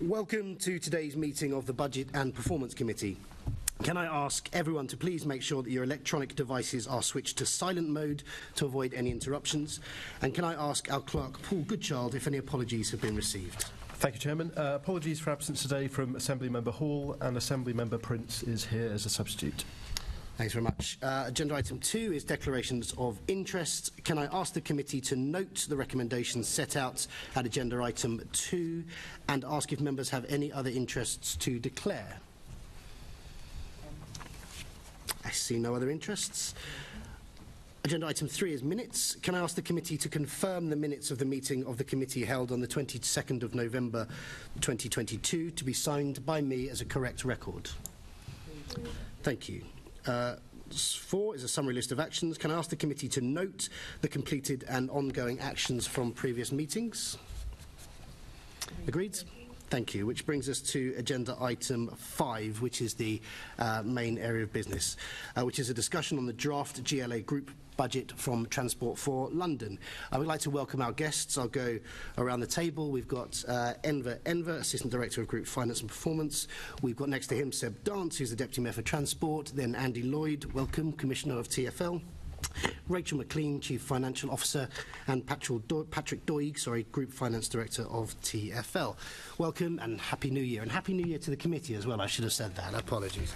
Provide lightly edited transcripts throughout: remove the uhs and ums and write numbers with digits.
Welcome to today's meeting of the Budget and Performance Committee. Can I ask everyone to please make sure that your electronic devices are switched to silent mode to avoid any interruptions? And can I ask our clerk, Paul Goodchild, if any apologies have been received? Thank you, Chairman. Apologies for absence today from Assembly Member Hall, and Assembly Member Prince is here as a substitute. Thanks very much. Agenda item 2 is declarations of interest. Can I ask the committee to note the recommendations set out at agenda item 2 and ask if members have any other interests to declare? I see no other interests. Agenda item 3 is minutes. Can I ask the committee to confirm the minutes of the meeting of the committee held on the 22nd of November 2022 to be signed by me as a correct record? Thank you. 4 is a summary list of actions. Can I ask the committee to note the completed and ongoing actions from previous meetings? Agreed? Thank you. Which brings us to agenda item 5, which is the main area of business, which is a discussion on the draft GLA Group budget from Transport for London. I would like to welcome our guests. I'll go around the table. We've got Enver, Assistant Director of Group Finance and Performance. We've got next to him Seb Dance, who's the Deputy Mayor for Transport. Then Andy Lloyd, welcome, Commissioner of TfL. Rachel McLean, Chief Financial Officer, and Patrick Doig, Group Finance Director of TfL. Welcome and Happy New Year. And Happy New Year to the committee as well. I should have said that. Apologies.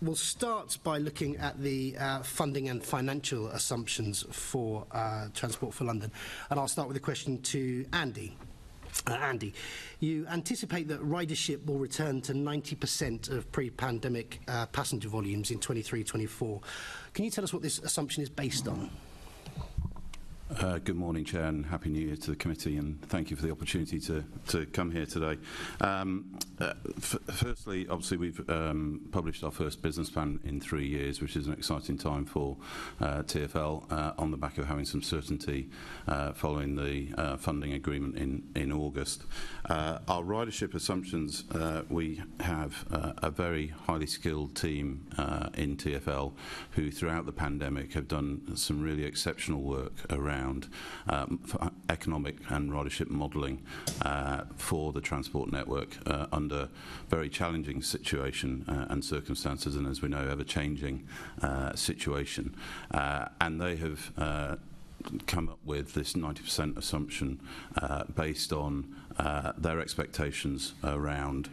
We'll start by looking at the funding and financial assumptions for Transport for London. And I'll start with a question to Andy. Andy, you anticipate that ridership will return to 90% of pre-pandemic passenger volumes in 23-24. Can you tell us what this assumption is based on? Good morning, Chair, and Happy New Year to the committee, and thank you for the opportunity to come here today. Firstly, obviously, we've published our first business plan in 3 years, which is an exciting time for TfL on the back of having some certainty following the funding agreement in August. Our ridership assumptions, we have a very highly skilled team in TfL who throughout the pandemic have done some really exceptional work around economic and ridership modelling for the transport network under very challenging situation and circumstances, and as we know, ever-changing situation. And they have come up with this 90% assumption based on their expectations around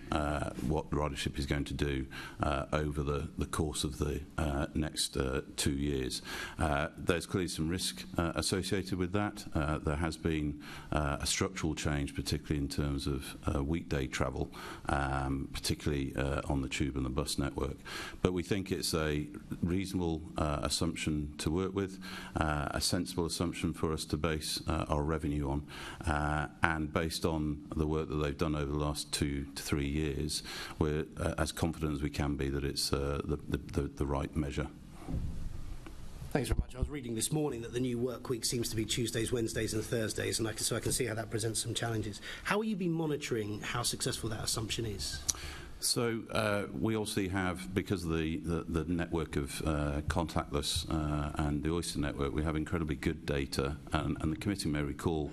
what ridership is going to do over the course of the next 2 years. There's clearly some risk associated with that. There has been a structural change, particularly in terms of weekday travel, particularly on the tube and the bus network. But we think it's a reasonable assumption to work with, a sensible assumption for us to base our revenue on, and based on the work that they've done over the last 2 to 3 years, we're as confident as we can be that it's the right measure. Thanks very much. I was reading this morning that the new work week seems to be Tuesdays, Wednesdays and Thursdays, and so I can see how that presents some challenges. How will you be monitoring how successful that assumption is? So we obviously have, because of the network of contactless and the Oyster network, we have incredibly good data, and the committee may recall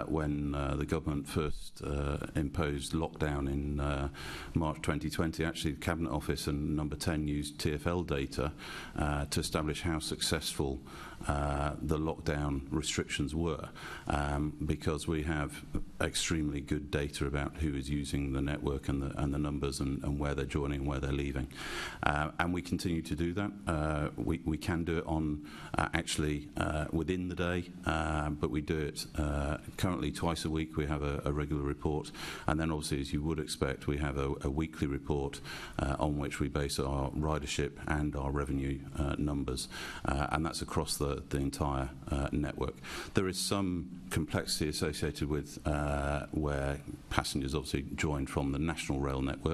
when the government first imposed lockdown in March 2020, actually the Cabinet Office and Number 10 used TfL data to establish how successful the lockdown restrictions were, because we have extremely good data about who is using the network and the numbers and where they're joining and where they're leaving, and we continue to do that. We can do it on actually within the day, but we do it currently twice a week. We have a regular report, and then obviously, as you would expect, we have a weekly report on which we base our ridership and our revenue numbers, and that's across the entire network. There is some complexity associated with where passengers obviously join from the national rail network,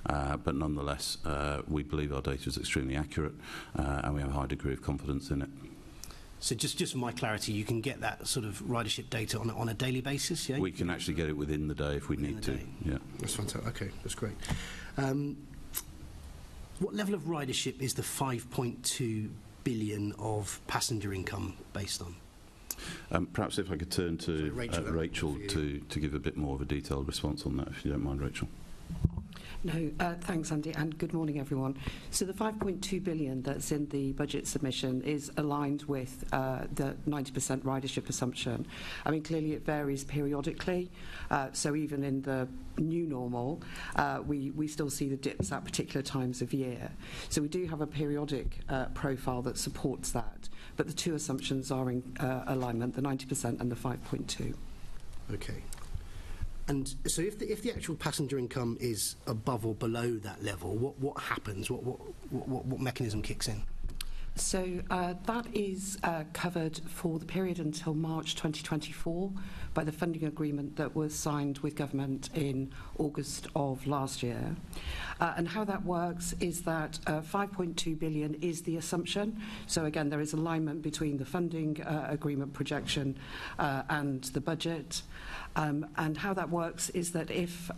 but nonetheless we believe our data is extremely accurate and we have a high degree of confidence in it. So just for my clarity, you can get that sort of ridership data on a daily basis, yeah? We can actually get it within the day if we need to. Yeah. That's fantastic. Okay, that's great. What level of ridership is the 5.2 billion of passenger income based on? Perhaps if I could turn to Rachel for to give a bit more of a detailed response on that, if you don't mind, Rachel. No, thanks, Andy, and good morning, everyone. So the 5.2 billion that's in the budget submission is aligned with the 90% ridership assumption. I mean, clearly it varies periodically. So even in the new normal, we still see the dips at particular times of year. So we do have a periodic profile that supports that. But the two assumptions are in alignment, the 90% and the 5.2. Okay. And so if the actual passenger income is above or below that level, what happens? What mechanism kicks in? So that is covered for the period until March 2024 by the funding agreement that was signed with government in August of last year. And how that works is that 5.2 billion is the assumption. So again, there is alignment between the funding agreement projection and the budget. And how that works is that if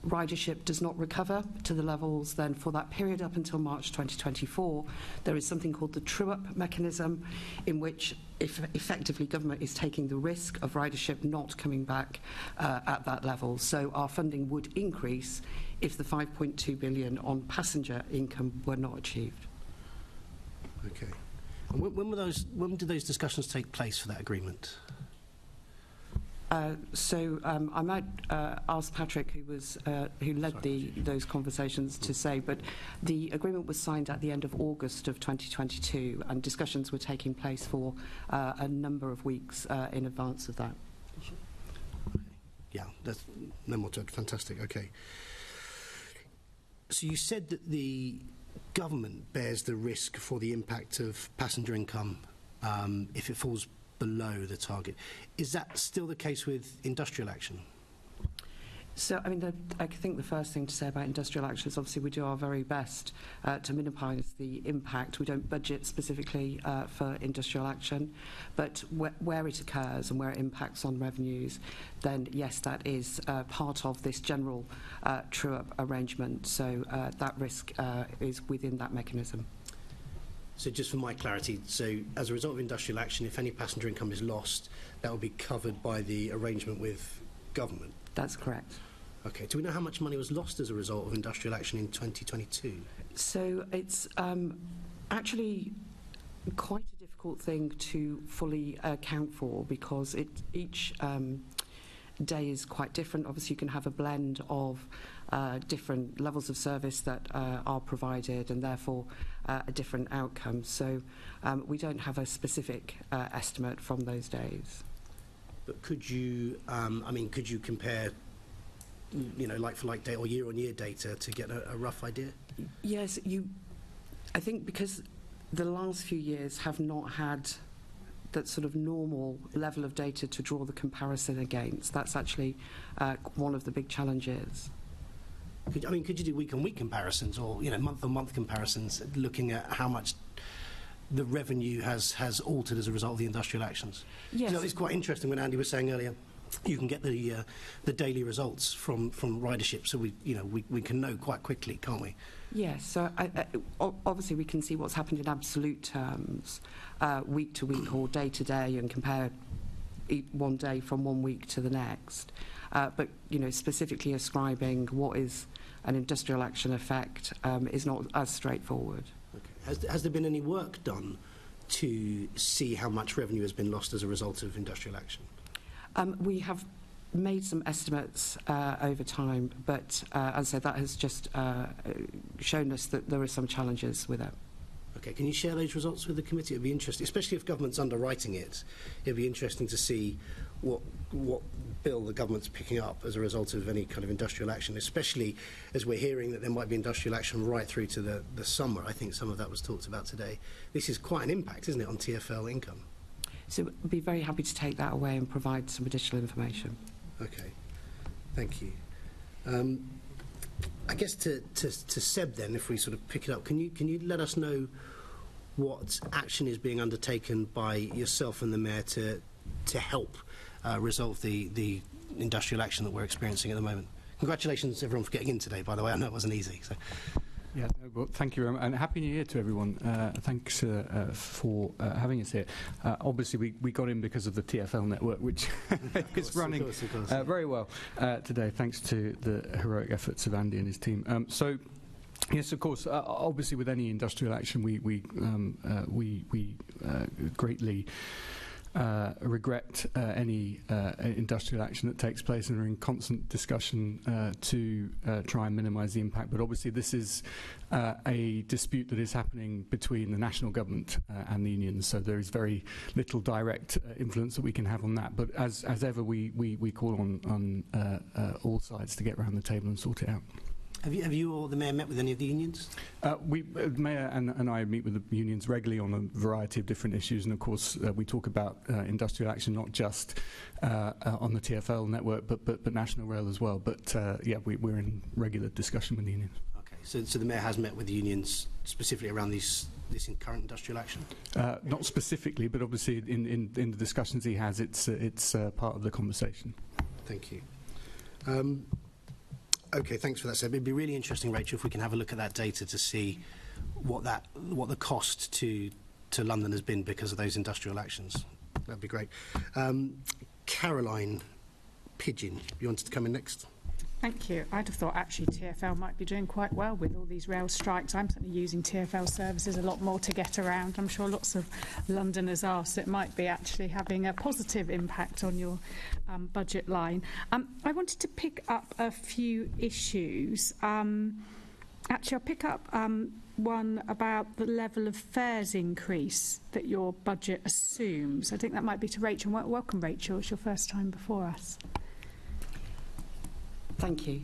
ridership does not recover to the levels, then for that period up until March 2024, there is something called the true-up mechanism, in which if effectively government is taking the risk of ridership not coming back at that level. So our funding would increase if the 5.2 billion on passenger income were not achieved. Okay. And when did those discussions take place for that agreement? So I might ask Patrick, who led those conversations, to say, but the agreement was signed at the end of August of 2022, and discussions were taking place for a number of weeks in advance of that. Yeah, that's no more to add. Fantastic. Okay. So you said that the government bears the risk for the impact of passenger income if it falls below the target. Is that still the case with industrial action? So, I mean, I think the first thing to say about industrial action is obviously we do our very best to minimise the impact. We don't budget specifically for industrial action, but where it occurs and where it impacts on revenues, then yes, that is part of this general true-up arrangement. So that risk is within that mechanism. So just for my clarity, so as a result of industrial action, if any passenger income is lost, that will be covered by the arrangement with government? That's correct. Okay. Do we know how much money was lost as a result of industrial action in 2022? So it's actually quite a difficult thing to fully account for, because each day is quite different. Obviously, you can have a blend of different levels of service that are provided, and therefore a different outcome. So we don't have a specific estimate from those days. But could you, could you compare, like-for-like data or year-on-year data to get a rough idea? Yes, I think because the last few years have not had that sort of normal level of data to draw the comparison against. That's actually one of the big challenges. Could you do week-on-week comparisons or month-on-month comparisons, looking at how much the revenue has altered as a result of the industrial actions? Yes. It's quite interesting when Andy was saying earlier, you can get the daily results from ridership, so we can know quite quickly, can't we? Yes. So obviously we can see what's happened in absolute terms, week to week or day to day, and compare one day from one week to the next. But specifically ascribing what is an industrial action effect is not as straightforward. Okay. Has there been any work done to see how much revenue has been lost as a result of industrial action? We have made some estimates over time, but as I said, that has just shown us that there are some challenges with it. Okay, can you share those results with the committee? It'd be interesting, especially if government's underwriting it. It'd be interesting to see what bill the government's picking up as a result of any kind of industrial action, especially as we're hearing that there might be industrial action right through to the summer. I think some of that was talked about today. This is quite an impact, isn't it, on TfL income? So I'd be very happy to take that away and provide some additional information. Okay, thank you. I guess to Seb then, if we sort of pick it up, can you let us know what action is being undertaken by yourself and the Mayor to help resolve the industrial action that we're experiencing at the moment? Congratulations everyone for getting in today, by the way. I know it wasn't easy. So. Yeah, no, well, thank you very much, and Happy New Year to everyone. Thanks for having us here. Obviously, we got in because of the TfL network, which is running very well today, thanks to the heroic efforts of Andy and his team. So, yes, of course. Obviously, with any industrial action, we greatly regret any industrial action that takes place, and are in constant discussion to try and minimise the impact. But obviously this is a dispute that is happening between the national government and the unions, so there is very little direct influence that we can have on that. But as ever, we call on all sides to get around the table and sort it out. Have you or the Mayor met with any of the unions? The Mayor and I meet with the unions regularly on a variety of different issues, and of course we talk about industrial action not just on the TfL network but National Rail as well. But yeah, we're in regular discussion with the unions. Okay, so the Mayor has met with the unions specifically around this current industrial action? Not specifically, but obviously in the discussions he has, it's part of the conversation. Thank you. Okay, thanks for that, Seb. It'd be really interesting, Rachel, if we can have a look at that data to see what the cost to London has been because of those industrial actions. That'd be great. Caroline Pigeon, you wanted to come in next? Thank you. I'd have thought actually TfL might be doing quite well with all these rail strikes. I'm certainly using TfL services a lot more to get around. I'm sure lots of Londoners are, so it might be actually having a positive impact on your budget line. I wanted to pick up a few issues. Actually, I'll pick up one about the level of fares increase that your budget assumes. I think that might be to Rachel. Welcome, Rachel. It's your first time before us. Thank you.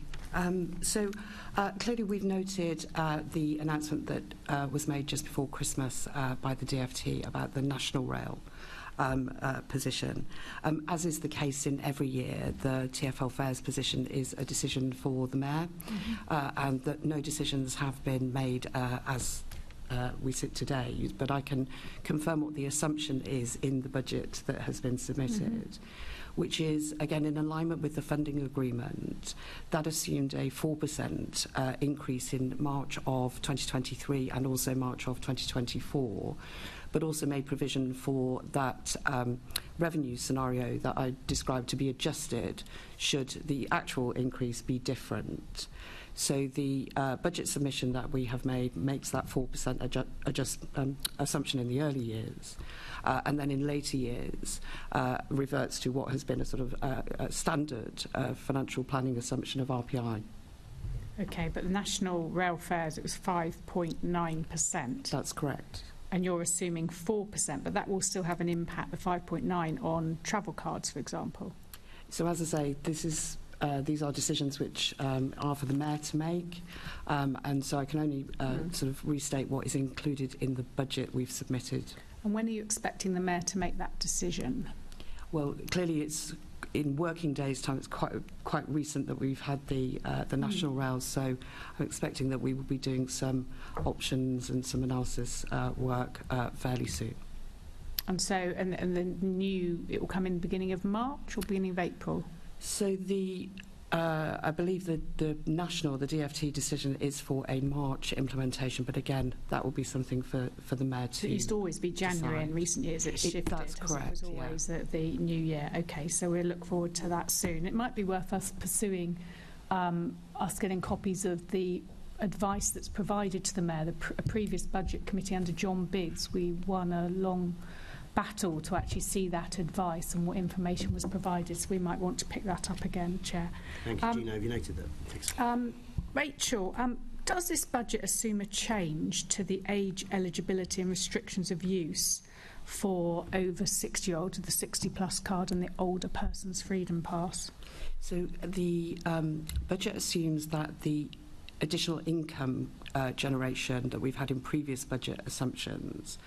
Clearly we've noted the announcement that was made just before Christmas by the DfT about the National Rail position. As is the case in every year, the TfL fares position is a decision for the Mayor, and that no decisions have been made as we sit today. But I can confirm what the assumption is in the budget that has been submitted. Which is, again, in alignment with the funding agreement. That assumed a 4% increase in March of 2023 and also March of 2024, but also made provision for that revenue scenario that I described to be adjusted should the actual increase be different. So the budget submission that we have made makes that 4% assumption in the early years, and then in later years reverts to what has been a sort of a standard financial planning assumption of RPI. Okay, but the National Rail fares, it was 5.9%. That's correct. And you're assuming 4%, but that will still have an impact, the 5.9, on travel cards, for example. So as I say, these are decisions which are for the Mayor to make, and so I can only sort of restate what is included in the budget we've submitted. And when are you expecting the Mayor to make that decision? Well, clearly it's in working days' time. It's quite recent that we've had the National Rail, so I'm expecting that we will be doing some options and some analysis work fairly soon. And so, and it will come in the beginning of March or beginning of April? So I believe the DfT decision is for a March implementation, but again, that will be something for the Mayor to It used to always be January decide. In recent years it's shifted. That's correct, It was always the new year. Okay, so we'll look forward to that soon. It might be worth us pursuing, us getting copies of the advice that's provided to the Mayor. A previous budget committee under John Biggs, we won a long battle to actually see that advice and what information was provided, so we might want to pick that up again, Chair. Thank you, Gina. Have you noted that? Thanks. Rachel, does this budget assume a change to the age eligibility and restrictions of use for over 60-year-olds with the 60-plus card and the older person's freedom pass? So the budget assumes that the additional income generation that we've had in previous budget assumptions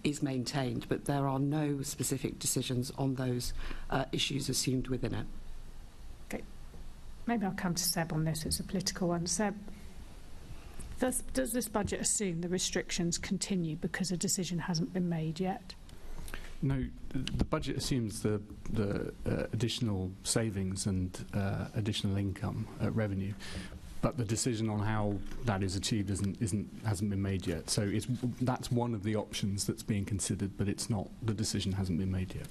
is maintained, but there are no specific decisions on those issues assumed within it. Okay. Maybe I'll come to Seb on this. It's a political one. Seb, does this budget assume the restrictions continue because a decision hasn't been made yet? No, the budget assumes the additional savings and additional income revenue. but the decision on how that is achieved hasn't been made yet. So that's one of the options that's being considered, but it's not. The decision hasn't been made yet.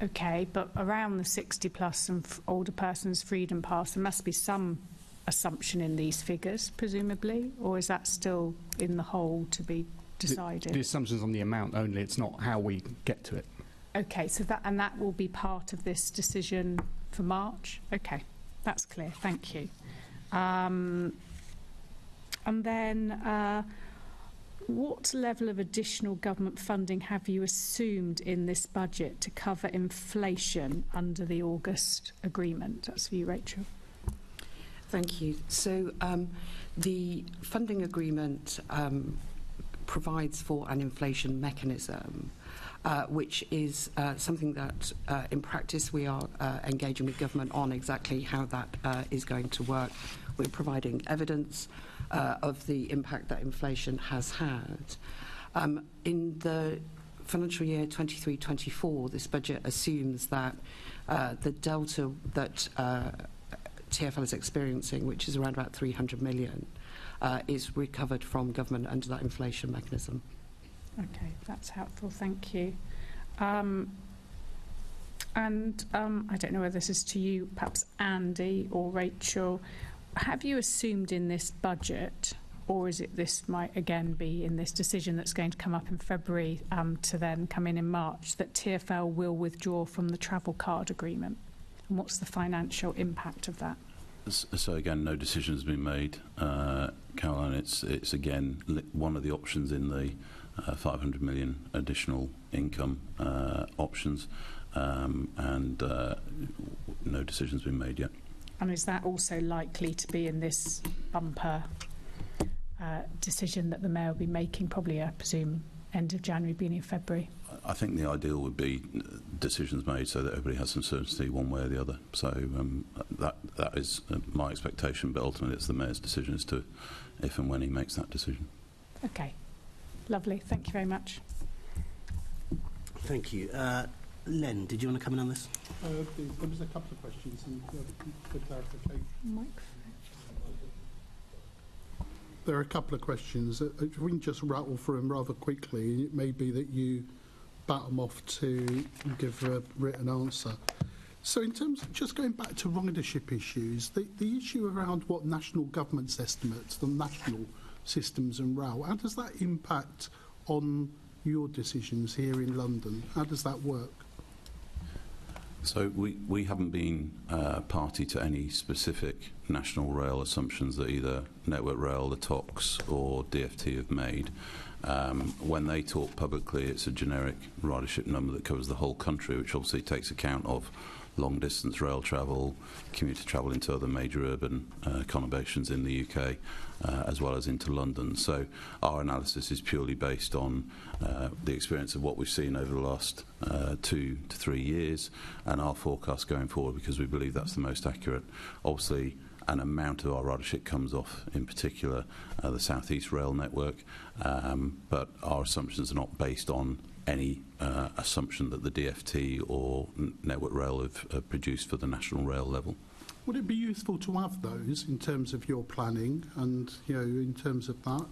Okay, but around the 60 plus and older persons freedom pass, there must be some assumption in these figures, presumably, or is that still in the whole to be decided? The assumption's on the amount only. It's not how we get to it. Okay, so that will be part of this decision for March. Okay, that's clear. Thank you. And then, what level of additional government funding have you assumed in this budget to cover inflation under the August agreement? That's for you, Rachel. Thank you. So the funding agreement provides for an inflation mechanism, which is something that in practice we are engaging with government on exactly how that is going to work. We're providing evidence of the impact that inflation has had. In the financial year 23-24, this budget assumes that the delta that TfL is experiencing, which is around about 300 million, is recovered from government under that inflation mechanism. Okay, that's helpful. Thank you. And I don't know whether this is to you, perhaps Andy or Rachel. Have you assumed in this budget, or is it this might again be in this decision that's going to come up in February to then come in March, that TfL will withdraw from the travel card agreement? And what's the financial impact of that? So again, no decision has been made, Caroline. It's again one of the options in the 500 million additional income options, and no decision's been made yet. And is that also likely to be in this bumper decision that the Mayor will be making, probably, I presume, end of January, beginning of February? I think the ideal would be decisions made so that everybody has some certainty one way or the other. So that is my expectation, but ultimately it's the Mayor's decision as to if and when he makes that decision. Okay, lovely. Thank you very much. Thank you. Len, did you want to come in on this? There was a couple of questions and for clarification. There are a couple of questions. If we can just rattle through them rather quickly, it may be that you bat them off to give a written answer. So in terms of just going back to ridership issues, the issue around what national government's estimates, the national systems and rail, how does that impact on your decisions here in London? How does that work? So we haven't been party to any specific national rail assumptions that either Network Rail, the TOCs or DfT have made. When they talk publicly, it's a generic ridership number that covers the whole country, which obviously takes account of long distance rail travel, commuter travel into other major urban conurbations in the UK, as well as into London. So our analysis is purely based on the experience of what we've seen over the last 2 to 3 years and our forecast going forward, because we believe that's the most accurate. Obviously, an amount of our ridership comes off, in particular, the South East Rail network, but our assumptions are not based on any assumption that the DfT or Network Rail have produced for the national rail level. Would it be useful to have those in terms of your planning and, you know, in terms of that,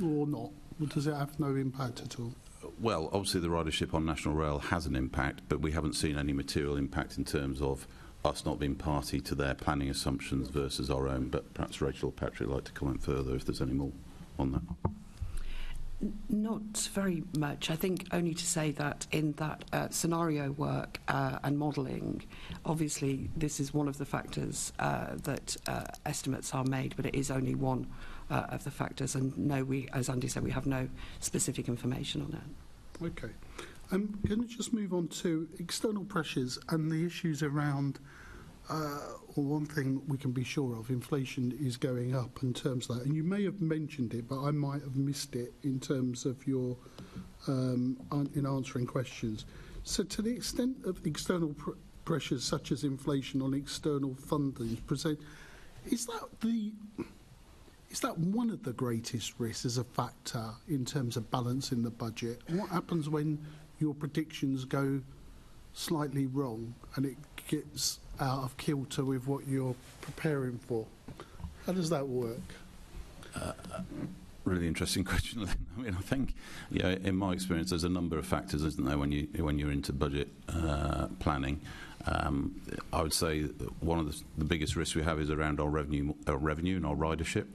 or not? Or does it have no impact at all? Well, obviously the ridership on national rail has an impact, but we haven't seen any material impact in terms of us not being party to their planning assumptions versus our own. But perhaps Rachel or Patrick would like to comment further if there's any more on that. Not very much. I think only to say that in that scenario work and modelling, obviously this is one of the factors that estimates are made, but it is only one of the factors. And no, as Andy said, we have no specific information on that. Okay. Can we just move on to external pressures and the issues around, one thing we can be sure of, inflation is going up in terms of that. And you may have mentioned it, but I might have missed it in terms of your, in answering questions. So to the extent of external pressures such as inflation on external funding, is that one of the greatest risks as a factor in terms of balancing the budget? What happens when your predictions go slightly wrong and it gets out of kilter with what you're preparing for? How does that work? Really interesting question. I mean, I think, in my experience, there's a number of factors, isn't there, when you're into budget planning. I would say that one of the biggest risks we have is around our revenue and our ridership.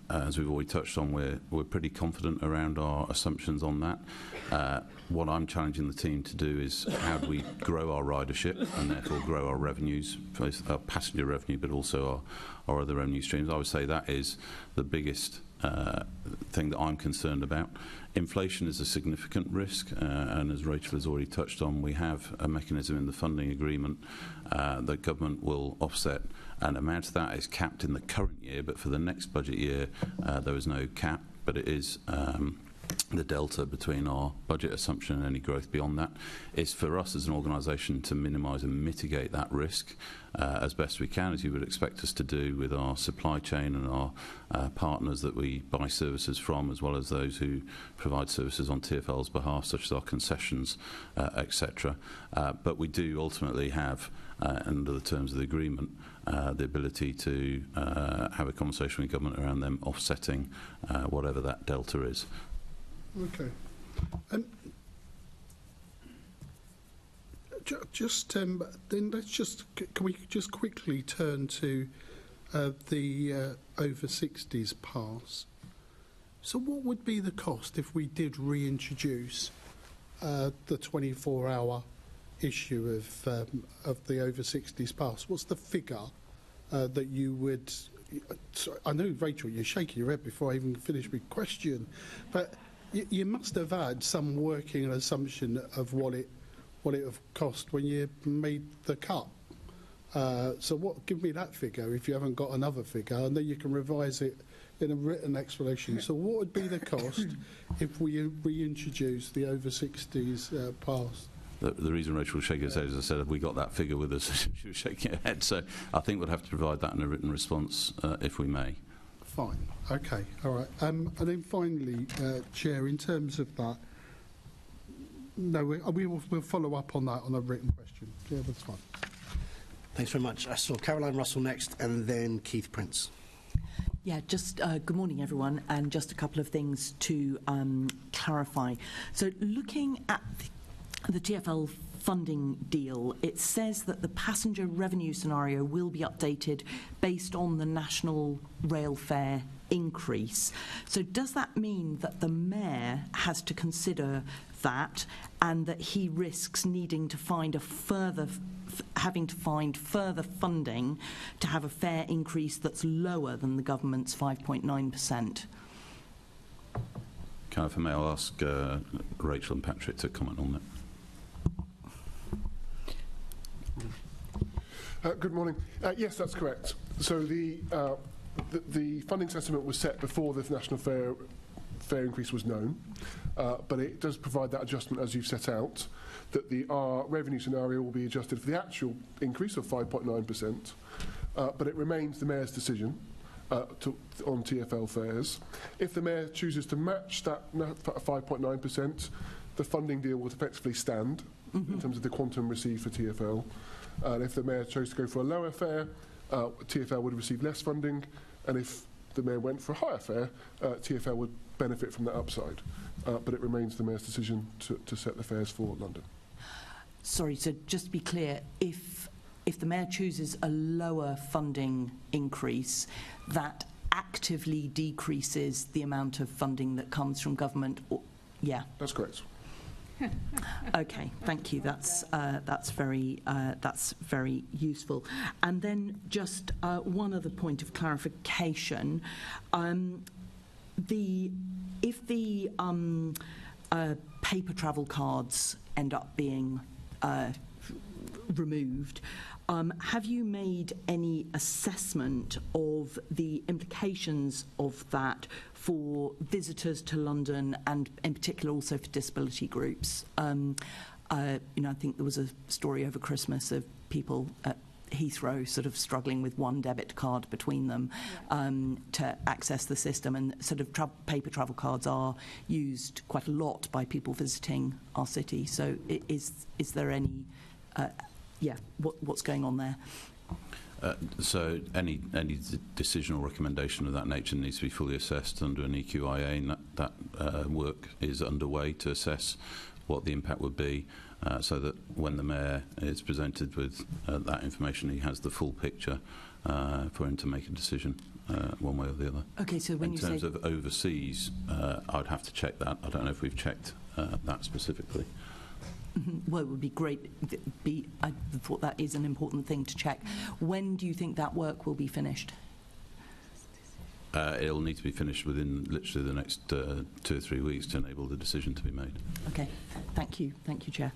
As we've already touched on, we're pretty confident around our assumptions on that. What I'm challenging the team to do is how do we grow our ridership and therefore grow our revenues, both our passenger revenue but also our other revenue streams. I would say that is the biggest thing that I'm concerned about. Inflation is a significant risk, and as Rachel has already touched on, we have a mechanism in the funding agreement that government will offset an amount of that is capped in the current year, but for the next budget year there is no cap, but it is the delta between our budget assumption and any growth beyond that. Is for us as an organisation to minimise and mitigate that risk as best we can, as you would expect us to do with our supply chain and our partners that we buy services from, as well as those who provide services on TfL's behalf, such as our concessions, etc. But we do ultimately have, under the terms of the agreement, the ability to have a conversation with government around them offsetting whatever that delta is. Okay. And then can we just quickly turn to the over 60s pass? So what would be the cost if we did reintroduce the 24-hour issue of the over 60s pass? What's the figure that you would? Sorry, I know, Rachel, you're shaking your head before I even finish my question, but you must have had some working assumption of what it have cost when you made the cut. So give me that figure if you haven't got another figure, and then you can revise it in a written explanation. So what would be the cost if we reintroduce the over 60s pass? The reason Rachel was shaking her head is I said, have we got that figure with us? She was shaking her head. So I think we'll have to provide that in a written response if we may. Fine. Okay. All right. And then finally, Chair, in terms of that, no, we'll follow up on that on a written question. Yeah, that's fine. Thanks very much. I saw Caroline Russell next and then Keith Prince. Yeah, just good morning, everyone, and just a couple of things to clarify. So looking at the TfL funding deal, it says that the passenger revenue scenario will be updated based on the national rail fare increase. So does that mean that the Mayor has to consider that, and that he risks needing to find having to find further funding to have a fare increase that's lower than the government's 5.9%? If I may, I'll ask Rachel and Patrick to comment on that. Good morning. Yes, that's correct. So the funding settlement was set before the national fare increase was known, but it does provide that adjustment as you've set out, that our revenue scenario will be adjusted for the actual increase of 5.9%, but it remains the Mayor's decision on TfL fares. If the Mayor chooses to match that 5.9%, the funding deal will effectively stand in terms of the quantum received for TfL. And if the Mayor chose to go for a lower fare, TfL would receive less funding, and if the Mayor went for a higher fare, TfL would benefit from that upside. But it remains the Mayor's decision to set the fares for London. Sorry, so just to be clear, if the Mayor chooses a lower funding increase, that actively decreases the amount of funding that comes from government? Yeah. That's correct. Okay, thank you. That's very useful. And then just one other point of clarification: if the paper travel cards end up being removed, have you made any assessment of the implications of that for visitors to London, and in particular also for disability groups? I think there was a story over Christmas of people at Heathrow sort of struggling with one debit card between them to access the system, and sort of paper travel cards are used quite a lot by people visiting our city. So is there any what's going on there? So any decision or recommendation of that nature needs to be fully assessed under an EQIA, and that work is underway to assess what the impact would be, so that when the Mayor is presented with that information, he has the full picture for him to make a decision one way or the other. Okay, so when in terms of overseas, I'd have to check that. I don't know if we've checked that specifically. Well, it would be great. I thought that is an important thing to check. When do you think that work will be finished? It'll need to be finished within literally the next 2 or 3 weeks to enable the decision to be made. Okay, thank you, Chair.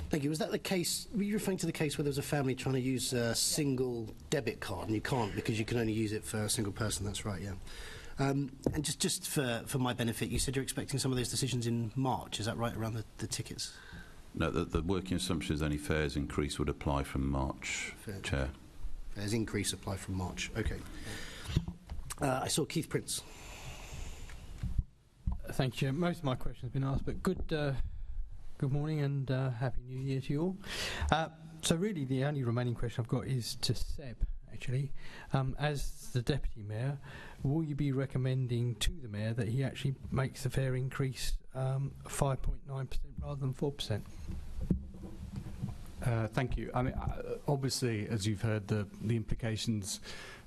Thank you. Was that the case? Were you referring to the case where there was a family trying to use a single debit card and you can't because you can only use it for a single person? That's right, yeah. And just for my benefit, you said you're expecting some of those decisions in March. Is that right, around the tickets? No, the working assumption is any fares increase would apply from March, Chair. Fares increase apply from March. Okay. I saw Keith Prince. Thank you. Most of my questions have been asked, but good morning and Happy New Year to you all. So really the only remaining question I've got is to Seb, actually. As the Deputy Mayor, will you be recommending to the Mayor that he actually makes the fare increase 5.9% rather than 4%? Thank you. I mean, obviously, as you've heard, the implications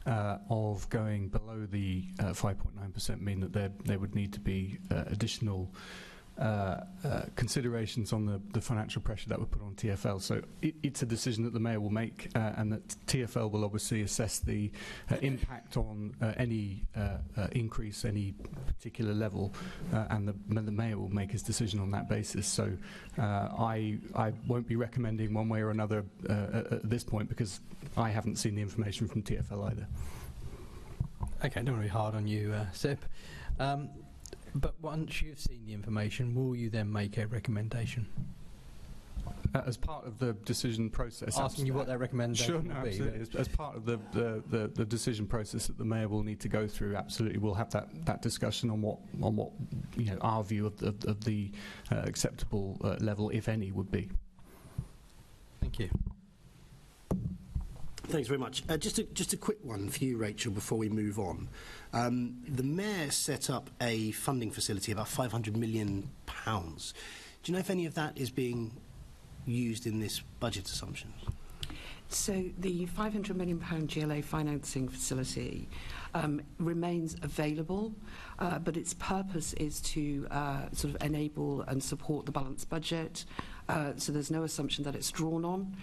of going below the 5.9% mean that there would need to be additional considerations on the financial pressure that would put on TfL. So it's a decision that the Mayor will make, and that TfL will obviously assess the impact on any increase, any particular level, and the Mayor will make his decision on that basis. So I won't be recommending one way or another at this point, because I haven't seen the information from TfL either. Okay, don't worry hard on you, Seb. But once you've seen the information, will you then make a recommendation? As part of the decision process. Asking you what their recommendation will be. Absolutely. As part of the decision process that the Mayor will need to go through, absolutely, we'll have that discussion on what our view of the acceptable level, if any, would be. Thank you. Thanks very much. Just a quick one for you, Rachel, before we move on. The Mayor set up a funding facility, about £500 million. Do you know if any of that is being used in this budget assumption? So the £500 million GLA financing facility remains available, but its purpose is to sort of enable and support the balanced budget. So there's no assumption that it's drawn on.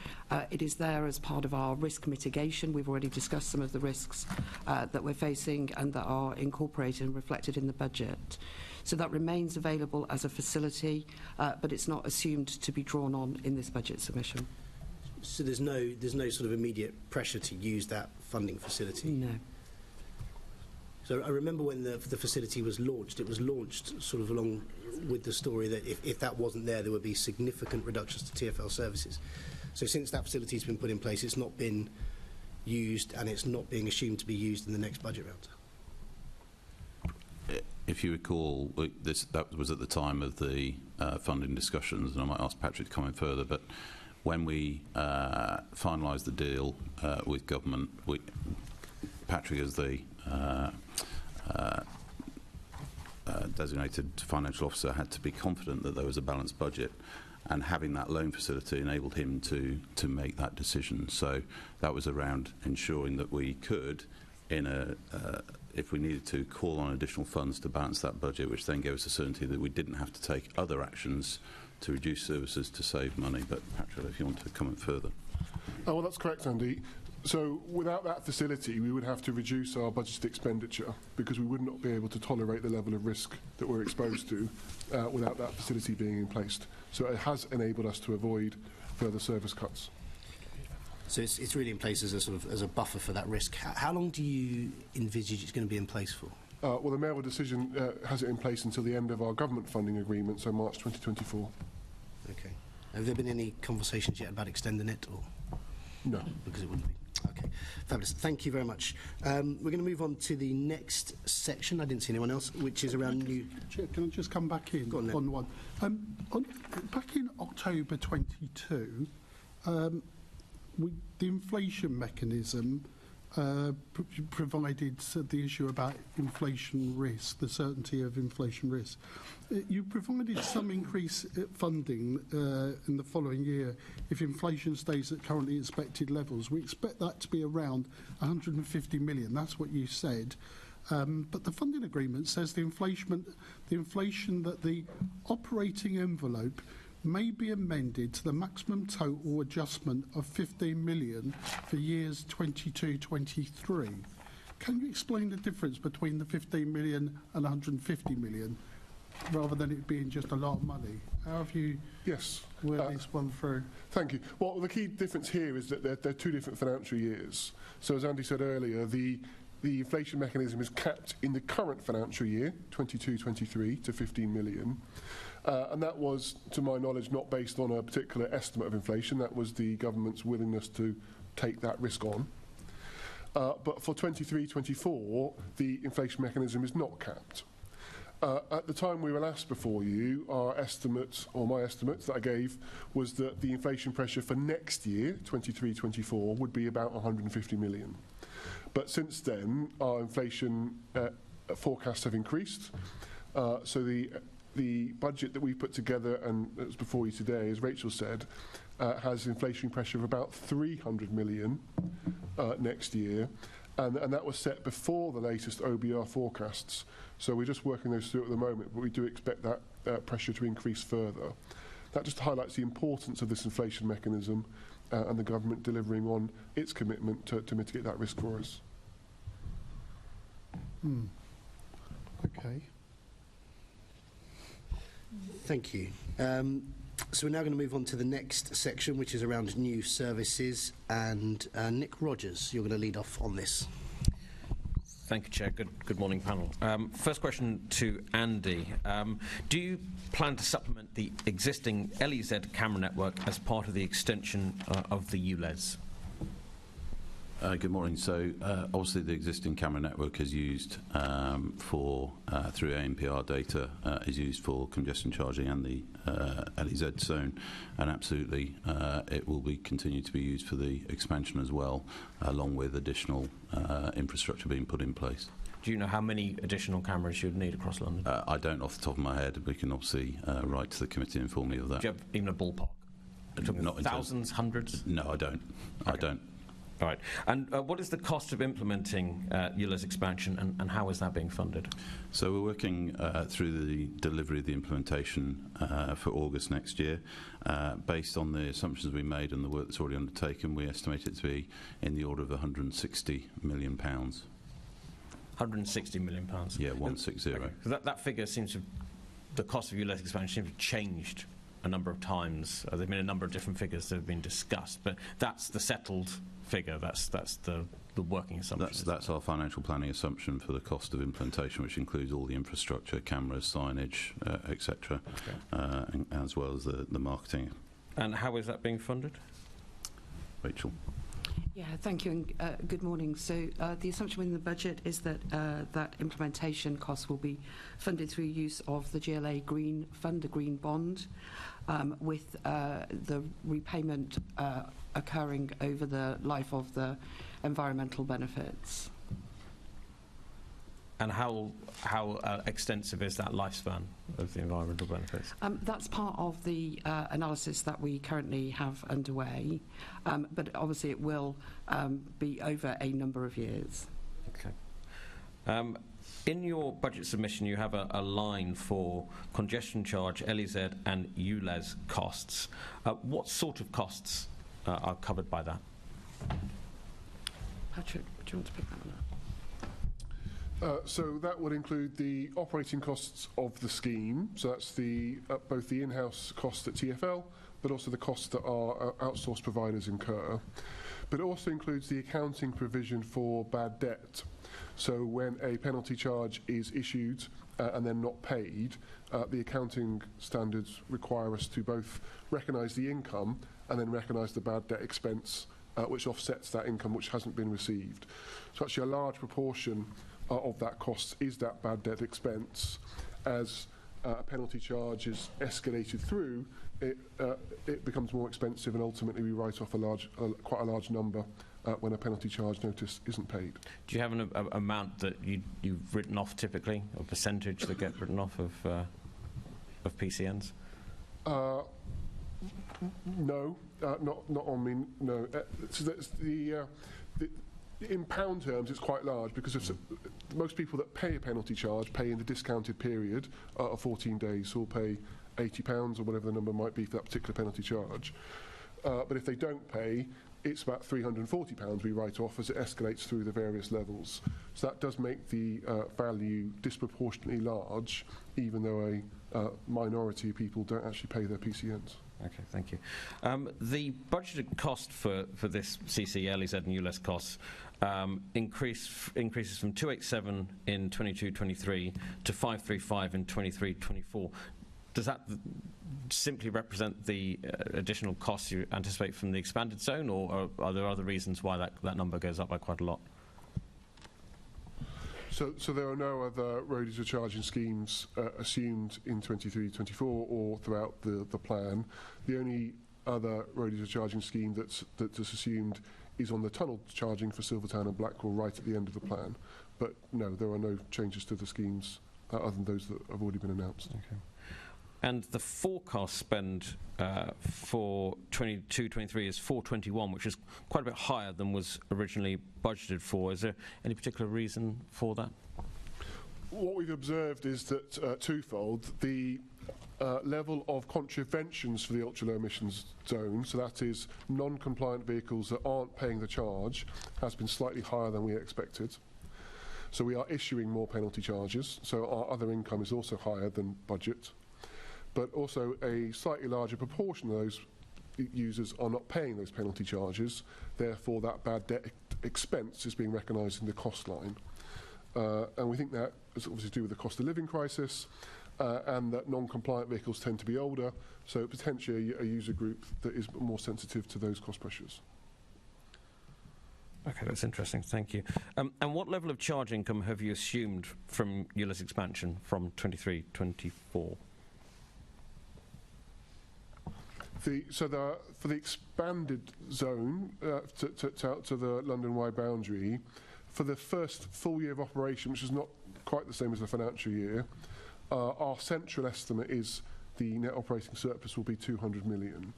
It is there as part of our risk mitigation. We've already discussed some of the risks that we're facing and that are incorporated and reflected in the budget. So that remains available as a facility, but it's not assumed to be drawn on in this budget submission. So there's no sort of immediate pressure to use that funding facility? No. So I remember when the facility was launched, it was launched sort of along with the story that if that wasn't there would be significant reductions to TfL services. So since that facility has been put in place, it's not been used and it's not being assumed to be used in the next budget round. If you recall, that was at the time of the funding discussions, and I might ask Patrick to comment further, but when we finalised the deal with government, Patrick, as the designated financial officer, had to be confident that there was a balanced budget, and having that loan facility enabled him to make that decision. So that was around ensuring that we could, if we needed to, call on additional funds to balance that budget, which then gave us a certainty that we didn't have to take other actions to reduce services to save money. But Patrick, if you want to comment further. Oh, well, that's correct, Andy. So without that facility, we would have to reduce our budgeted expenditure because we would not be able to tolerate the level of risk that we're exposed to without that facility being in place. So it has enabled us to avoid further service cuts. So it's really in place as a buffer for that risk. How long do you envisage it's going to be in place for? Well, the mayoral decision has it in place until the end of our government funding agreement, so March 2024. Okay. Have there been any conversations yet about extending it, or? No. Because it wouldn't be. Okay, fabulous. Thank you very much. We're going to move on to the next section. I didn't see anyone else, which is around new... Chair, can I just come back in on one? Back in October 22, the inflation mechanism provided the issue about inflation risk, the certainty of inflation risk. You provided some increase funding in the following year if inflation stays at currently expected levels. We expect that to be around 150 million. That's what you said. But the funding agreement says the inflation that the operating envelope may be amended to the maximum total adjustment of 15 million for years 22-23. Can you explain the difference between the 15 million and 150 million, rather than it being just a lot of money? How have you worked this one through? Thank you. Well, the key difference here is that they're two different financial years. So as Andy said earlier, the inflation mechanism is capped in the current financial year, 22-23, to 15 million. And that was, to my knowledge, not based on a particular estimate of inflation. That was the government's willingness to take that risk on. But for 23-24, the inflation mechanism is not capped. At the time we were last before you, our estimate, or my estimate that I gave, was that the inflation pressure for next year, 23-24, would be about 150 million. But since then, our inflation forecasts have increased. So the budget that we put together, and it was before you today, as Rachel said, has inflation pressure of about 300 million next year, and that was set before the latest OBR forecasts. So we're just working those through at the moment, but we do expect that pressure to increase further. That just highlights the importance of this inflation mechanism and the government delivering on its commitment to mitigate that risk for us. Okay. Thank you. So we're now going to move on to the next section, which is around new services. And Nick Rogers, you're going to lead off on this. Thank you, Chair. Good morning, panel. First question to Andy. Do you plan to supplement the existing LEZ camera network as part of the extension of the ULEZ? Good morning. So obviously the existing camera network is used through ANPR data, is used for congestion charging and the LEZ zone, and absolutely it will be continue to be used for the expansion as well, along with additional infrastructure being put in place. Do you know how many additional cameras you'd need across London? I don't off the top of my head. We can obviously write to the committee and inform you of that. Do you have even a ballpark? Not thousands, hundreds? No, I don't. Okay. I don't. All right. And what is the cost of implementing ULEZ expansion, and how is that being funded? So we're working through the delivery of the implementation for August next year. Based on the assumptions we made and the work that's already undertaken, we estimate it to be in the order of £160 million. £160 million? Yeah, 160. Okay. That figure seems to, the cost of ULEZ expansion seems to have changed a number of times. There have been a number of different figures that have been discussed, but that's the settled figure. That's the working assumption. That's our financial planning assumption for the cost of implementation, which includes all the infrastructure, cameras, signage, etc., as well as the marketing. And how is that being funded? Rachel. Yeah, thank you, and good morning. So the assumption within the budget is that that implementation costs will be funded through use of the GLA Green Fund, the Green Bond, with the repayment occurring over the life of the environmental benefits. And how extensive is that lifespan of the environmental benefits? That's part of the analysis that we currently have underway, but obviously it will be over a number of years. Okay. In your budget submission, you have a line for congestion charge, LEZ and ULEZ costs. What sort of costs are covered by that? Patrick, do you want to pick that one up? So that would include the operating costs of the scheme. So that's both the in-house costs at TfL, but also the costs that our outsourced providers incur. But it also includes the accounting provision for bad debt. So when a penalty charge is issued and then not paid, the accounting standards require us to both recognise the income and then recognise the bad debt expense, which offsets that income which hasn't been received. So actually a large proportion of that cost is that bad debt expense, as a penalty charge is escalated through, it becomes more expensive, and ultimately we write off quite a large number when a penalty charge notice isn't paid. Do you have an amount that you've written off typically, or percentage that get written off of PCNs? No, not on me. No, so that's in pound terms, it's quite large because most people that pay a penalty charge pay in the discounted period of 14 days, so will pay £80 or whatever the number might be for that particular penalty charge. But if they don't pay, it's about £340 we write off as it escalates through the various levels. So that does make the value disproportionately large, even though a minority of people don't actually pay their PCNs. Okay, thank you. The budgeted cost for this CC, LEZ and ULEZ costs increases from 287 in 22-23 to 535 in 23-24. Does that simply represent the additional costs you anticipate from the expanded zone, or are there other reasons why that number goes up by quite a lot? So there are no other road user charging schemes assumed in 23-24 or throughout the plan. The only other road user charging scheme that's assumed is on the tunnel charging for Silvertown and Blackwell right at the end of the plan. But no, there are no changes to the schemes other than those that have already been announced. Okay. And the forecast spend for 22-23 is 421, which is quite a bit higher than was originally budgeted for. Is there any particular reason for that? What we've observed is that twofold. The level of contraventions for the ultra-low emissions zone, so that is non-compliant vehicles that aren't paying the charge, has been slightly higher than we expected. So we are issuing more penalty charges, so our other income is also higher than budget. But also a slightly larger proportion of those users are not paying those penalty charges, therefore that bad debt expense is being recognised in the cost line. And we think that is obviously to do with the cost of living crisis, and that non-compliant vehicles tend to be older, so potentially a user group that is more sensitive to those cost pressures. Okay, that's interesting, thank you. And what level of charge income have you assumed from ULEZ expansion from 23-24? For the expanded zone to the London-wide boundary, for the first full year of operation, which is not quite the same as the financial year, our central estimate is the net operating surplus will be 200 million.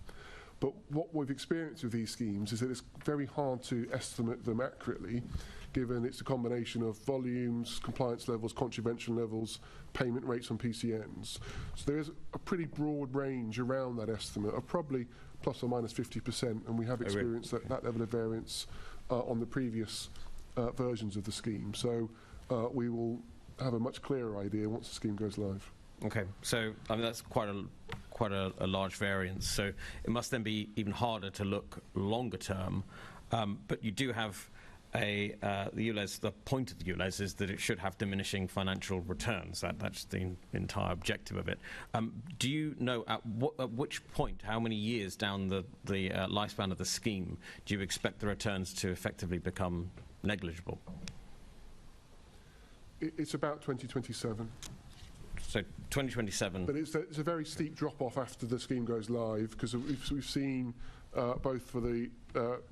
But what we've experienced with these schemes is that it's very hard to estimate them accurately, given it's a combination of volumes, compliance levels, contravention levels, payment rates on PCNs. So there is a pretty broad range around that estimate of probably plus or minus 50%, and we have experienced that level of variance on the previous versions of the scheme. So we will have a much clearer idea once the scheme goes live. Okay, so I mean that's quite a large variance. So it must then be even harder to look longer term. But you do have the ULEZ. The point of the ULEZ is that it should have diminishing financial returns. That's the entire objective of it. Do you know at which point, how many years down the lifespan of the scheme, do you expect the returns to effectively become negligible? It's about 2027. So 2027. But it's a very steep drop-off after the scheme goes live, because we've seen, both for the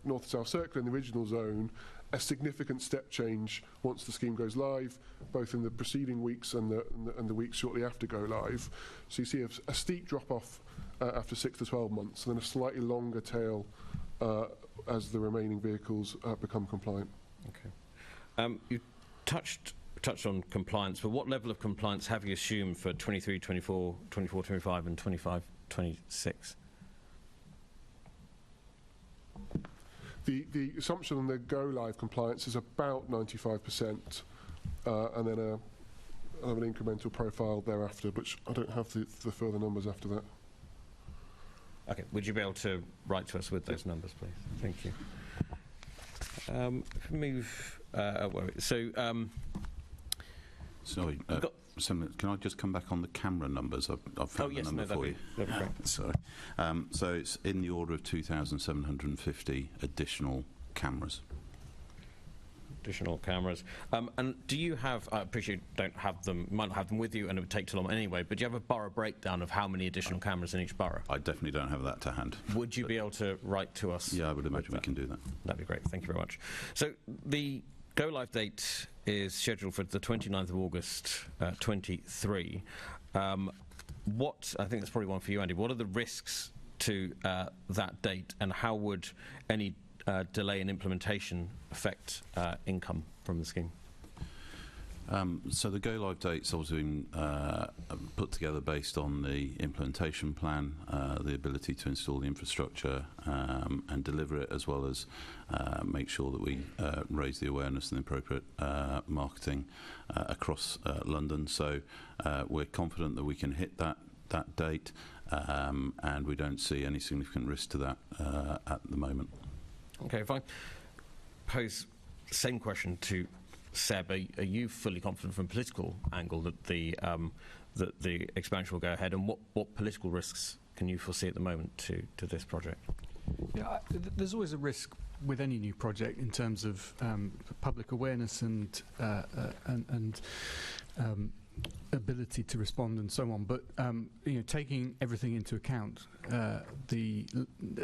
North-South Circle and the original zone, a significant step change once the scheme goes live, both in the preceding weeks and the weeks shortly after go live. So you see a steep drop-off after 6 to 12 months, and then a slightly longer tail as the remaining vehicles become compliant. Okay. You touched on compliance, but what level of compliance have you assumed for 23, 24, 24, 25 and 25, 26? The assumption on the go-live compliance is about 95%, and then I'll have an incremental profile thereafter, which I don't have the further numbers after that. Okay, would you be able to write to us with those numbers, please? Thank you. Sorry, can I just come back on the camera numbers? I've found the number for you. Sorry. So it's in the order of 2,750 additional cameras. additional cameras. And do you have, I appreciate you don't have them, might not have them with you and it would take too long anyway, but do you have a borough breakdown of how many additional cameras in each borough? I definitely don't have that to hand. Would you be able to write to us? Yeah, I would imagine we can do that. That'd be great. Thank you very much. So the go-live date is scheduled for the 29th of August 23. What, I think that's probably one for you, Andy, what are the risks to that date, and how would any delay in implementation affect income from the scheme? So the go-live date's obviously been put together based on the implementation plan, the ability to install the infrastructure and deliver it, as well as make sure that we raise the awareness and the appropriate marketing across London. So we're confident that we can hit that date, and we don't see any significant risk to that at the moment. Okay, if I pose the same question to Seb, are you fully confident from a political angle that the expansion will go ahead, and what political risks can you foresee at the moment to this project? Yeah, there's always a risk with any new project in terms of public awareness and ability to respond and so on. But taking everything into account, the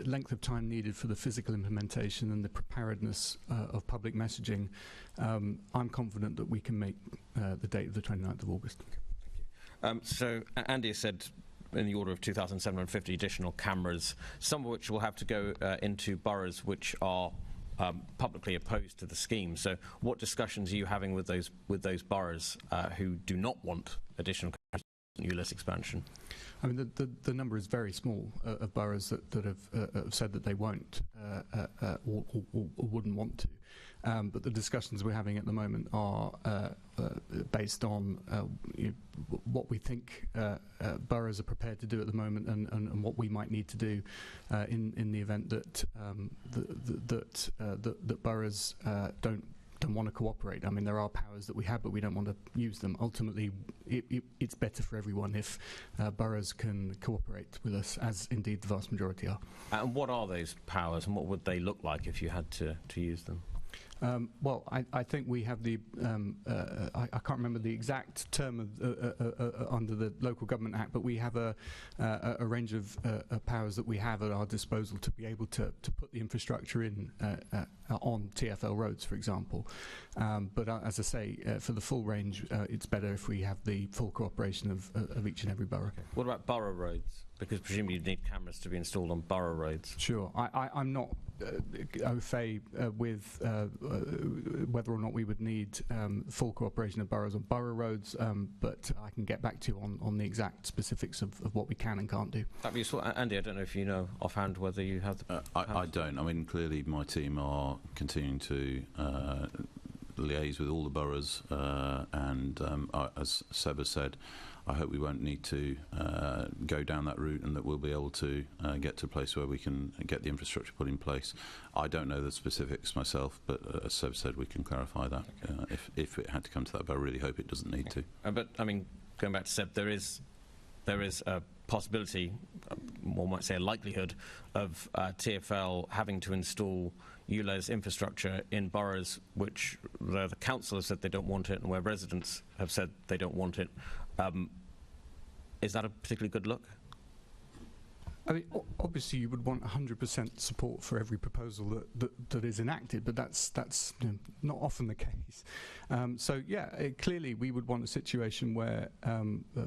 length of time needed for the physical implementation and the preparedness of public messaging, I'm confident that we can make the date of the 29th of August. Thank you. So Andy has said in the order of 2,750 additional cameras, some of which will have to go into boroughs which are publicly opposed to the scheme. So what discussions are you having with those boroughs who do not want additional cameras in ULEZ expansion? I mean, the number is very small of boroughs that have said that they won't or wouldn't want to. But the discussions we're having at the moment are based on what we think boroughs are prepared to do at the moment, and what we might need to do in the event that that boroughs don't want to cooperate. I mean, there are powers that we have, but we don't want to use them. Ultimately, it's better for everyone if boroughs can cooperate with us, as indeed the vast majority are. And what are those powers, and what would they look like if you had to use them? Well, I think we have the, I can't remember the exact term of, under the Local Government Act, but we have a range of powers that we have at our disposal to be able to put the infrastructure in on TfL roads, for example. But as I say, for the full range, it's better if we have the full cooperation of each and every borough. Okay. What about borough roads? Because presumably you'd need cameras to be installed on borough roads. Sure. I'm not au fait with whether or not we would need full cooperation of boroughs on borough roads, but I can get back to you on the exact specifics of what we can and can't do. That'd be useful. Andy, I don't know if you know offhand whether you have the... I don't. I mean, clearly my team are continuing to liaise with all the boroughs, and as Seb has said, I hope we won't need to go down that route, and that we'll be able to get to a place where we can get the infrastructure put in place. I don't know the specifics myself, but as Seb said, we can clarify that if it had to come to that, but I really hope it doesn't need to. But, I mean, going back to Seb, there is a possibility, one might say a likelihood, of TfL having to install ULEZ infrastructure in boroughs which the council has said they don't want it, and where residents have said they don't want it. Is that a particularly good look? I mean, obviously, you would want 100% support for every proposal that is enacted, but that's not often the case. So, yeah, clearly we would want a situation where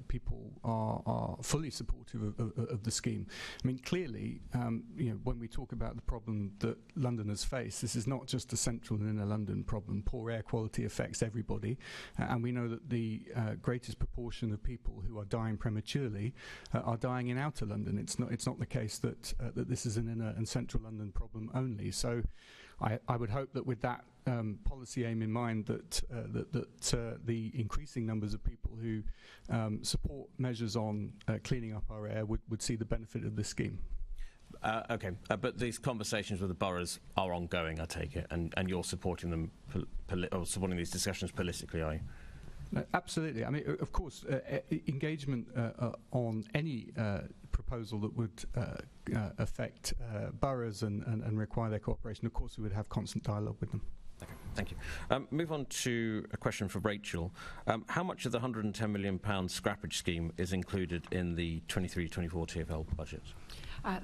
people are fully supportive of the scheme. I mean, clearly, when we talk about the problem that Londoners face, this is not just a central and inner London problem. Poor air quality affects everybody, and we know that the greatest proportion of people who are dying prematurely are dying in outer London. It's not the case that this is an inner and central London problem only. So I would hope that with that policy aim in mind, that the increasing numbers of people who support measures on cleaning up our air would see the benefit of this scheme. Okay, but these conversations with the boroughs are ongoing, I take it, and you're supporting them, or supporting these discussions politically, are you? Absolutely. I mean, of course, engagement on any proposal that would affect boroughs and require their cooperation, of course, we would have constant dialogue with them. Okay. Thank you. Move on to a question for Rachel. How much of the £110 million scrappage scheme is included in the 23-24 TfL budget?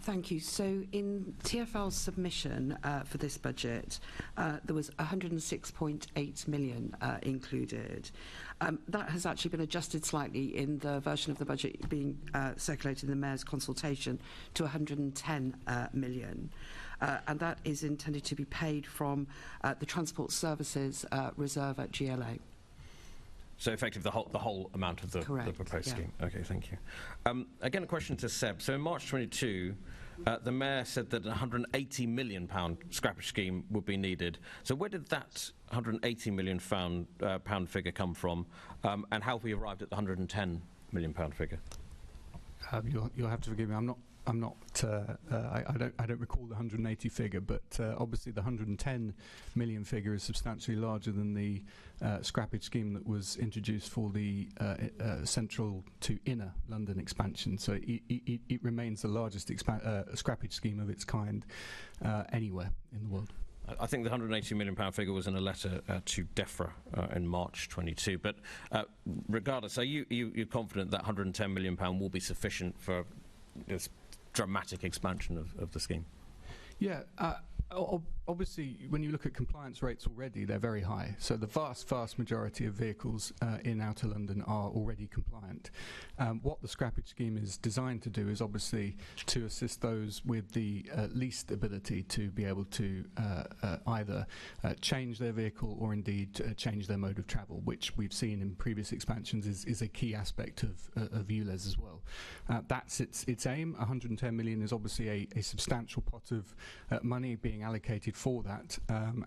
Thank you. So in TfL's submission for this budget, there was 106.8 million included. That has actually been adjusted slightly in the version of the budget being circulated in the Mayor's consultation to 110 million. And that is intended to be paid from the Transport Services Reserve at GLA. So effectively the whole amount of the proposed scheme. Okay, thank you. Again, a question to Seb. So in March 22, the Mayor said that a £180 million scrappage scheme would be needed. So where did that £180 million pound figure come from, and how have we arrived at the £110 million figure? You'll have to forgive me. I don't recall the 180 figure, but obviously the 110 million figure is substantially larger than the scrappage scheme that was introduced for the central to inner London expansion. So it remains the largest scrappage scheme of its kind anywhere in the world. I think the £180 million figure was in a letter to DEFRA in March 22. But regardless, are you confident that £110 million will be sufficient for this dramatic expansion of the scheme? Yeah, obviously, when you look at compliance rates already, they're very high. So the vast majority of vehicles in Outer London are already compliant. What the scrappage scheme is designed to do is obviously to assist those with the least ability to be able to either change their vehicle or indeed change their mode of travel, which we've seen in previous expansions is a key aspect of ULEZ as well. That's its aim. 110 million is obviously a substantial pot of money being allocated for that,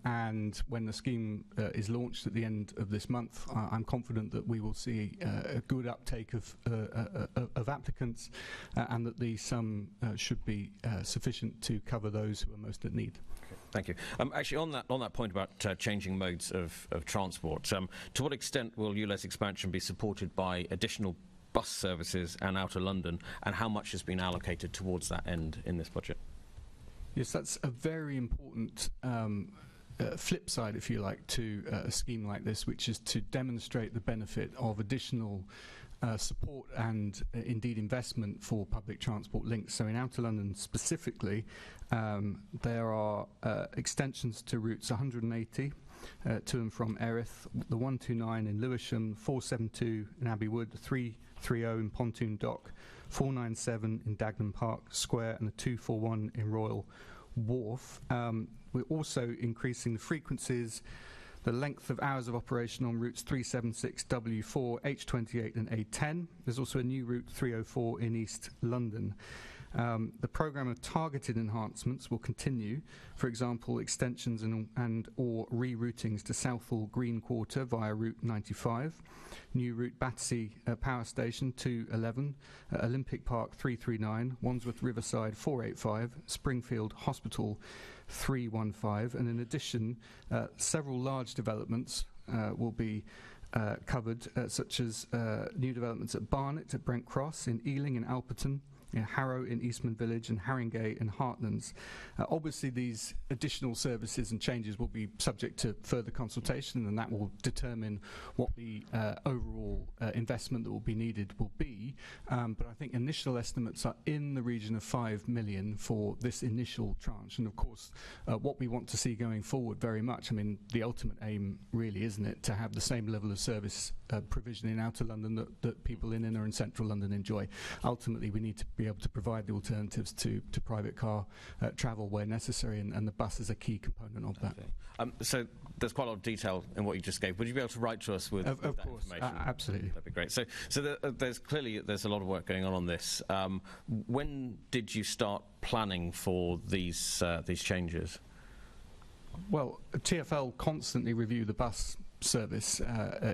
and when the scheme is launched at the end of this month, I'm confident that we will see a good uptake of applicants, and that the sum should be sufficient to cover those who are most in need. Okay, thank you. Actually, on that point about changing modes of transport, to what extent will ULEZ expansion be supported by additional bus services and Outer London, and how much has been allocated towards that end in this budget? Yes, that's a very important flip side, if you like, to a scheme like this, which is to demonstrate the benefit of additional support and indeed investment for public transport links. So in Outer London specifically, there are extensions to routes 180 to and from Erith, the 129 in Lewisham, 472 in Abbey Wood, 330 in Pontoon Dock, 497 in Dagenham Park Square, and the 241 in Royal Wharf. We're also increasing the frequencies, the length of hours of operation on routes 376, W4, H28 and A10. There's also a new route 304 in East London. The programme of targeted enhancements will continue, for example, extensions and or reroutings to Southall Green Quarter via Route 95, new route Battersea Power Station 211, Olympic Park 339, Wandsworth Riverside 485, Springfield Hospital 315, and in addition, several large developments will be covered, such as new developments at Barnet, at Brent Cross, in Ealing, in Alperton, Harrow in Eastman Village, and Haringey in Heartlands. Obviously, these additional services and changes will be subject to further consultation, and that will determine what the overall investment that will be needed will be. But I think initial estimates are in the region of 5 million for this initial tranche. And of course, what we want to see going forward very much, I mean, the ultimate aim really, isn't it, to have the same level of service provision in Outer London that people in Inner and Central London enjoy. Ultimately, we need to be able to provide the alternatives to private car travel where necessary, and the bus is a key component of that. Okay. So there's quite a lot of detail in what you just gave. Would you be able to write to us with that information? Absolutely. That'd be great. So there's clearly a lot of work going on this. When did you start planning for these changes? Well, TfL constantly review the bus service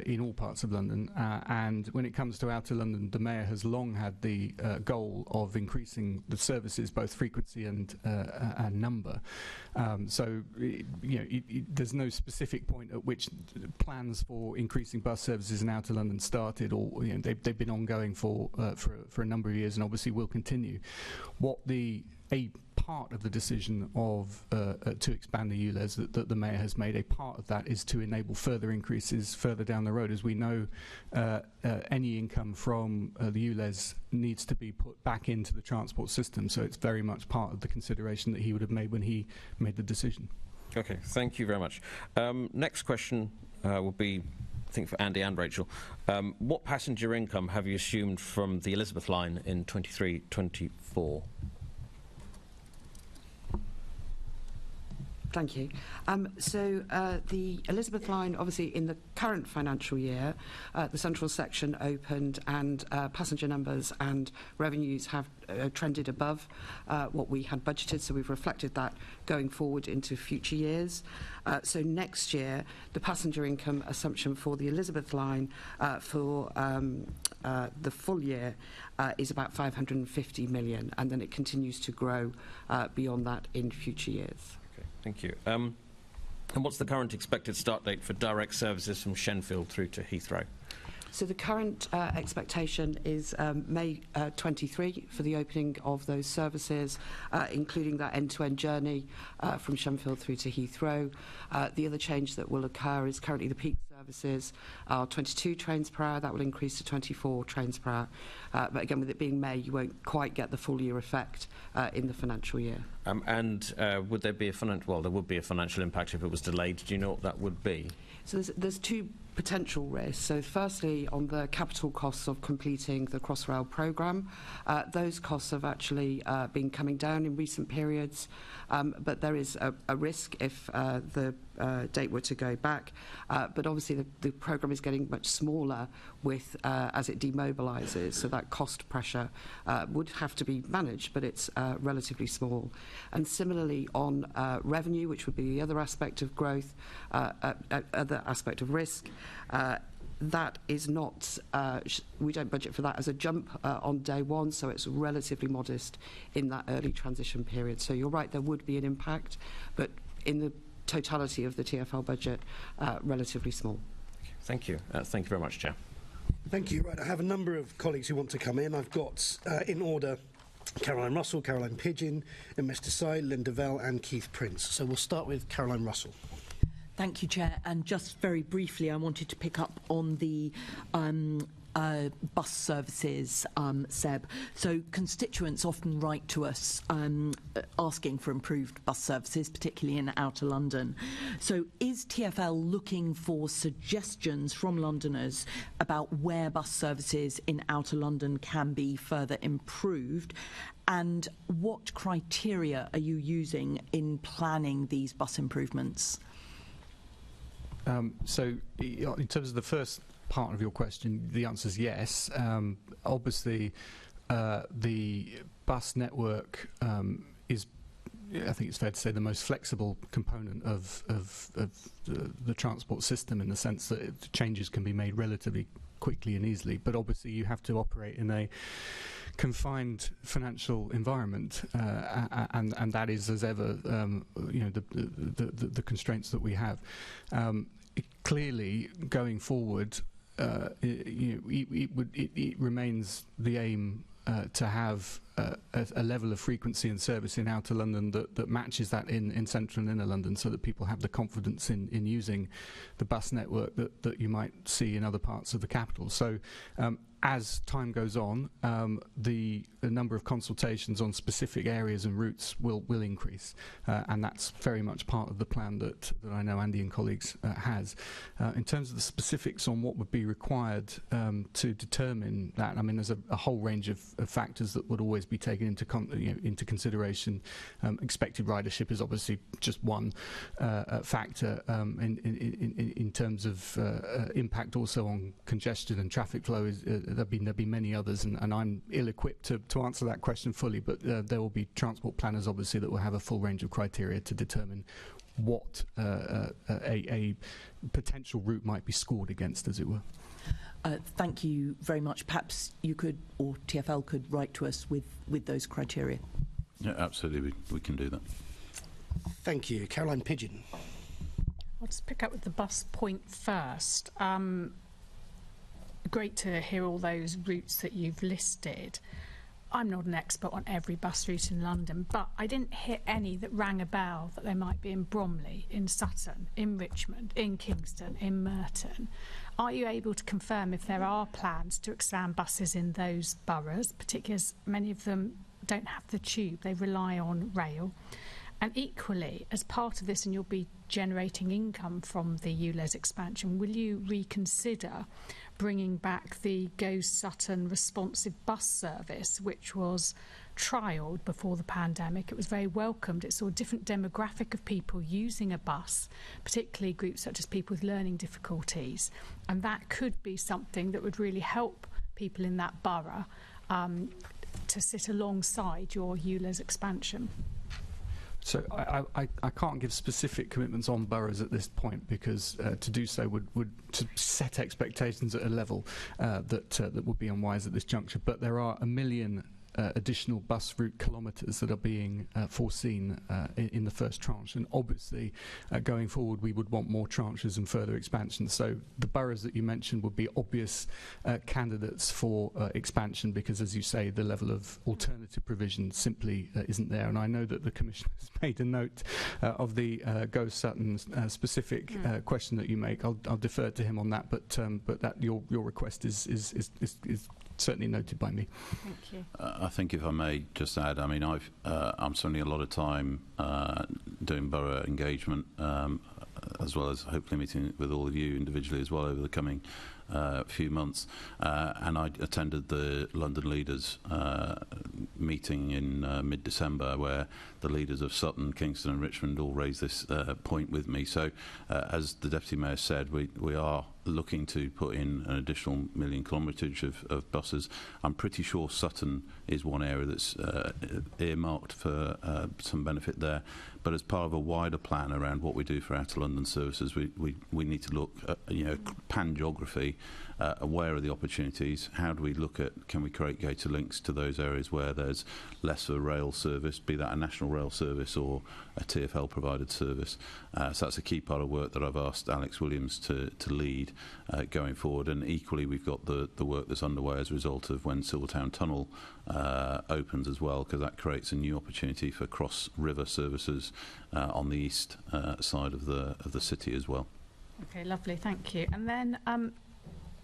in all parts of London, and when it comes to Outer London, the Mayor has long had the goal of increasing the services, both frequency and number. So there's no specific point at which plans for increasing bus services in Outer London started, or they've been ongoing for a number of years, and obviously will continue. What the a part of the decision of to expand the ULEZ that the Mayor has made. A part of that is to enable further increases further down the road. As we know, any income from the ULEZ needs to be put back into the transport system, so it's very much part of the consideration that he would have made when he made the decision. Okay, thank you very much. Next question will be, I think, for Andy and Rachel. What passenger income have you assumed from the Elizabeth line in 23-24? Thank you. So the Elizabeth line, obviously in the current financial year, the central section opened and passenger numbers and revenues have trended above what we had budgeted, so we've reflected that going forward into future years. So next year, the passenger income assumption for the Elizabeth line for the full year is about 550 million, and then it continues to grow beyond that in future years. Thank you. And what's the current expected start date for direct services from Shenfield through to Heathrow? So the current expectation is May 23 for the opening of those services, including that end-to-end journey from Shenfield through to Heathrow. The other change that will occur is currently the peak services are 22 trains per hour. That will increase to 24 trains per hour. But again, with it being May, you won't quite get the full year effect in the financial year. And would there be a there would be a financial impact if it was delayed. Do you know what that would be? So there's two potential risks. So firstly, on the capital costs of completing the Crossrail programme, those costs have actually been coming down in recent periods, but there is a risk if the date were to go back. But obviously the programme is getting much smaller with as it demobilises, so that cost pressure would have to be managed, but it's relatively small. And similarly on revenue, which would be the other aspect of growth, other aspect of risk, that is not, we don't budget for that as a jump on day one, so it's relatively modest in that early transition period. So you're right, there would be an impact, but in the totality of the TfL budget, relatively small. Thank you. Thank you very much, Chair. Thank you. Right, I have a number of colleagues who want to come in. I've got, in order, Caroline Russell, Caroline Pidgeon, Umesh Desai, Linda Vell and Keith Prince. So we'll start with Caroline Russell. Thank you, Chair. And just very briefly, I wanted to pick up on the bus services, Seb. So constituents often write to us asking for improved bus services, particularly in outer London. So is TfL looking for suggestions from Londoners about where bus services in outer London can be further improved? And what criteria are you using in planning these bus improvements? So in terms of the first part of your question, the answer is yes. Obviously, the bus network is, I think it's fair to say, the most flexible component of the transport system, in the sense that changes can be made relatively quickly and easily. But obviously, you have to operate in a confined financial environment, and that is, as ever, the constraints that we have. Clearly, going forward, it remains the aim to have a level of frequency and service in outer London that matches that in central and inner London, so that people have the confidence in using the bus network that you might see in other parts of the capital. So as time goes on, the number of consultations on specific areas and routes will increase, and that's very much part of the plan that I know Andy and colleagues has. In terms of the specifics on what would be required to determine that, I mean, there's a whole range of factors that would always be taken into consideration. Expected ridership is obviously just one factor in terms of impact also on congestion and traffic flow. There'll be many others, and I'm ill-equipped to answer that question fully, but there will be transport planners obviously that will have a full range of criteria to determine what a potential route might be scored against, as it were. Thank you very much. Perhaps you could, or TfL could, write to us with those criteria. Yeah, absolutely, we can do that. Thank you. Caroline Pidgeon. I'll just pick up with the bus point first. Great to hear all those routes that you've listed. I'm not an expert on every bus route in London, but I didn't hear any that rang a bell that they might be in Bromley, in Sutton, in Richmond, in Kingston, in Merton. Are you able to confirm if there are plans to expand buses in those boroughs, particularly as many of them don't have the tube, they rely on rail? And equally, as part of this, and you'll be generating income from the ULEZ expansion, will you reconsider bringing back the Go Sutton responsive bus service, which was trialled before the pandemic? It was very welcomed. It saw a different demographic of people using a bus, particularly groups such as people with learning difficulties. And that could be something that would really help people in that borough to sit alongside your ULEZ expansion. So I can't give specific commitments on boroughs at this point, because to do so would to set expectations at a level that would be unwise at this juncture. But there are 1 million additional bus route kilometres that are being foreseen in the first tranche, and obviously going forward we would want more tranches and further expansion. So the boroughs that you mentioned would be obvious candidates for expansion, because, as you say, the level of alternative provision simply isn't there. And I know that the Commissioner has made a note of the Go Sutton specific question that you make. I'll defer to him on that, but that your request is certainly noted by me. Thank you. I think, if I may just add, I mean, I'm spending a lot of time doing borough engagement, as well as hopefully meeting with all of you individually as well over the coming few months. And I attended the London Leaders meeting in mid-December, where the leaders of Sutton, Kingston and Richmond all raised this point with me. So, as the Deputy Mayor said, we are looking to put in an additional 1 million kilometrage of buses. I'm pretty sure Sutton is one area that's earmarked for some benefit there. But as part of a wider plan around what we do for outer London services, we need to look at, pan-geography. Where are the opportunities? How do we look at, can we create gated links to those areas where there's less of a rail service, be that a national rail service or a TfL provided service? So that's a key part of work that I've asked Alex Williams to lead going forward. And equally, we've got the work that's underway as a result of when Silvertown Tunnel opens as well, because that creates a new opportunity for cross-river services on the east side of the city as well. Okay, lovely, thank you. And then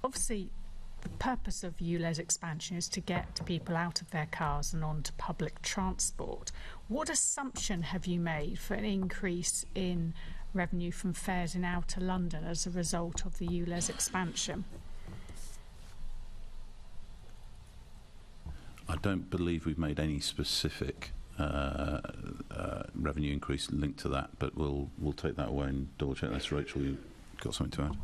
obviously the purpose of ULEZ expansion is to get people out of their cars and onto public transport. What assumption have you made for an increase in revenue from fares in outer London as a result of the ULEZ expansion? I don't believe we've made any specific revenue increase linked to that, but we'll take that away and double check. That's Rachel, you got something to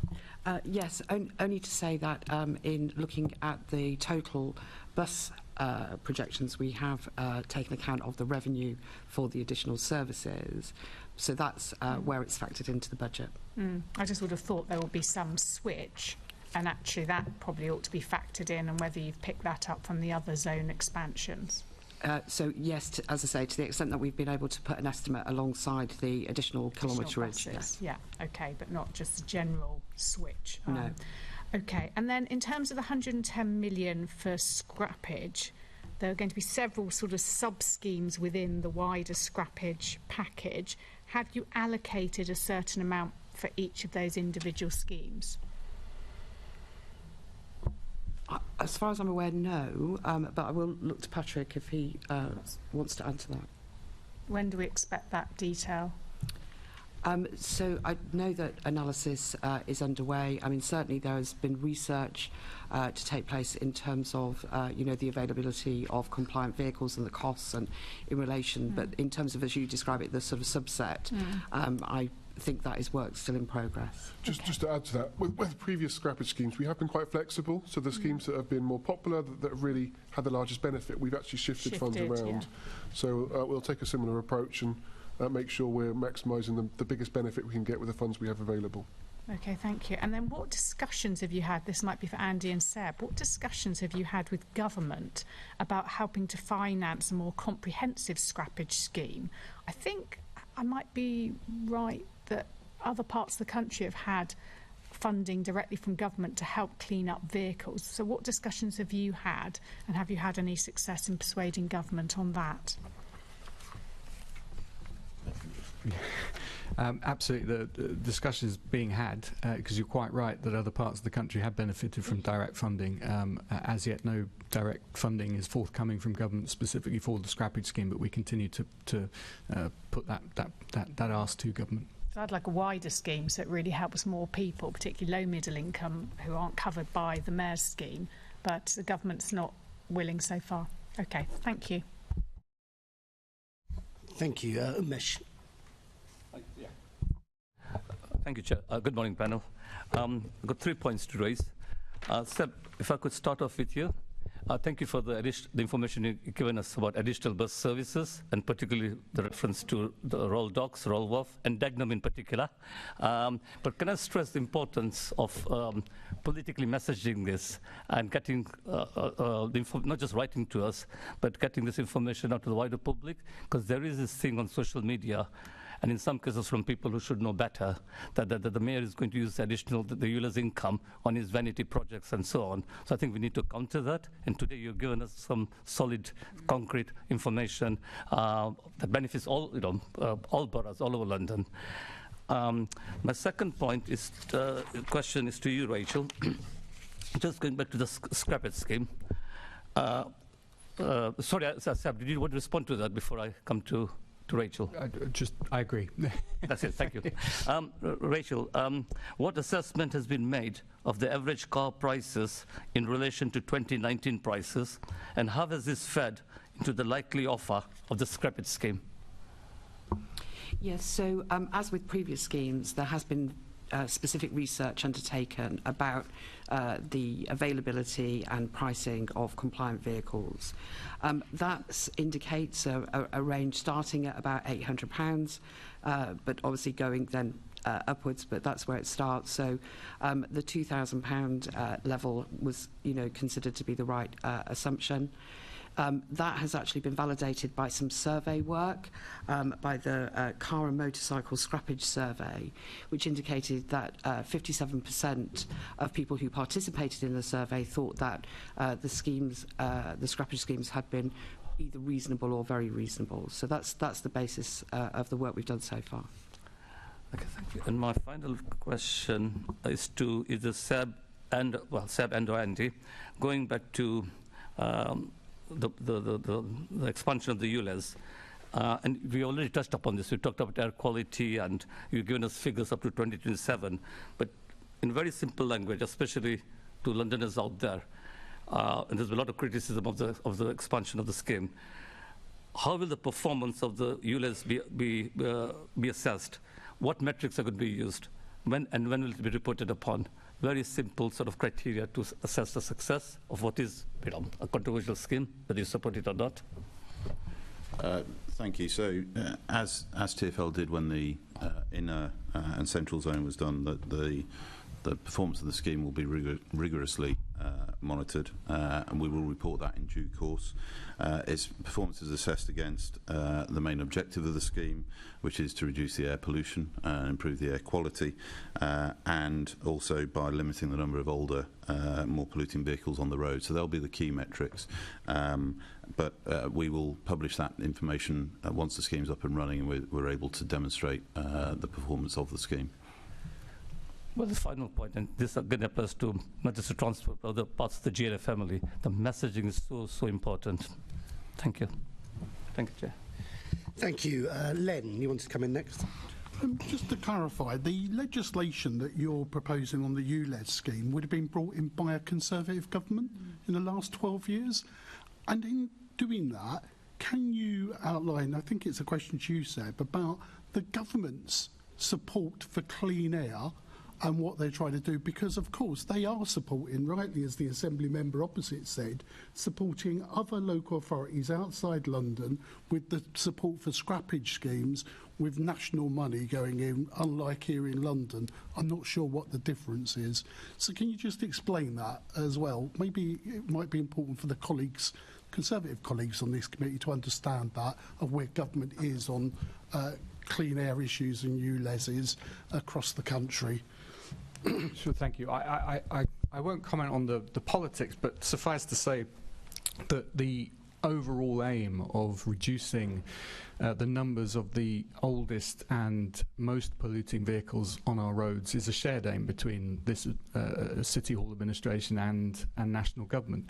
add? Yes, only to say that in looking at the total bus projections, we have taken account of the revenue for the additional services. So that's where it's factored into the budget. I just would have thought there would be some switch, and actually that probably ought to be factored in, and whether you've picked that up from the other zone expansions. So yes, as I say, to the extent that we've been able to put an estimate alongside the additional kilometrage. Yes. Yeah, okay, but not just a general switch. No. Okay, and then in terms of the 110 million for scrappage, there are going to be several sort of sub-schemes within the wider scrappage package. Have you allocated a certain amount for each of those individual schemes? As far as I'm aware, no, but I will look to Patrick if he wants to answer that. When do we expect that detail? So I know that analysis is underway. I mean, certainly there has been research to take place in terms of, the availability of compliant vehicles and the costs and in relation, but in terms of, as you describe it, the sort of subset, I think that is work still in progress. Just to add to that, with previous scrappage schemes, we have been quite flexible. So the schemes that have been more popular, that have really had the largest benefit, we've actually shifted funds around. Yeah. So we'll take a similar approach and make sure we're maximising the biggest benefit we can get with the funds we have available. Okay, thank you. And then what discussions have you had, this might be for Andy and Seb, what discussions have you had with government about helping to finance a more comprehensive scrappage scheme? I think I might be right that other parts of the country have had funding directly from government to help clean up vehicles. So what discussions have you had, and have you had any success in persuading government on that? Absolutely, the discussion is being had, because you're quite right that other parts of the country have benefited from direct funding. As yet, no direct funding is forthcoming from government specifically for the scrappage scheme, but we continue to put that ask to government. So I'd like a wider scheme so it really helps more people, particularly low middle income, who aren't covered by the Mayor's scheme, but the government's not willing so far. Okay, thank you. Thank you. Umesh. Thank you, Chair. Good morning, panel. I've got 3 points to raise. Seb, if I could start off with you. Thank you for the information you've given us about additional bus services, and particularly the reference to the Royal Docks, Royal Wharf, and Dagenham in particular. But can I stress the importance of politically messaging this and getting, not just writing to us, but getting this information out to the wider public? Because there is this thing on social media, and in some cases from people who should know better, that the Mayor is going to use additional, the ULEZ income on his vanity projects and so on. So I think we need to counter that, and today you've given us some solid, concrete information that benefits all, all boroughs all over London. My second point is, question is to you, Rachel. Just going back to the scrappage scheme. Sorry, Seb, did you want to respond to that before I come to Rachel? I agree. That's it, thank you. Rachel, what assessment has been made of the average car prices in relation to 2019 prices, and how has this fed into the likely offer of the scrappage scheme? Yes, so as with previous schemes, there has been specific research undertaken about the availability and pricing of compliant vehicles. That indicates a range starting at about £800, but obviously going then upwards, but that's where it starts. So the £2,000 level was, considered to be the right assumption. That has actually been validated by some survey work by the Car and Motorcycle Scrappage Survey, which indicated that 57% of people who participated in the survey thought that the scrappage schemes had been either reasonable or very reasonable. So that's the basis of the work we've done so far. Okay, thank you. And my final question is to either Seb and or Andy, going back to the expansion of the ULEZ. And we already touched upon this. We talked about air quality, and you've given us figures up to 2027. But in very simple language, especially to Londoners out there, and there's a lot of criticism of the expansion of the scheme. How will the performance of the ULEZ be assessed? What metrics are going to be used? When will it be reported upon? Very simple sort of criteria to assess the success of what is, a controversial scheme, whether you support it or not. Thank you. So, as TfL did when the inner and central zone was done, that the performance of the scheme will be rigorously monitored, and we will report that in due course. Its performance is assessed against the main objective of the scheme, which is to reduce the air pollution and improve the air quality, and also by limiting the number of older, more polluting vehicles on the road. So they'll be the key metrics. But we will publish that information once the scheme's up and running, and we're able to demonstrate the performance of the scheme. Well, the final point, and this again applies to not just the transport, but other parts of the GLA family. The messaging is so important. Thank you. Thank you, Chair. Thank you. Len, you want to come in next? Just to clarify, the legislation that you're proposing on the ULEZ scheme would have been brought in by a Conservative government in the last 12 years. And in doing that, can you outline, I think it's a question to you, Seb, about the government's support for clean air and what they're trying to do, because of course they are supporting, rightly as the Assembly member opposite said, supporting other local authorities outside London with the support for scrappage schemes with national money going in, unlike here in London. I'm not sure what the difference is. So can you just explain that as well? Maybe it might be important for the colleagues, Conservative colleagues on this committee, to understand that, of where government is on clean air issues and ULEZs across the country. Sure, thank you. I won't comment on the politics, but suffice to say that the overall aim of reducing the numbers of the oldest and most polluting vehicles on our roads is a shared aim between this City Hall administration and national government.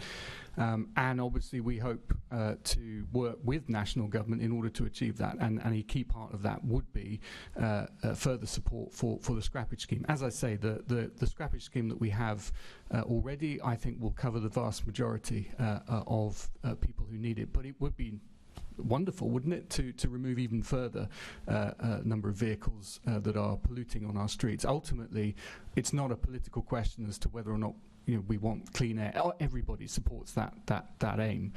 And obviously we hope to work with national government in order to achieve that, and a key part of that would be further support for the scrappage scheme. As I say, the scrappage scheme that we have already, I think, will cover the vast majority of people who need it, but it would be wonderful, wouldn't it, to remove even further number of vehicles that are polluting on our streets. Ultimately, it's not a political question as to whether or not we want clean air. Everybody supports that aim.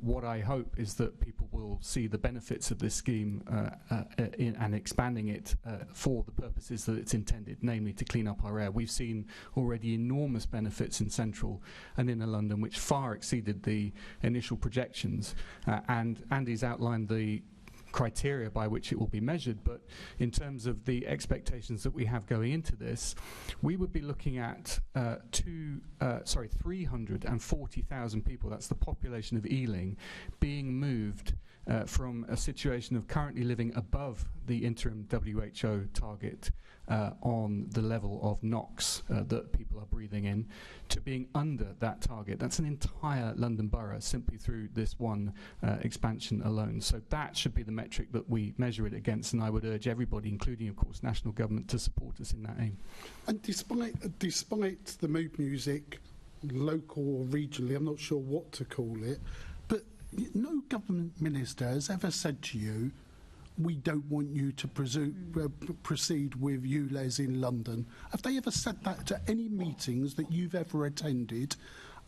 What I hope is that people will see the benefits of this scheme and expanding it for the purposes that it's intended, namely to clean up our air. We've seen already enormous benefits in central and inner London, which far exceeded the initial projections. And Andy's outlined the criteria by which it will be measured, but in terms of the expectations that we have going into this, we would be looking at 340,000 people, that's the population of Ealing, being moved from a situation of currently living above the interim WHO target on the level of NOx that people are breathing in, to being under that target. That's an entire London borough simply through this one expansion alone. So that should be the metric that we measure it against, and I would urge everybody, including of course national government, to support us in that aim. And despite the mood music, local or regionally, I'm not sure what to call it, but no government minister has ever said to you, we don't want you to proceed with ULEZ in London. Have they ever said that to any meetings that you've ever attended,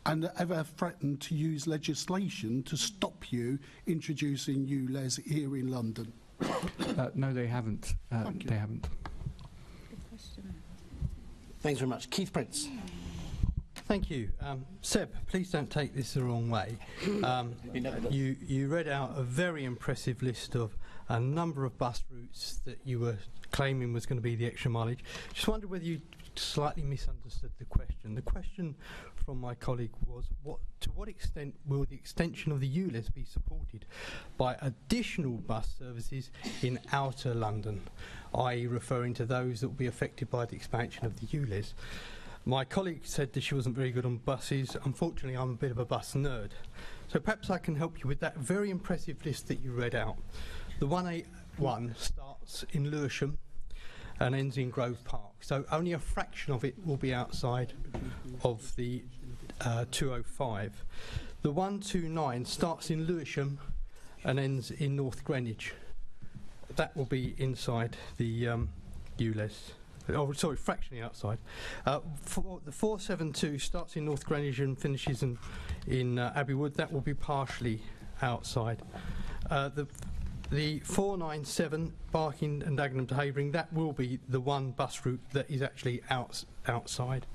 and ever threatened to use legislation to stop you introducing ULEZ here in London? No, they haven't. They haven't. Good question. Thanks very much. Keith Prince. Thank you. Seb, please don't take this the wrong way. You read out a very impressive list of a number of bus routes that you were claiming was going to be the extra mileage. Just wondered whether you slightly misunderstood the question. The question from my colleague was, to what extent will the extension of the ULEZ be supported by additional bus services in outer London, i.e. referring to those that will be affected by the expansion of the ULEZ? My colleague said that she wasn't very good on buses. Unfortunately, I'm a bit of a bus nerd. So perhaps I can help you with that very impressive list that you read out. The 181 starts in Lewisham and ends in Grove Park. So only a fraction of it will be outside of the 205. The 129 starts in Lewisham and ends in North Greenwich. That will be inside the ULEZ. Oh, sorry, fractionally outside. The 472 starts in North Greenwich and finishes in Abbey Wood. That will be partially outside. The 497 Barking and Dagenham to Havering, that will be the one bus route that is actually outside.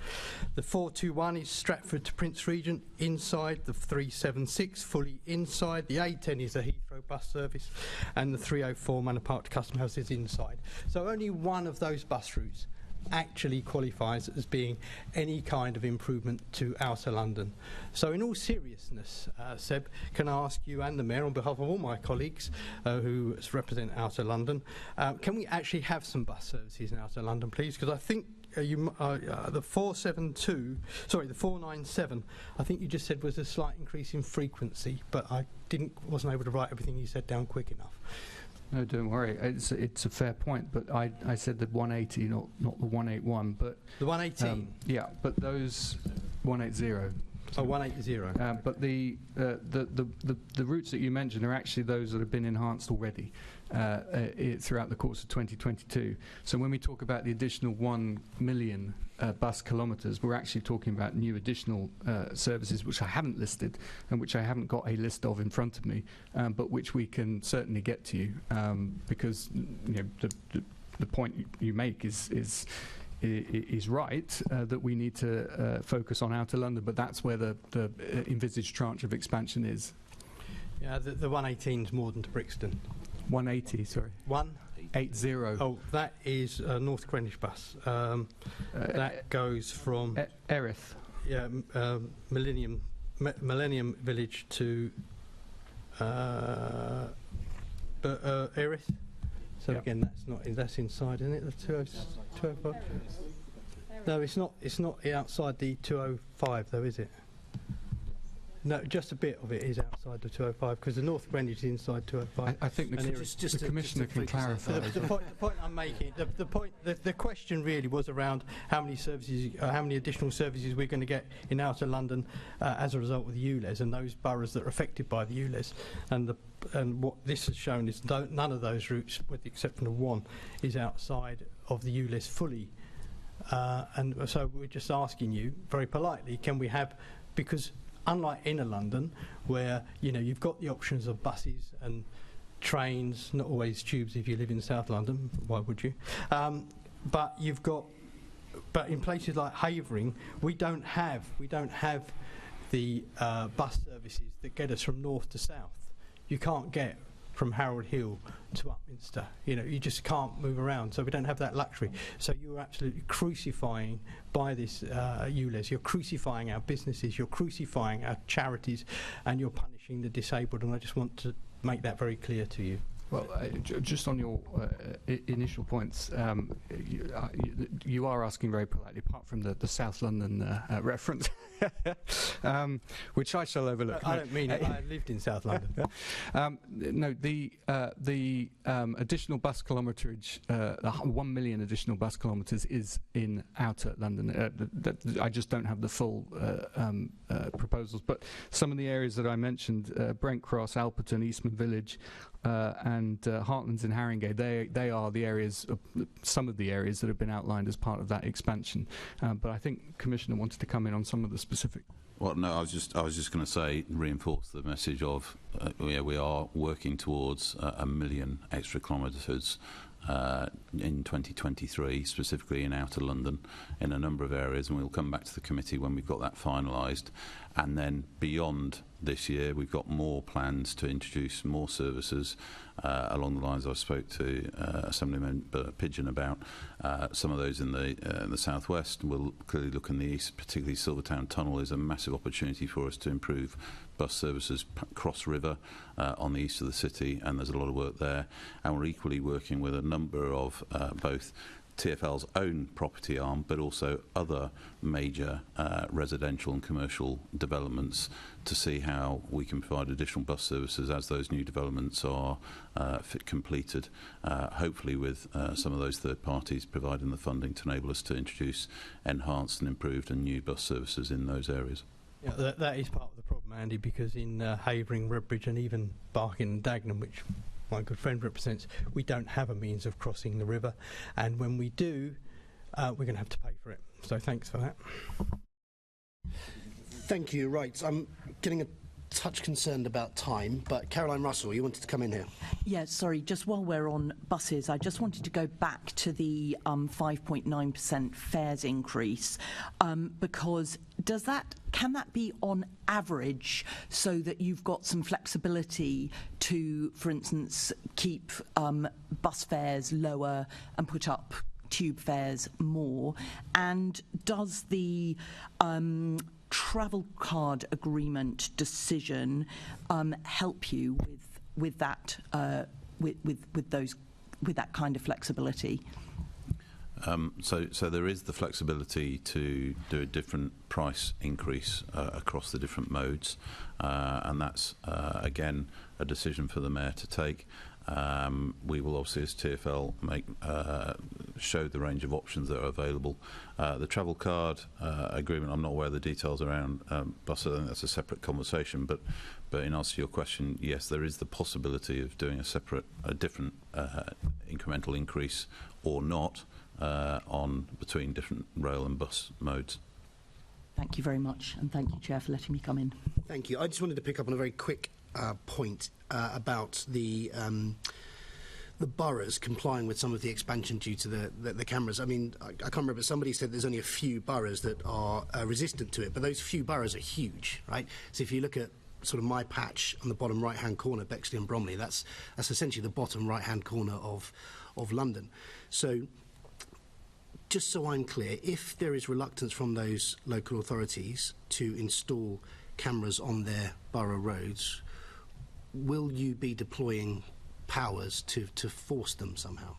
The 421 is Stratford to Prince Regent, inside. The 376 fully inside. The A10 is a Heathrow bus service, and the 304 Manor Park to Custom House is inside. So only one of those bus routes actually qualifies as being any kind of improvement to outer London. So in all seriousness, Seb, can I ask you and the Mayor, on behalf of all my colleagues who represent outer London, can we actually have some bus services in outer London, please? Because I think the 497, I think you just said was a slight increase in frequency, but I wasn't able to write everything you said down quick enough. No, don't worry. It's a fair point, but I said the 180, not the 181. But the 118. Yeah, but those 180. Oh, 180. But the routes that you mentioned are actually those that have been enhanced already throughout the course of 2022. So when we talk about the additional 1 million bus kilometres, we're actually talking about new additional services which I haven't listed and which I haven't got a list of in front of me, but which we can certainly get to you, because the point you make is right, that we need to focus on outer London, but that's where the envisaged tranche of expansion is. Yeah, the 118 is more than to Brixton. 180, sorry. 180. 80. Oh, that is a North Greenwich bus. That goes from Erith. Yeah, Millennium Village to Erith. So again, that's inside, isn't it? The 205. No, it's not. It's not outside the 205, though, is it? No, just a bit of it is outside the 205 because the North Greenwich is inside 205. I think the Commissioner can clarify. The point I'm making, the question really was around how many services, how many additional services we're going to get in outer London as a result of the ULEZ and those boroughs that are affected by the ULEZ. And what this has shown is none of those routes, with the exception of one, is outside of the ULEZ fully. And so we're just asking you very politely, can we have, because unlike inner London, where you've got the options of buses and trains, not always tubes if you live in South London. Why would you? But in places like Havering, we don't have the bus services that get us from north to south. You can't get from Harold Hill to Upminster. You just can't move around, so we don't have that luxury. So you're absolutely crucifying by this ULEZ. You're crucifying our businesses, you're crucifying our charities, and you're punishing the disabled, and I just want to make that very clear to you. Well, just on your initial points, you are asking very politely, apart from the South London reference, which I shall overlook. I don't mean it. I lived in South London. No, the additional bus kilometrage, 1 million additional bus kilometres is in outer London. I just don't have the full proposals, but some of the areas that I mentioned, Brent Cross, Alperton, Eastman Village, and Heartlands and Haringey, they are the areas, some of the areas that have been outlined as part of that expansion. But I think Commissioner wanted to come in on some of the specific. Well, no, I was just going to say, reinforce the message of we are working towards 1 million extra kilometres in 2023, specifically in outer London, in a number of areas, and we'll come back to the committee when we've got that finalised. And then beyond this year, we've got more plans to introduce more services along the lines I spoke to Assemblyman Pigeon about. Some of those in the southwest. We'll clearly look in the east, particularly Silvertown Tunnel is a massive opportunity for us to improve bus services cross river on the east of the city, and there's a lot of work there. And we're equally working with a number of both TfL's own property arm, but also other major residential and commercial developments to see how we can provide additional bus services as those new developments are completed, hopefully with some of those third parties providing the funding to enable us to introduce enhanced and improved and new bus services in those areas. Yeah, that is part of the problem, Andy, because in Havering, Redbridge and even Barking and Dagenham, which my good friend represents, we don't have a means of crossing the river, and when we do, we're going to have to pay for it. So thanks for that. Thank you. Right, I'm getting a touch concerned about time, but Caroline Russell, you wanted to come in here. Yeah, sorry, just while we're on buses, I just wanted to go back to the 5.9% fares increase, because can that be on average, so that you've got some flexibility to, for instance, keep bus fares lower and put up tube fares more? And does the travel card agreement decision help you with that with that kind of flexibility? So there is the flexibility to do a different price increase across the different modes, and that's again a decision for the Mayor to take. We will obviously, as TfL, show the range of options that are available. The travel card agreement, I'm not aware of the details around buses. I think that's a separate conversation. But in answer to your question, yes, there is the possibility of doing a different incremental increase or not between different rail and bus modes. Thank you very much, and thank you, Chair, for letting me come in. Thank you. I just wanted to pick up on a very quick point about the boroughs complying with some of the expansion due to the cameras. I mean, I can't remember, but somebody said there's only a few boroughs that are resistant to it, but those few boroughs are huge, right? So if you look at sort of my patch on the bottom right-hand corner, Bexley and Bromley. That's essentially the bottom right-hand corner of London. So, just so I'm clear, if there is reluctance from those local authorities to install cameras on their borough roads, will you be deploying powers to force them somehow?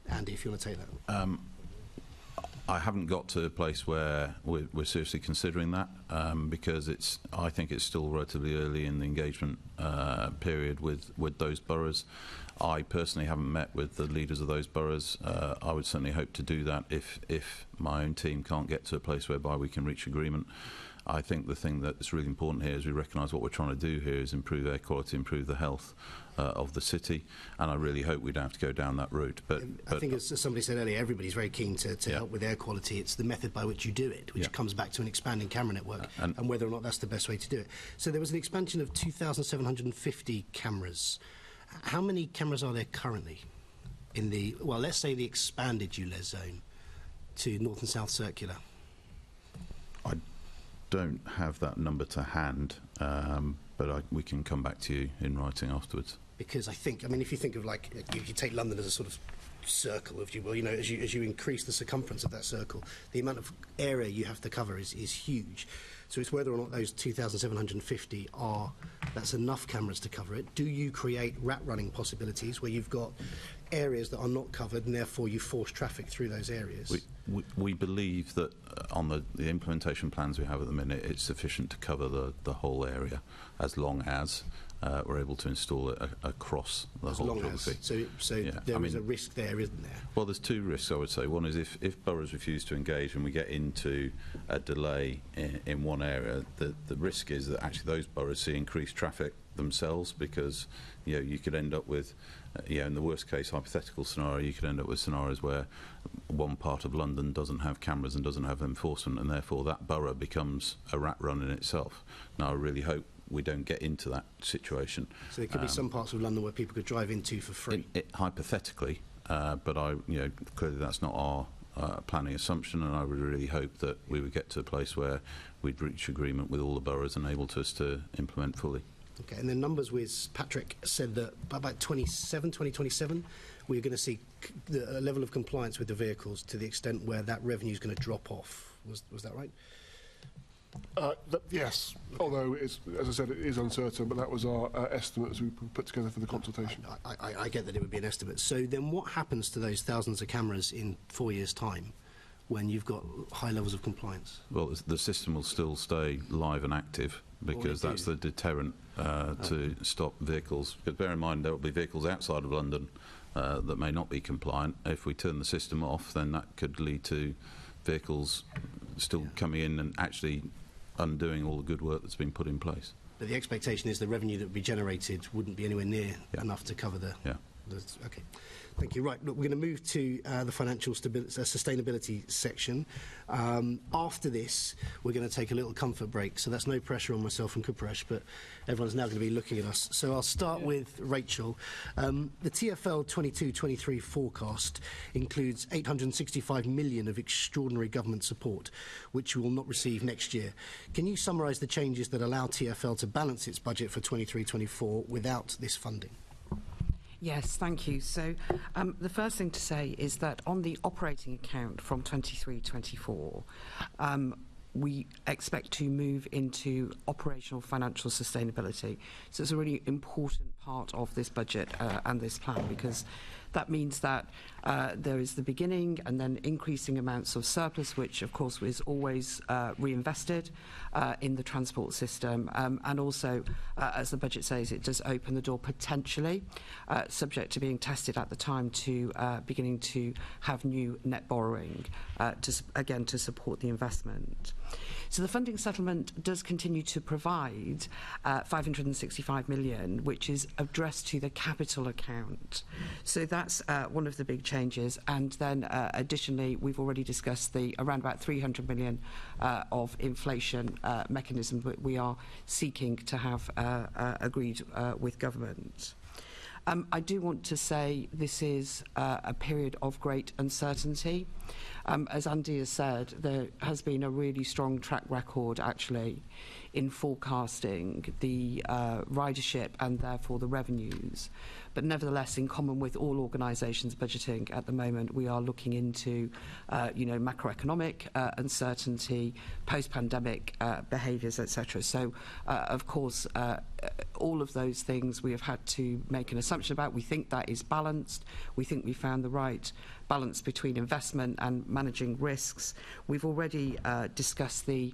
Andy, if you want to take that. I haven't got to a place where we're seriously considering that because I think it's still relatively early in the engagement period with those boroughs. I personally haven't met with the leaders of those boroughs. I would certainly hope to do that if my own team can't get to a place whereby we can reach agreement. I think the thing that's really important here is we recognise what we're trying to do here is improve air quality, improve the health of the city, and I really hope we don't have to go down that route. But I think, as somebody said earlier, everybody's very keen to help with air quality. It's the method by which you do it, which comes back to an expanding camera network, and whether or not that's the best way to do it. So there was an expansion of 2,750 cameras. How many cameras are there currently in the, well, let's say the expanded ULEZ zone to North and South Circular? I don't have that number to hand, but we can come back to you in writing afterwards. Because I think, I mean, if you think of, like, if you take London as a sort of circle, if you will, you know, as you increase the circumference of that circle, the amount of area you have to cover is huge. So it's whether or not those 2,750 that's enough cameras to cover it. Do you create rat running possibilities where you've got areas that are not covered and therefore you force traffic through those areas? We believe that on the implementation plans we have at the minute, it's sufficient to cover the whole area as long as we're able to install it across the whole geography. So there is a risk there, isn't there? Well, there's two risks, I would say. One is if boroughs refuse to engage and we get into a delay in one area, the risk is that actually those boroughs see increased traffic themselves, because you could end up with, in the worst case hypothetical scenario, you could end up with scenarios where one part of London doesn't have cameras and doesn't have enforcement, and therefore that borough becomes a rat run in itself. Now, I really hope we don't get into that situation. So there could be some parts of London where people could drive into for free? Hypothetically, but clearly that's not our planning assumption, and I would really hope that we would get to a place where we'd reach agreement with all the boroughs and able us to implement fully. Okay, and the numbers with Patrick said that by about 2027, we're going to see a level of compliance with the vehicles to the extent where that revenue is going to drop off. Was that right? Yes, although, as I said, it is uncertain, but that was our estimate as we put together for the consultation. I get that it would be an estimate. So then what happens to those thousands of cameras in 4 years' time when you've got high levels of compliance? Well, the system will still stay live and active, because that's the deterrent to stop vehicles. Because bear in mind, there will be vehicles outside of London that may not be compliant. If we turn the system off, then that could lead to vehicles still coming in and actually undoing all the good work that's been put in place. But the expectation is the revenue that would be generated wouldn't be anywhere near enough to cover the... Yeah. Okay. Thank you. Right, look, we're going to move to the financial sustainability section. After this, we're going to take a little comfort break, so that's no pressure on myself and Kupresh, but everyone's now going to be looking at us. So I'll start with Rachel. The TfL 22-23 forecast includes 865 million of extraordinary government support, which we will not receive next year. Can you summarise the changes that allow TfL to balance its budget for 23-24 without this funding? Yes, thank you. So the first thing to say is that on the operating account from 23-24, we expect to move into operational financial sustainability. So it's a really important part of this budget and this plan, because that means that there is the beginning and then increasing amounts of surplus, which of course is always reinvested in the transport system, and also, as the budget says, it does open the door potentially, subject to being tested at the time, to beginning to have new net borrowing, to support the investment. So the funding settlement does continue to provide 565 million, which is addressed to the capital account. So that's one of the big changes. And then additionally, we've already discussed the around about 300 million of inflation mechanism that we are seeking to have agreed with government. I do want to say this is a period of great uncertainty. As Andy has said, there has been a really strong track record, actually, in forecasting the ridership and therefore the revenues. But nevertheless, in common with all organisations budgeting at the moment, we are looking into, macroeconomic uncertainty, post-pandemic behaviours, etc. So, of course, all of those things we have had to make an assumption about. We think that is balanced. We think we found the right balance between investment and managing risks. We've already discussed the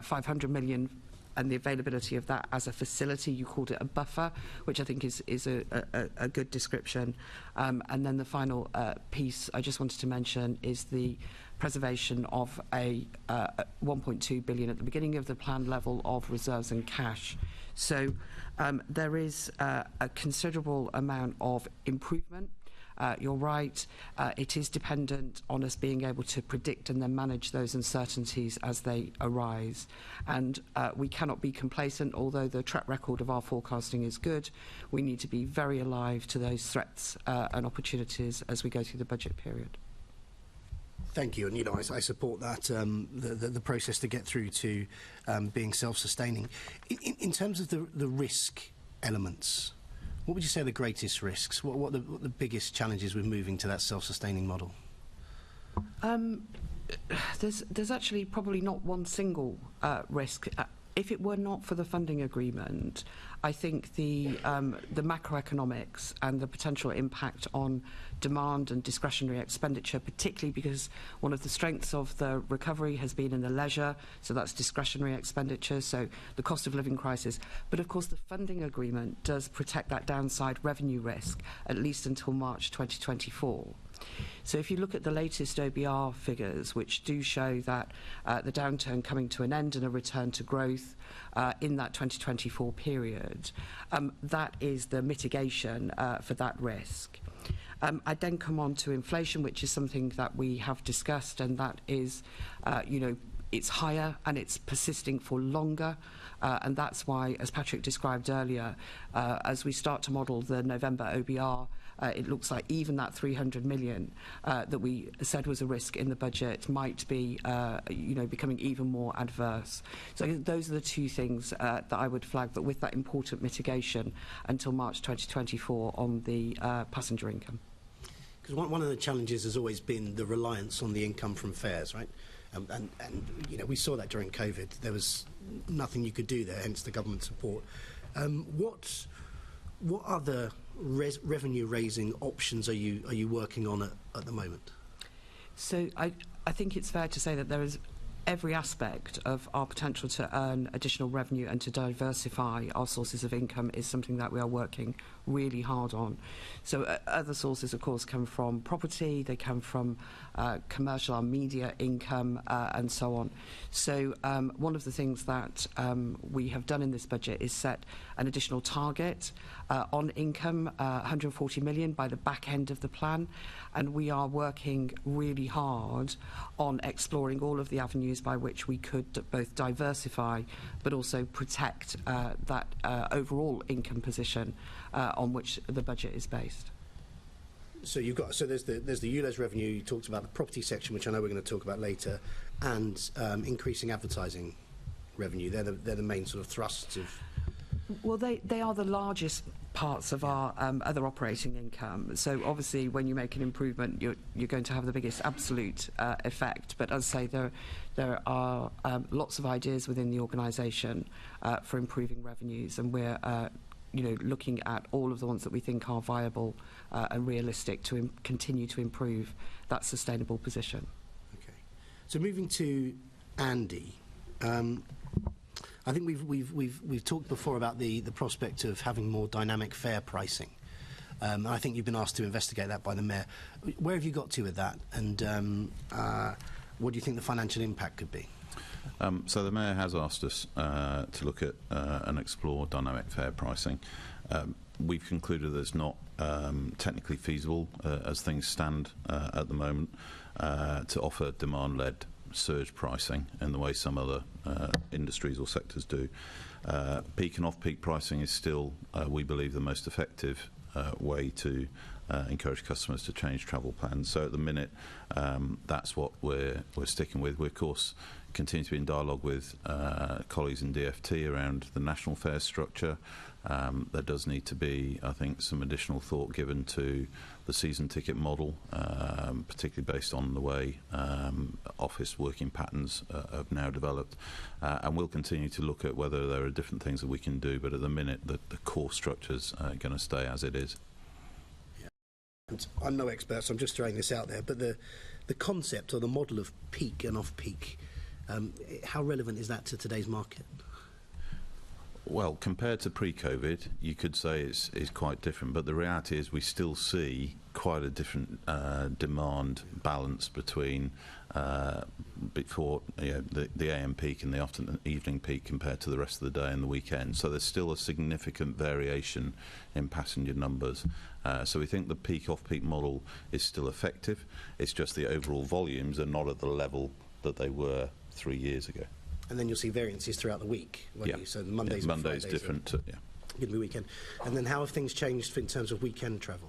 500 million and the availability of that as a facility. You called it a buffer, which I think is a good description. And then the final piece I just wanted to mention is the preservation of a 1.2 billion at the beginning of the plan level of reserves and cash. So there is a considerable amount of improvement. You're right, it is dependent on us being able to predict and then manage those uncertainties as they arise. And we cannot be complacent, although the track record of our forecasting is good. We need to be very alive to those threats and opportunities as we go through the budget period. Thank you, and I support that the process to get through to being self-sustaining. In terms of the risk elements, what would you say are the greatest risks? What are the biggest challenges with moving to that self-sustaining model? There's actually probably not one single risk. If it were not for the funding agreement, I think the macroeconomics and the potential impact on demand and discretionary expenditure, particularly because one of the strengths of the recovery has been in the leisure, so that's discretionary expenditure, so the cost of living crisis. But of course the funding agreement does protect that downside revenue risk, at least until March 2024. So if you look at the latest OBR figures, which do show that the downturn coming to an end and a return to growth in that 2024 period, that is the mitigation for that risk. I'd then come on to inflation, which is something that we have discussed, and that is, it's higher and it's persisting for longer. And that's why, as Patrick described earlier, as we start to model the November OBR, it looks like even that 300 million that we said was a risk in the budget might be, becoming even more adverse. So those are the two things that I would flag, but with that important mitigation until March 2024 on the passenger income. Because one of the challenges has always been the reliance on the income from fares, right? And we saw that during COVID. There was nothing you could do there, hence the government support. What other revenue-raising options are you working on at the moment? So I think it's fair to say that there is every aspect of our potential to earn additional revenue and to diversify our sources of income is something that we are working really hard on. So other sources, of course, come from property, they come from commercial or media income, and so on. So one of the things that we have done in this budget is set an additional target on income, 140 million by the back end of the plan, and we are working really hard on exploring all of the avenues by which we could both diversify but also protect that overall income position on which the budget is based. So there's the ULEZ revenue. You talked about the property section, which I know we're going to talk about later, and increasing advertising revenue. They're the main sort of thrusts of. Well, they are the largest parts of our other operating income. So obviously, when you make an improvement, you're going to have the biggest absolute effect. But as I say, there are lots of ideas within the organisation for improving revenues, and we're looking at all of the ones that we think are viable and realistic to continue to improve that sustainable position. Okay. So moving to Andy. I think we've talked before about the prospect of having more dynamic fare pricing. I think you've been asked to investigate that by the Mayor. Where have you got to with that, and what do you think the financial impact could be? So the Mayor has asked us to look at and explore dynamic fare pricing. We've concluded that it's not technically feasible as things stand at the moment to offer demand-led surge pricing in the way some other industries or sectors do. Peak and off-peak pricing is still, we believe, the most effective way to encourage customers to change travel plans. So at the minute, that's what we're sticking with. We, of course, continue to be in dialogue with colleagues in DfT around the national fare structure. There does need to be, I think, some additional thought given to the season ticket model, particularly based on the way office working patterns have now developed. And we'll continue to look at whether there are different things that we can do, but at the minute, the core structure's going to stay as it is. And I'm no expert, so I'm just throwing this out there, but the concept or the model of peak and off-peak, how relevant is that to today's market? Well, compared to pre-COVID, you could say it's quite different, but the reality is we still see quite a different demand balance between before the AM peak and the afternoon evening peak compared to the rest of the day and the weekend. So there's still a significant variation in passenger numbers. So we think the peak off-peak model is still effective. It's just the overall volumes are not at the level that they were 3 years ago. And then you'll see variances throughout the week, won't you? So Mondays and Monday's Fridays different, going to be weekend. And then how have things changed in terms of weekend travel?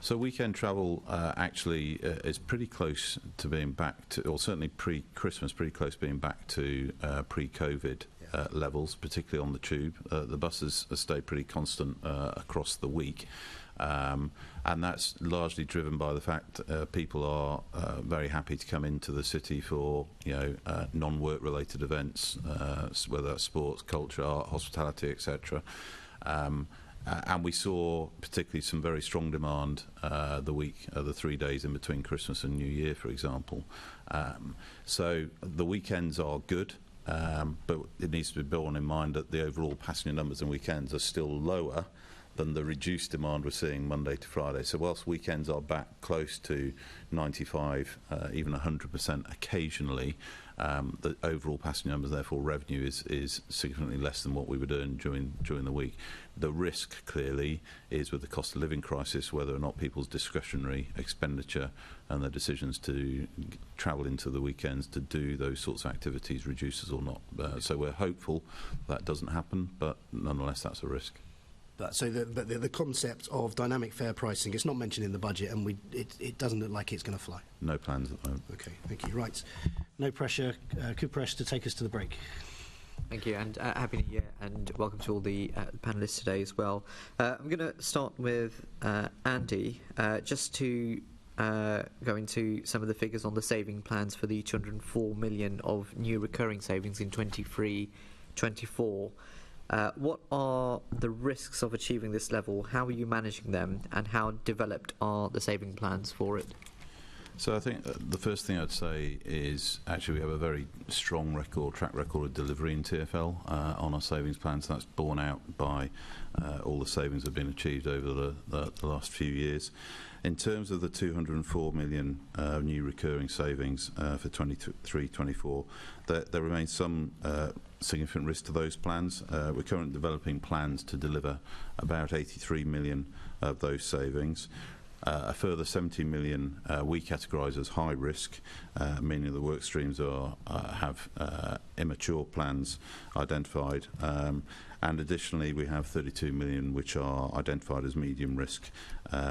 So weekend travel actually is pretty close to being back to, or certainly pre-Christmas, pretty close to being back to pre-COVID levels, particularly on the tube. The buses have stayed pretty constant across the week. And that's largely driven by the fact people are very happy to come into the city for non-work related events, whether that's sports, culture, art, hospitality, etc. And we saw particularly some very strong demand the 3 days in between Christmas and New Year, for example. So the weekends are good. But it needs to be borne in mind that the overall passenger numbers on weekends are still lower than the reduced demand we're seeing Monday to Friday. So whilst weekends are back close to 95, even 100% occasionally, the overall passenger numbers, therefore revenue, is significantly less than what we would earn during the week. The risk, clearly, is with the cost of living crisis, whether or not people's discretionary expenditure and their decisions to travel into the weekends to do those sorts of activities reduces or not. So we're hopeful that doesn't happen, but nonetheless, that's a risk. So the concept of dynamic fare pricing, it's not mentioned in the budget, and it doesn't look like it's going to fly. No plans at the moment. Okay, thank you. Right, no pressure. Kupresh to take us to the break. Thank you, and Happy New Year, and welcome to all the panellists today as well. I'm going to start with Andy, just to go into some of the figures on the saving plans for the 204 million of new recurring savings in 23-24. What are the risks of achieving this level? How are you managing them, and how developed are the saving plans for it? So I think the first thing I'd say is actually we have a very strong track record of delivery in TfL on our savings plans. That's borne out by all the savings that have been achieved over the last few years. In terms of the 204 million new recurring savings for 23-24, there remains some significant risk to those plans. We're currently developing plans to deliver about 83 million of those savings. A further 70 million we categorise as high risk, meaning the work streams have immature plans identified. And additionally, we have 32 million which are identified as medium risk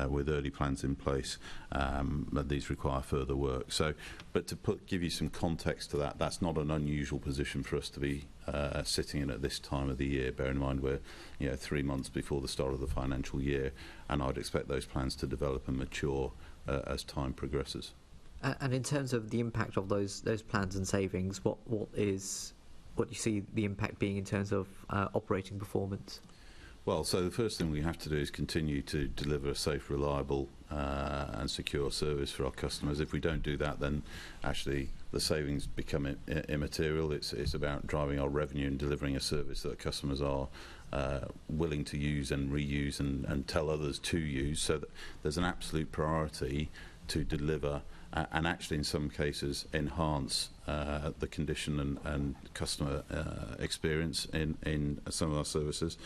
with early plans in place. But these require further work. But to give you some context to that, that's not an unusual position for us to be sitting in at this time of the year. Bear in mind we're 3 months before the start of the financial year, and I'd expect those plans to develop and mature as time progresses. And in terms of the impact of those plans and savings, what do you see the impact being in terms of operating performance? Well, so the first thing we have to do is continue to deliver a safe, reliable and secure service for our customers. If we don't do that, then actually the savings become immaterial. It's about driving our revenue and delivering a service that customers are willing to use and reuse and tell others to use. So that there's an absolute priority to deliver and actually in some cases enhance the condition and customer experience in some of our services.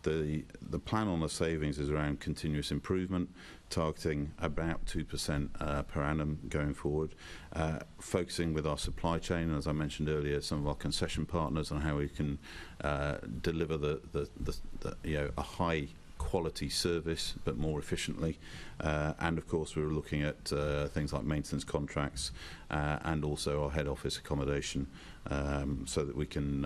The plan on the savings is around continuous improvement, targeting about 2% per annum going forward, focusing with our supply chain, and as I mentioned earlier, some of our concession partners on how we can deliver a high quality service but more efficiently, and of course we're looking at things like maintenance contracts and also our head office accommodation, so that we can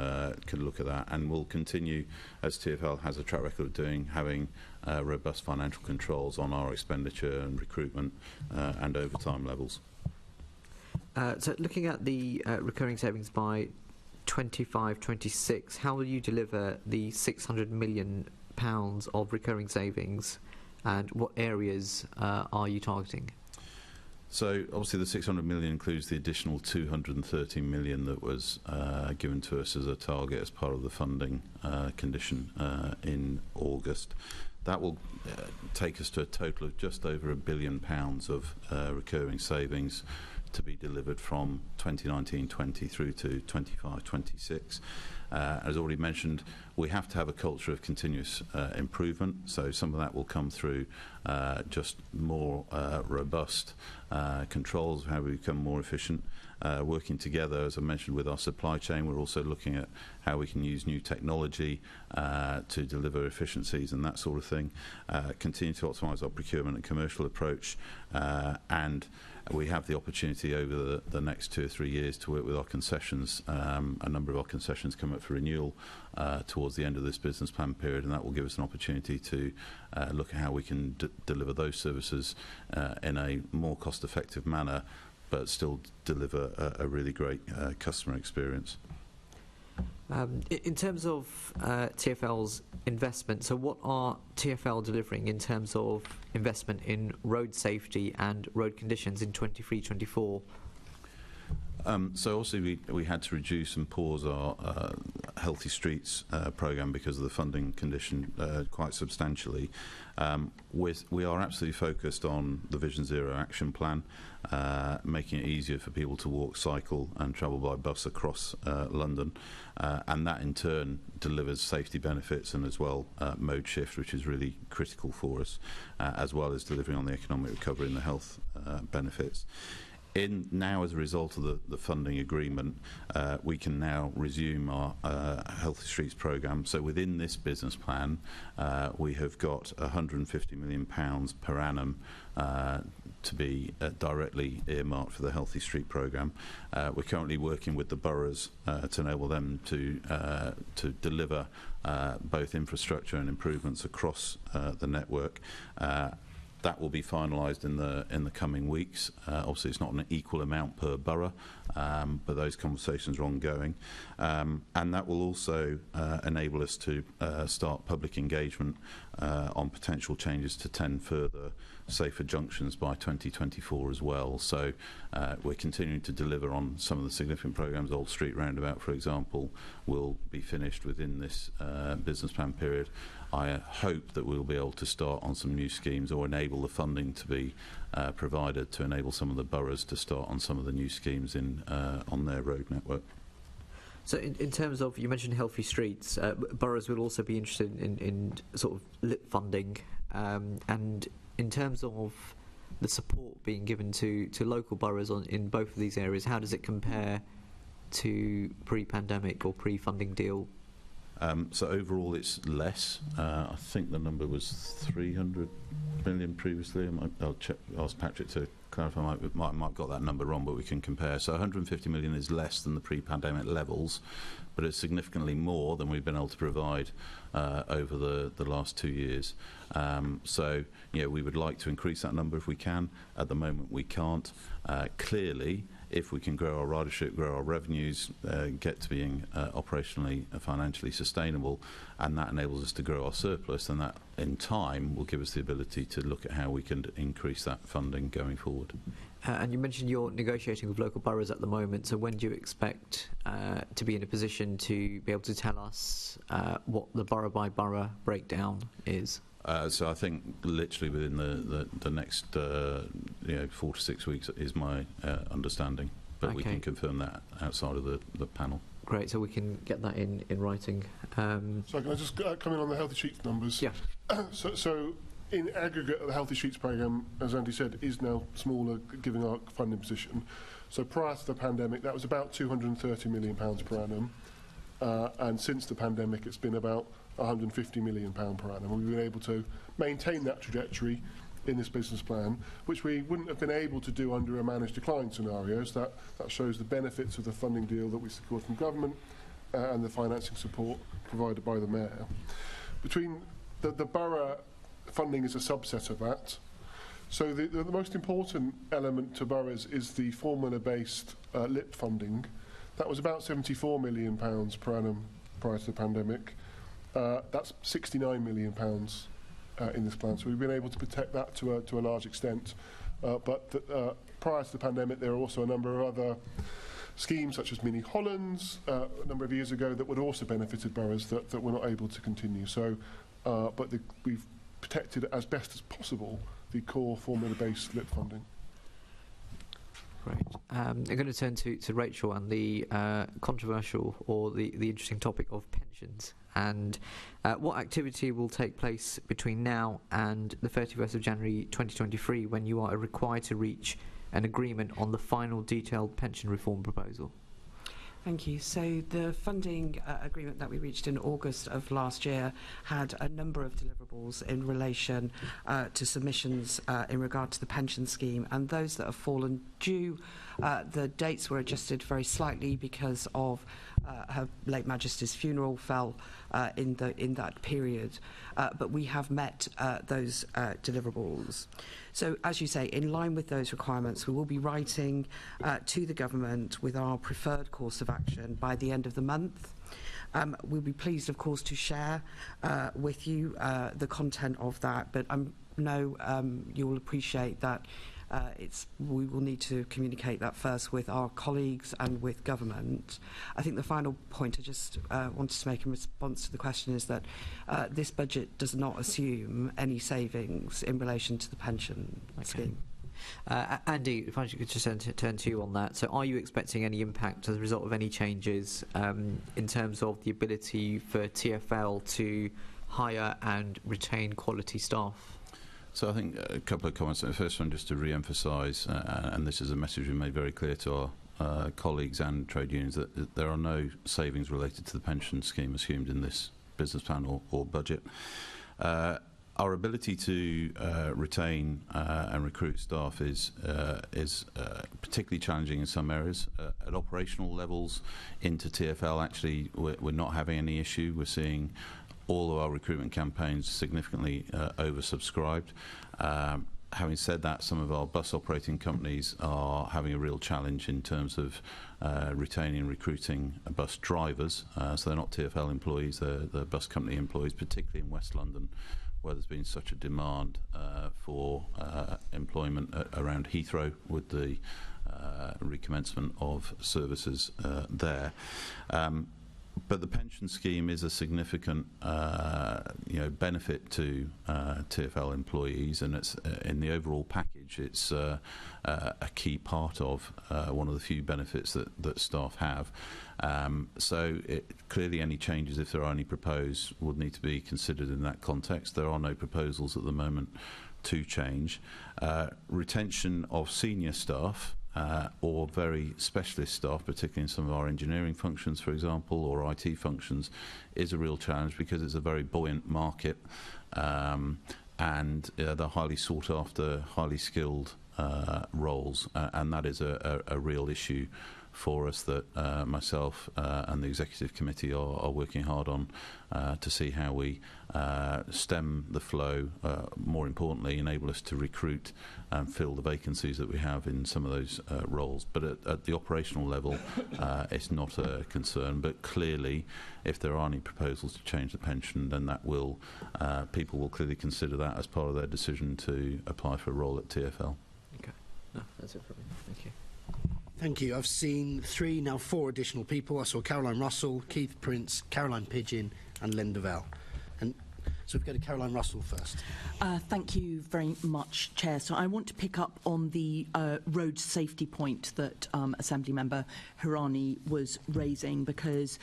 look at that, and we'll continue, as TfL has a track record of doing, having robust financial controls on our expenditure and recruitment and overtime levels. So looking at the recurring savings by 25-26, how will you deliver the £600 million of recurring savings, and what areas are you targeting? So obviously the 600 million includes the additional 230 million that was given to us as a target as part of the funding condition in August. That will take us to a total of just over £1 billion of recurring savings to be delivered from 2019-20 through to 25-26. As already mentioned, we have to have a culture of continuous improvement, so some of that will come through just more robust controls of how we become more efficient. Working together, as I mentioned, with our supply chain, we're also looking at how we can use new technology to deliver efficiencies and that sort of thing. Continue to optimise our procurement and commercial approach, and we have the opportunity over the next 2 or 3 years to work with our concessions. A number of our concessions come up for renewal towards the end of this business plan period, and that will give us an opportunity to look at how we can deliver those services in a more cost-effective manner, but still deliver a really great customer experience. In terms of TfL's investment, so what are TfL delivering in terms of investment in road safety and road conditions in 23-24? So obviously we had to reduce and pause our Healthy Streets programme because of the funding condition quite substantially. We are absolutely focused on the Vision Zero action plan, making it easier for people to walk, cycle and travel by bus across London, and that in turn delivers safety benefits and as well mode shift, which is really critical for us, as well as delivering on the economic recovery and the health benefits. Now, as a result of the funding agreement, we can now resume our Healthy Streets programme. So within this business plan, we have got £150 million per annum to be directly earmarked for the Healthy Street programme. We're currently working with the boroughs to enable them to deliver both infrastructure and improvements across the network. That will be finalised in the coming weeks. Obviously, it's not an equal amount per borough, but those conversations are ongoing. And that will also enable us to start public engagement on potential changes to 10 further safer junctions by 2024 as well. So we're continuing to deliver on some of the significant programmes. Old Street Roundabout, for example, will be finished within this business plan period. I hope that we'll be able to start on some new schemes or enable the funding to be provided to enable some of the boroughs to start on some of the new schemes on their road network. So in terms of, you mentioned Healthy Streets, boroughs will also be interested in sort of lit funding, and in terms of the support being given to local boroughs in both of these areas, how does it compare to pre-pandemic or pre-funding deal? So overall it's less. I think the number was 300 million previously. I'll ask Patrick to clarify. I might have got that number wrong, but we can compare. So 150 million is less than the pre-pandemic levels, but it's significantly more than we've been able to provide over the last 2 years. So yeah, we would like to increase that number if we can. At the moment we can't. Clearly, if we can grow our ridership, grow our revenues, get to being operationally and financially sustainable, and that enables us to grow our surplus, then that in time will give us the ability to look at how we can increase that funding going forward. And you mentioned you're negotiating with local boroughs at the moment, so when do you expect to be in a position to be able to tell us what the borough by borough breakdown is? So I think literally within the next 4 to 6 weeks is my understanding, but we can confirm that outside of the panel. Great, so we can get that in writing. So can I just come in on the Healthy Streets numbers? Yeah. So in aggregate, the Healthy Streets programme, as Andy said, is now smaller, given our funding position. So prior to the pandemic, that was about £230 million per annum. And since the pandemic, it's been about £150 million per annum. We've been able to maintain that trajectory in this business plan, which we wouldn't have been able to do under a managed decline scenarios. That shows the benefits of the funding deal that we secured from government and the financing support provided by the Mayor. Between the borough funding is a subset of that. So the most important element to boroughs is the formula-based LIP funding. That was about £74 million per annum prior to the pandemic. That's £69 million in this plan, so we've been able to protect that to a large extent. But prior to the pandemic, there are also a number of other schemes, such as Mini Hollands, a number of years ago, that would also benefited boroughs that were not able to continue. So, but we've protected as best as possible the core formula-based LIP funding. Great. I'm going to turn to Rachel and the controversial or the interesting topic of pensions, and what activity will take place between now and the 31st of January 2023 when you are required to reach an agreement on the final detailed pension reform proposal? Thank you. So the funding agreement that we reached in August of last year had a number of deliverables in relation to submissions in regard to the pension scheme, and those that have fallen due, the dates were adjusted very slightly because of Her late Majesty's funeral fell in that period, but we have met those deliverables. So, as you say, in line with those requirements, we will be writing to the government with our preferred course of action by the end of the month. We'll be pleased, of course, to share with you the content of that, but I know you will appreciate that we will need to communicate that first with our colleagues and with government. I think the final point I just wanted to make in response to the question is that this budget does not assume any savings in relation to the pension scheme. Andy, if I could just turn to you on that. So are you expecting any impact as a result of any changes in terms of the ability for TfL to hire and retain quality staff? So I think a couple of comments. The first one, just to re-emphasise, and this is a message we made very clear to our colleagues and trade unions, that there are no savings related to the pension scheme assumed in this business plan or budget. Our ability to retain and recruit staff is particularly challenging in some areas. At operational levels into TfL, actually, we're not having any issue. We're seeing all of our recruitment campaigns significantly oversubscribed. Having said that, some of our bus operating companies are having a real challenge in terms of retaining and recruiting bus drivers. So they're not TfL employees, they're bus company employees, particularly in West London, where there's been such a demand for employment around Heathrow with the recommencement of services there. But the pension scheme is a significant, benefit to TfL employees, and it's in the overall package. It's a key part of one of the few benefits that staff have. So clearly, any changes, if there are any proposed, would need to be considered in that context. There are no proposals at the moment to change. Retention of senior staff. Or very specialist staff, particularly in some of our engineering functions, for example, or IT functions, is a real challenge because it's a very buoyant market, and they're highly sought after, highly skilled roles, and that is a real issue for us that myself and the Executive Committee are working hard on to see how we stem the flow, more importantly enable us to recruit and fill the vacancies that we have in some of those roles. But at the operational level, it's not a concern, but clearly if there are any proposals to change the pension, then that will people will clearly consider that as part of their decision to apply for a role at TfL. Okay, no, that's it for me. Thank you. Thank you. I've seen 3, now 4 additional people. I saw Caroline Russell, Keith Prince, Caroline Pidgeon and Len Devell. And so we go to Caroline Russell first. Thank you very much, Chair. So I want to pick up on the road safety point that Assembly Member Hirani was raising, because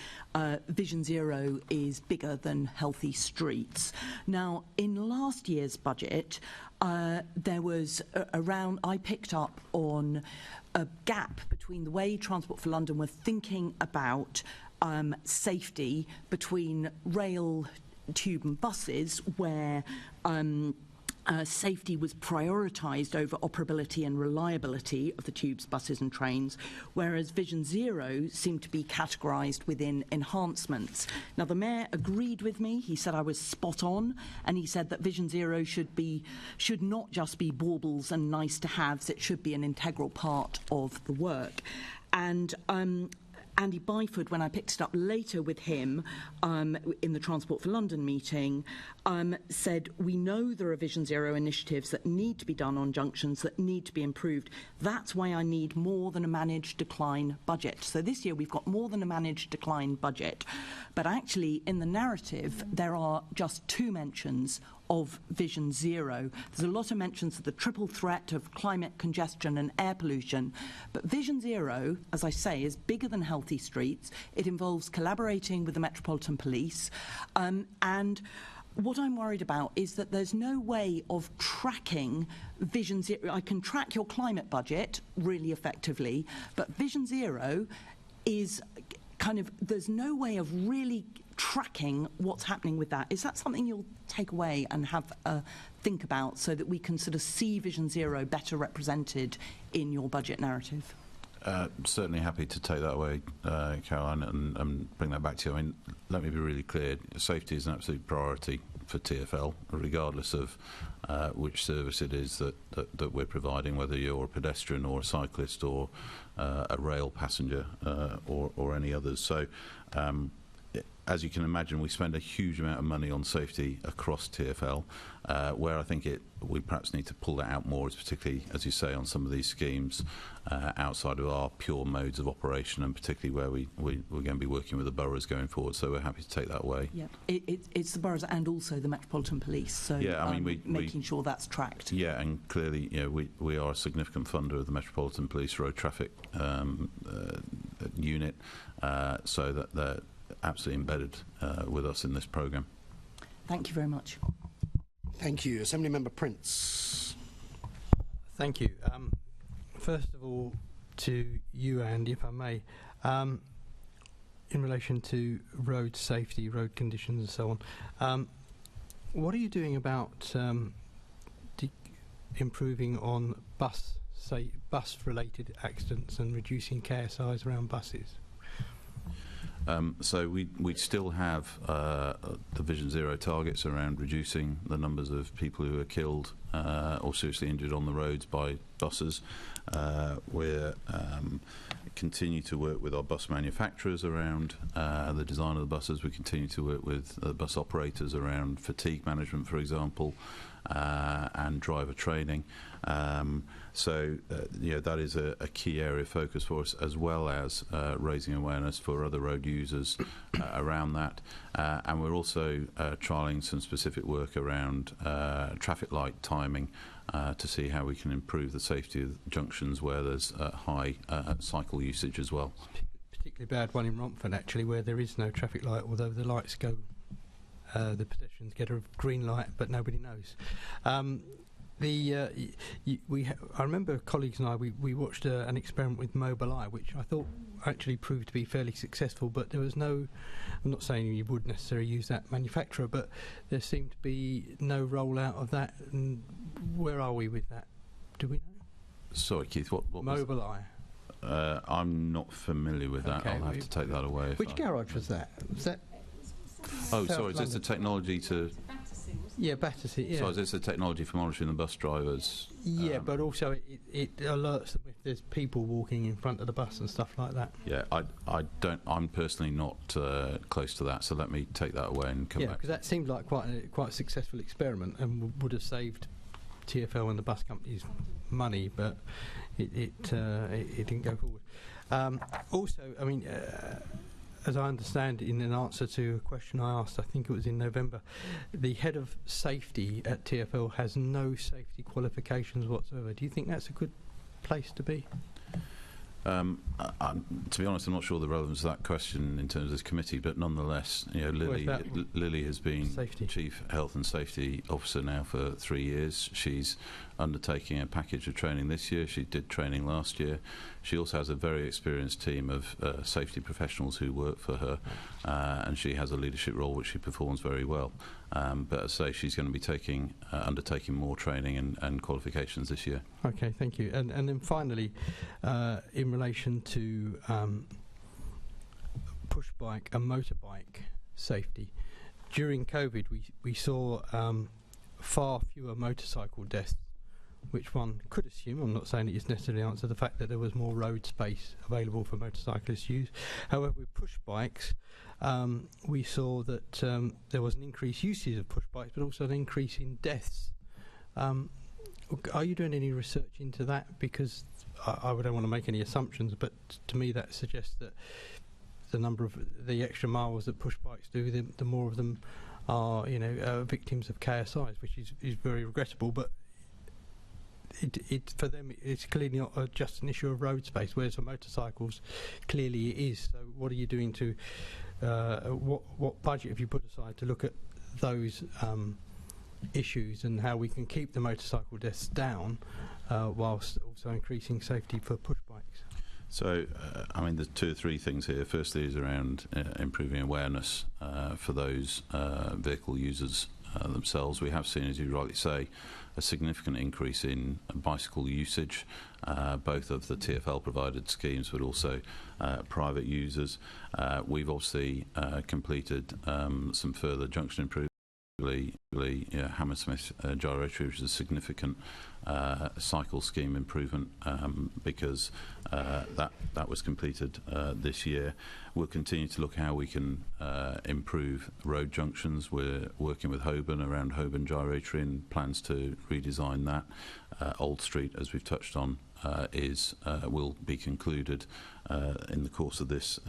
Vision Zero is bigger than healthy streets. Now, in last year's budget, there was I picked up on a gap between the way Transport for London were thinking about safety between rail tube and buses, where safety was prioritised over operability and reliability of the tubes, buses and trains, whereas Vision Zero seemed to be categorised within enhancements. Now, the Mayor agreed with me. He said I was spot on, and he said that Vision Zero should not just be baubles and nice-to-haves. It should be an integral part of the work. And Andy Byford, when I picked it up later with him in the Transport for London meeting, said, we know there are Vision Zero initiatives that need to be done on junctions that need to be improved. That's why I need more than a managed decline budget. So this year we've got more than a managed decline budget. But actually, in the narrative, there are just 2 mentions of Vision Zero. There's a lot of mentions of the triple threat of climate congestion and air pollution. But Vision Zero, as I say, is bigger than Healthy Streets. It involves collaborating with the Metropolitan Police. And what I'm worried about is that there's no way of tracking Vision Zero. I can track your climate budget really effectively, but Vision Zero is kind of, there's no way of really tracking what's happening with that. Is that something you'll take away and have a think about so that we can sort of see Vision Zero better represented in your budget narrative? Certainly happy to take that away, Caroline, and bring that back to you. I mean, let me be really clear. Safety is an absolute priority for TfL, regardless of which service it is that we're providing, whether you're a pedestrian or a cyclist or a rail passenger or any others. So, as you can imagine, we spend a huge amount of money on safety across TfL. Where I think we perhaps need to pull that out more is particularly, as you say, on some of these schemes outside of our pure modes of operation, and particularly where we're going to be working with the boroughs going forward. So we're happy to take that away. Yeah, it's the boroughs and also the Metropolitan Police. So yeah, I mean, making sure that's tracked. Yeah, and clearly, you know, we are a significant funder of the Metropolitan Police road traffic unit, so that they're absolutely embedded with us in this programme. Thank you very much. Thank you. Assembly Member Prince. Thank you. First of all, to you, Andy, if I may, in relation to road safety, road conditions and so on, what are you doing about improving on bus-related accidents and reducing KSIs around buses? So we still have the Vision Zero targets around reducing the numbers of people who are killed or seriously injured on the roads by buses. We're continue to work with our bus manufacturers around the design of the buses. We continue to work with the bus operators around fatigue management, for example, and driver training. So that is a key area of focus for us, as well as raising awareness for other road users around that. And we're also trialling some specific work around traffic light timing to see how we can improve the safety of junctions where there's high cycle usage as well. Particularly bad one in Romford, actually, where there is no traffic light, although the lights go. The pedestrians get a green light, but nobody knows. I remember colleagues and I, we watched an experiment with Mobileye, which I thought actually proved to be fairly successful, but there was no, I'm not saying you would necessarily use that manufacturer, but there seemed to be no rollout of that. And where are we with that? Do we know? Sorry, Keith, what Mobileye. I'm not familiar with that. I'll have to take that away. Which garage was that? Was that? Oh, sorry, is this the technology to... Yeah, Battersea, yeah. So is this the technology for monitoring the bus drivers? Yeah, but also it alerts them if there's people walking in front of the bus and stuff like that. Yeah, I'm personally not close to that, so let me take that away and come back. Yeah, because that seemed like quite a successful experiment and would have saved TfL and the bus companies money, but it didn't go forward. Also, I mean... as I understand, in an answer to a question I asked, I think it was in November, the head of safety at TfL has no safety qualifications whatsoever. Do you think that's a good place to be? To be honest, I'm not sure the relevance of that question in terms of this committee, but nonetheless, Lily has been Chief Health and Safety Officer now for 3 years. She's undertaking a package of training this year. She did training last year. She also has a very experienced team of safety professionals who work for her, and she has a leadership role which she performs very well. But as I say, she's going to be undertaking more training and qualifications this year. Okay, thank you. And then finally, in relation to push bike and motorbike safety, during COVID we saw far fewer motorcycle deaths, which one could assume, I'm not saying it is necessarily answer the fact that there was more road space available for motorcyclists to use. However, with push bikes, we saw that there was an increased usage of push bikes, but also an increase in deaths. Are you doing any research into that? Because I don't want to make any assumptions, but to me that suggests that the number of the extra miles that push bikes do, the more of them are, victims of KSIs, which is very regrettable. But for them, it's clearly not just an issue of road space, whereas for motorcycles, clearly it is. So what are you doing to, what budget have you put aside to look at those issues and how we can keep the motorcycle deaths down whilst also increasing safety for push bikes? So, there's 2 or 3 things here. Firstly is around improving awareness for those vehicle users themselves. We have seen, as you rightly say, a significant increase in bicycle usage, both of the TfL provided schemes but also private users. We've obviously completed some further junction improvements. Hammersmith gyratory, which is a significant cycle scheme improvement because that was completed this year. We'll continue to look how we can improve road junctions. We're working with Holborn around Holborn gyratory and plans to redesign that. Old Street, as we've touched on, will be concluded in the course of this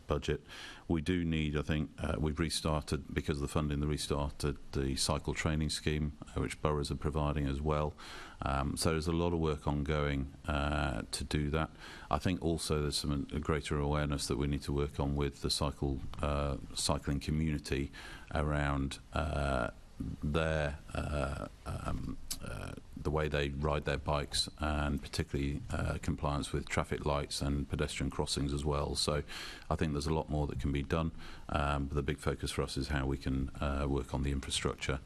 budget. We do need, I think, we've restarted, because of the funding, the cycle training scheme, which boroughs are providing as well. So there's a lot of work ongoing to do that. I think also there's a greater awareness that we need to work on with the cycling community around the way they ride their bikes, and particularly compliance with traffic lights and pedestrian crossings as well. So I think there's a lot more that can be done, but the big focus for us is how we can work on the infrastructure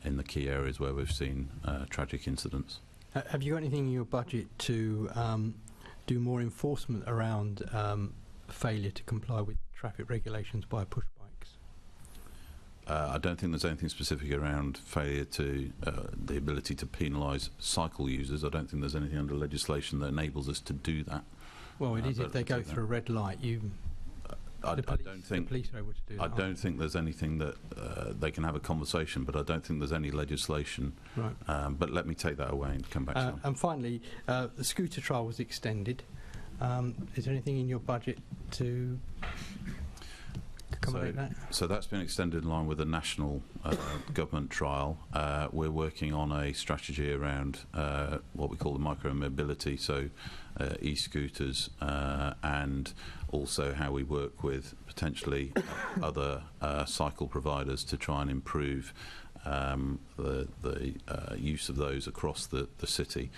in the key areas where we've seen tragic incidents. Have you got anything in your budget to do more enforcement around failure to comply with traffic regulations by push bikes? I don't think there's anything specific around failure to the ability to penalise cycle users. I don't think there's anything under legislation that enables us to do that. Well, it is if they go through a red light. The police are able to do that. I don't think there's anything that they can have a conversation, but I don't think there's any legislation. Right. But let me take that away and come back to that. And finally, the scooter trial was extended. Is there anything in your budget to accommodate that? So that's been extended in line with the national government trial. We're working on a strategy around what we call the micro-mobility, so e-scooters, and also how we work with potentially other cycle providers to try and improve the use of those across the city.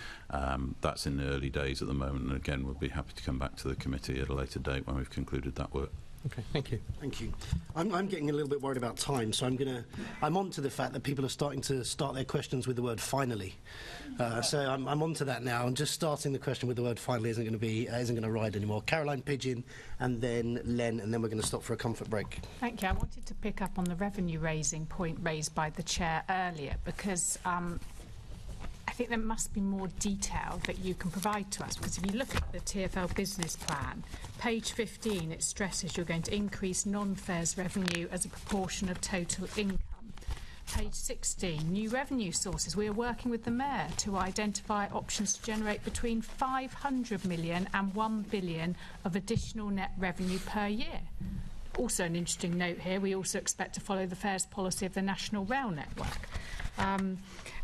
That's in the early days at the moment, and again we'll be happy to come back to the committee at a later date when we've concluded that work. Okay, thank you. Thank you. I'm getting a little bit worried about time, so I'm on to the fact that people are starting to start their questions with the word finally. So I'm on to that now. And just starting the question with the word finally isn't going to ride anymore. Caroline Pidgeon, and then Len, and then we're going to stop for a comfort break. Thank you. I wanted to pick up on the revenue raising point raised by the chair earlier, because I think there must be more detail that you can provide to us, because if you look at the TfL business plan, page 15, it stresses you're going to increase non-fares revenue as a proportion of total income. Page 16, new revenue sources. We are working with the Mayor to identify options to generate between 500 million and 1 billion of additional net revenue per year. Also an interesting note here, we also expect to follow the fares policy of the National Rail Network.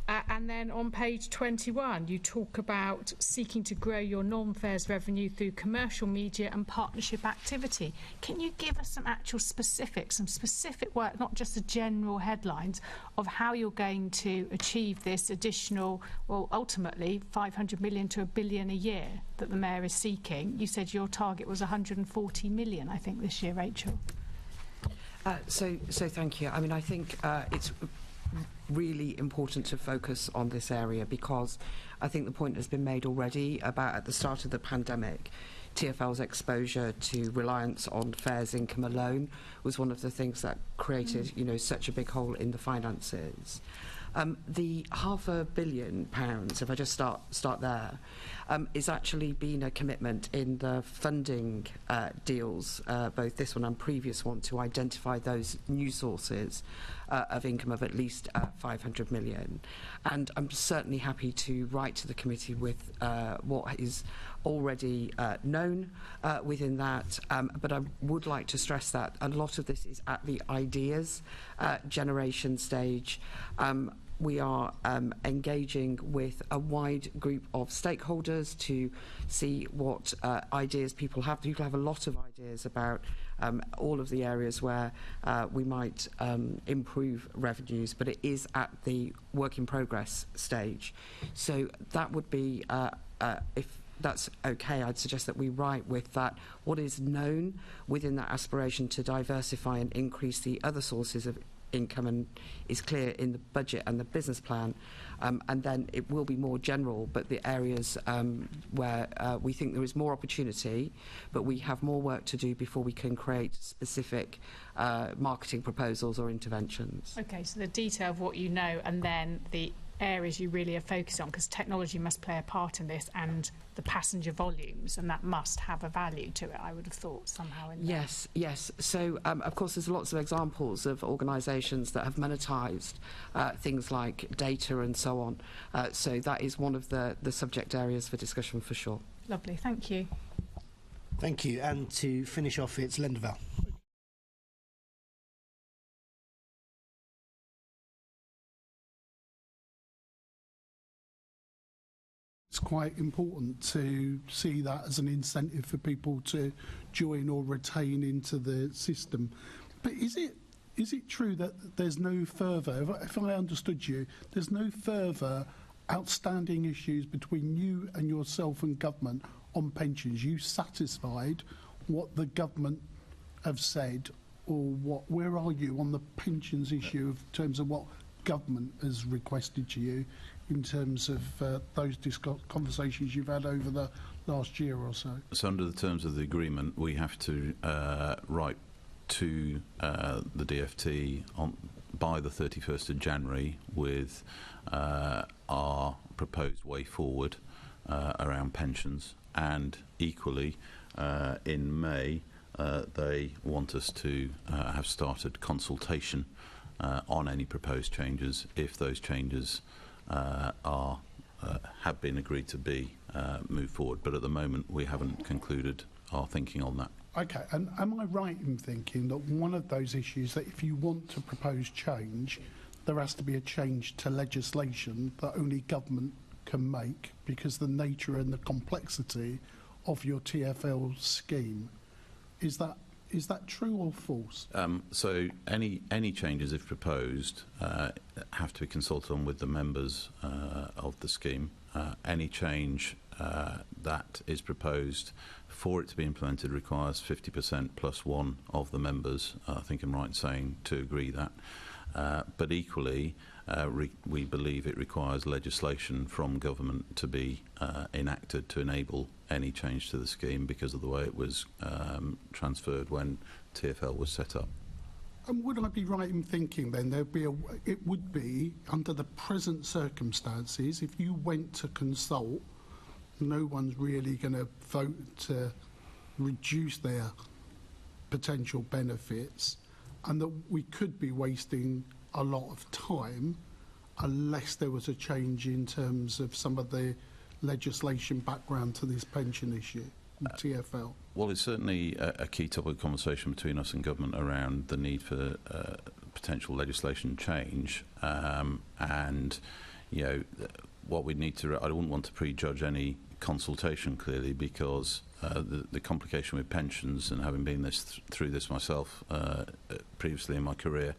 And then on page 21, you talk about seeking to grow your non-fares revenue through commercial media and partnership activity. Can you give us some actual specifics, some specific work, not just the general headlines, of how you're going to achieve this additional, well, ultimately 500 million to $1 billion a year that the Mayor is seeking? You said your target was 140 million, I think, this year, Rachel. So thank you. I mean, I think it's really important to focus on this area, because I think the point has been made already about at the start of the pandemic, TfL's exposure to reliance on fares income alone was one of the things that created, you know, such a big hole in the finances. The £500 million, if I just start there, is actually been a commitment in the funding deals, both this one and previous one, to identify those new sources of income of at least 500 million. And I'm certainly happy to write to the committee with what is already known within that, but I would like to stress that a lot of this is at the ideas generation stage. We are engaging with a wide group of stakeholders to see what ideas people have. People have a lot of ideas about all of the areas where we might improve revenues, but it is at the work in progress stage. So that would be, if that's okay, I'd suggest that we write with that what is known within that aspiration to diversify and increase the other sources of income, and is clear in the budget and the business plan, and then it will be more general, but the areas where we think there is more opportunity, but we have more work to do before we can create specific marketing proposals or interventions. Okay, so the detail of what you know, and then the areas you really are focused on, because technology must play a part in this, and the passenger volumes, and that must have a value to it, I would have thought, somehow in there. Yes. So, of course, there's lots of examples of organisations that have monetised things like data and so on. So that is one of the subject areas for discussion for sure. Lovely, thank you. Thank you. And to finish off, it's Lenderval. It's quite important to see that as an incentive for people to join or retain into the system. But is it true that there's no further, if I understood you, there's no further outstanding issues between you and yourself and government on pensions? You satisfied what the government have said, or what? Where are you on the pensions issue in terms of what government has requested to you, in terms of those conversations you've had over the last year or so? So under the terms of the agreement, we have to write to the DfT by the 31st of January with our proposed way forward around pensions, and equally in May they want us to have started consultation on any proposed changes, if those changes have been agreed to be moved forward. But at the moment we haven't concluded our thinking on that. Okay, and am I right in thinking that one of those issues, that if you want to propose change, there has to be a change to legislation that only government can make, because the nature and the complexity of your TfL scheme? Is that true or false? So any changes, if proposed, have to be consulted on with the members of the scheme. Any change that is proposed for it to be implemented requires 50% plus one of the members, I think I'm right in saying, to agree that. But equally, we believe it requires legislation from government to be enacted to enable any change to the scheme, because of the way it was transferred when TfL was set up. And would I be right in thinking then it would be, under the present circumstances, if you went to consult, no one's really going to vote to reduce their potential benefits, and that we could be wasting a lot of time unless there was a change in terms of some of the legislation background to this pension issue, TfL? Well, it's certainly a key topic of conversation between us and government around the need for potential legislation change, and what we need to, I wouldn't want to prejudge any consultation clearly, because the complication with pensions, and having been through this myself previously in my career,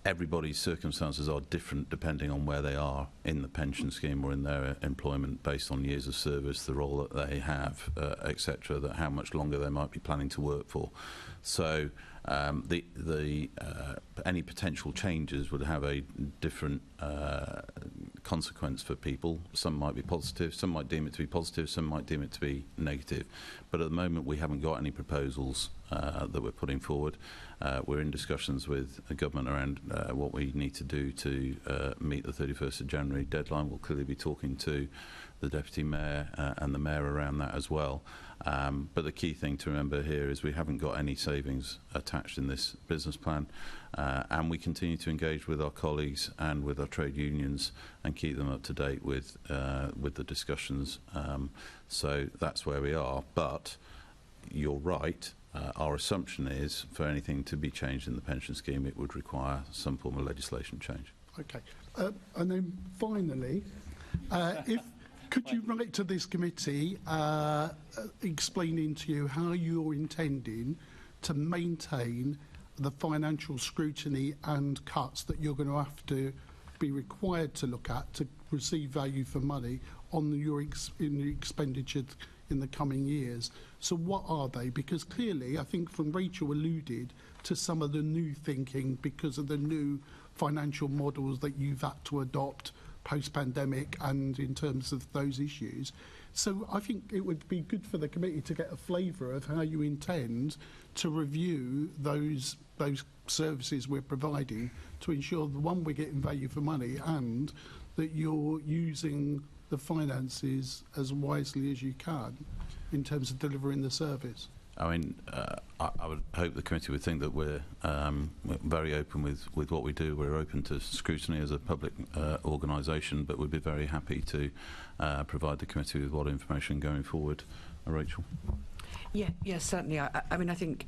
everybody's circumstances are different depending on where they are in the pension scheme or in their employment, based on years of service, the role that they have, etc., that how much longer they might be planning to work for. So any potential changes would have a different consequence for people. Some might be positive, some might deem it to be positive, some might deem it to be negative. But at the moment we haven't got any proposals that we're putting forward. We're in discussions with the government around what we need to do to meet the 31st of January deadline. We'll clearly be talking to the Deputy Mayor and the Mayor around that as well. But the key thing to remember here is we haven't got any savings attached in this business plan, and we continue to engage with our colleagues and with our trade unions and keep them up to date with the discussions. So that's where we are. But you're right. Our assumption is for anything to be changed in the pension scheme, it would require some form of legislation change. Okay. And then finally, could you write to this committee explaining to you how you're intending to maintain the financial scrutiny and cuts that you're going to have to be required to look at to receive value for money on in the expenditure in the coming years? So what are they? Because clearly, I think from Rachel alluded to some of the new thinking because of the new financial models that you've had to adopt post-pandemic and in terms of those issues. So I think it would be good for the committee to get a flavour of how you intend to review those services we're providing to ensure that, one, we're getting value for money and that you're using the finances as wisely as you can in terms of delivering the service. I mean, I would hope the committee would think that we're very open with what we do. We're open to scrutiny as a public organisation, but we'd be very happy to provide the committee with what information going forward. Rachel? Yeah, certainly. I mean, I think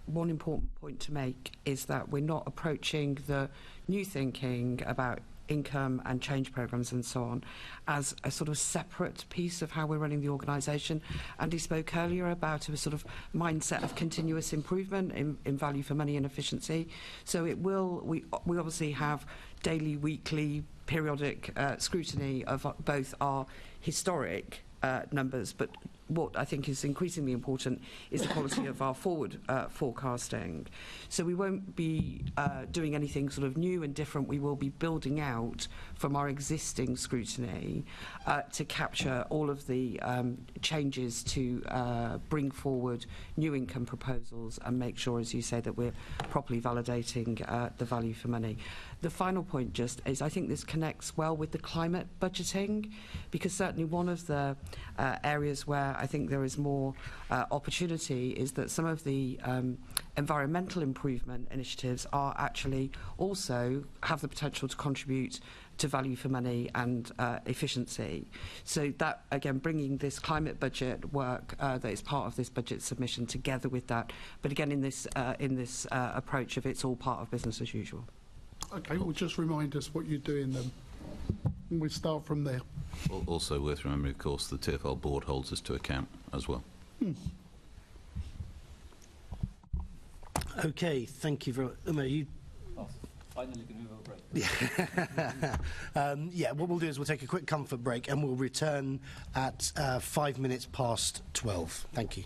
one important point to make is that we're not approaching the new thinking about income and change programmes and so on as a sort of separate piece of how we're running the organisation. Andy spoke earlier about a sort of mindset of continuous improvement in value for money and efficiency. So it will, we obviously have daily, weekly, periodic scrutiny of both our historic numbers, but what I think is increasingly important is the quality of our forward forecasting. So we won't be doing anything sort of new and different. We will be building out from our existing scrutiny to capture all of the changes to bring forward new income proposals and make sure, as you say, that we're properly validating the value for money. The final point just is I think this connects well with the climate budgeting, because certainly one of the areas where I think there is more opportunity is that some of the environmental improvement initiatives are actually also have the potential to contribute to value for money and efficiency. So that, again, bringing this climate budget work that is part of this budget submission together with that, but again in this approach of it's all part of business as usual. Okay, well, just remind us what you're doing then. We start from there. Also worth remembering, of course, the TfL board holds us to account as well. Okay, thank you very much. Finally, can we have a break? Yeah, what we'll do is we'll take a quick comfort break and we'll return at 5 minutes past 12. Thank you.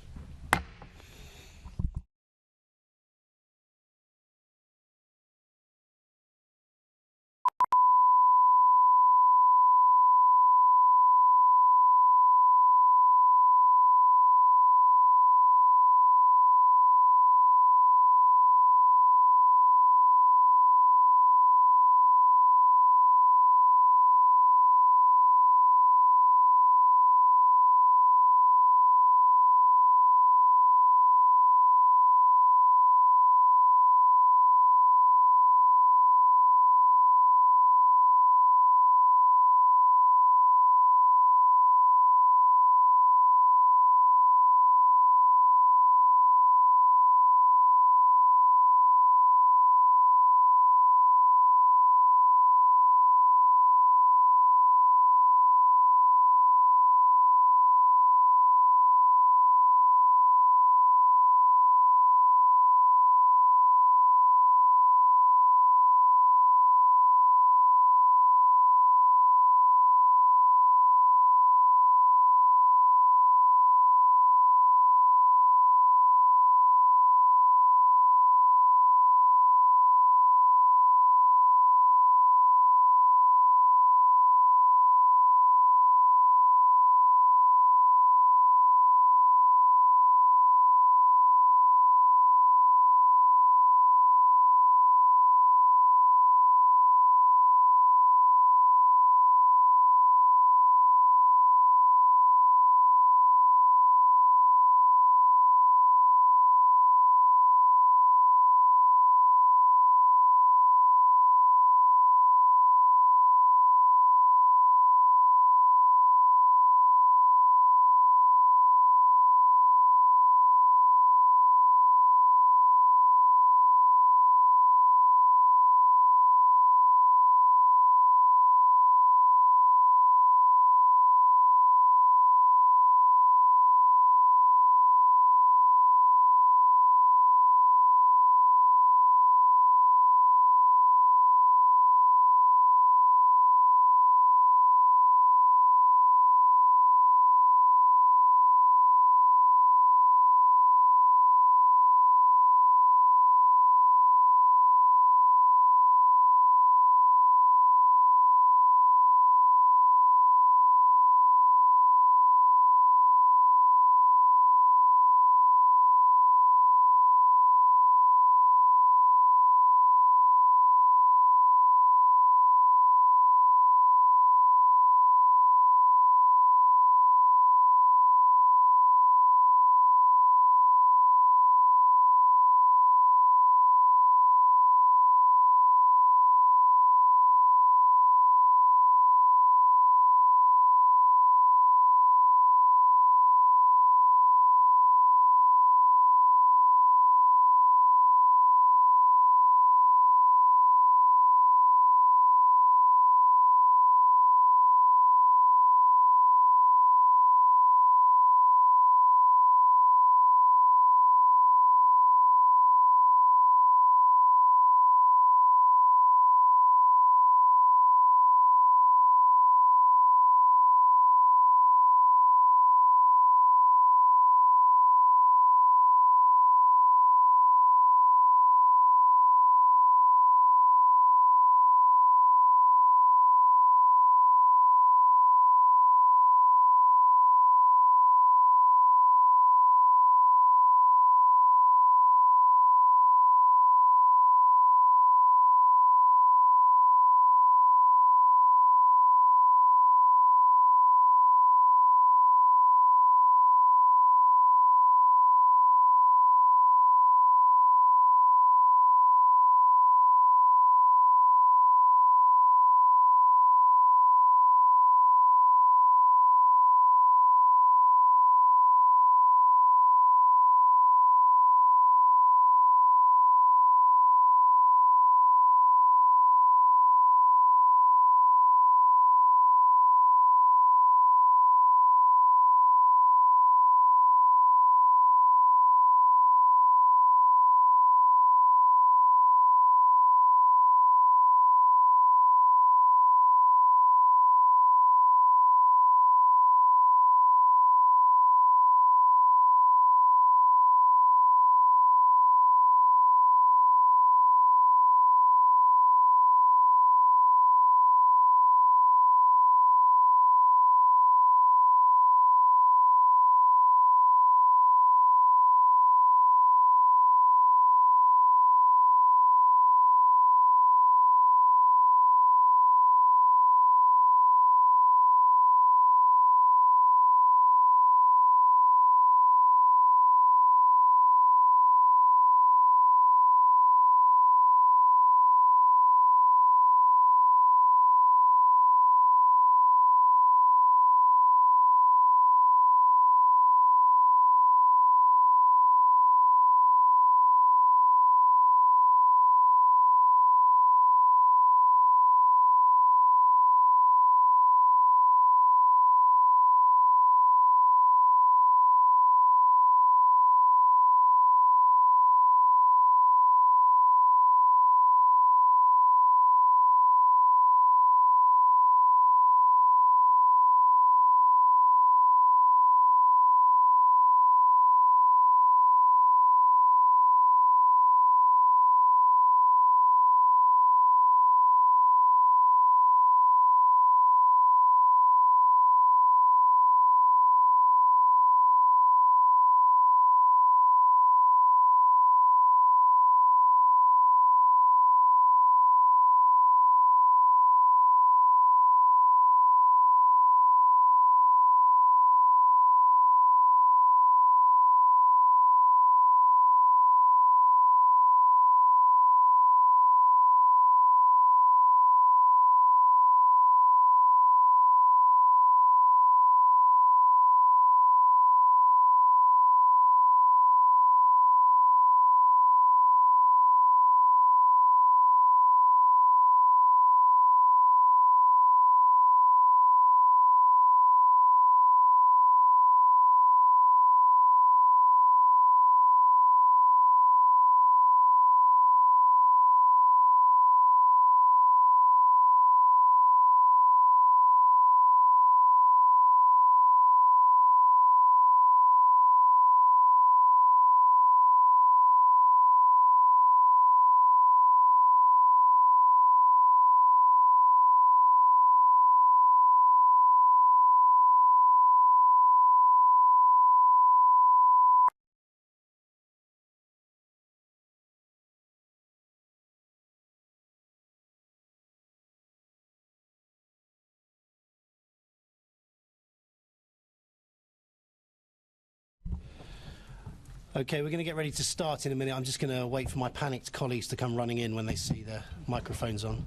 Okay, we're going to get ready to start in a minute. I'm just going to wait for my panicked colleagues to come running in when they see their microphones on.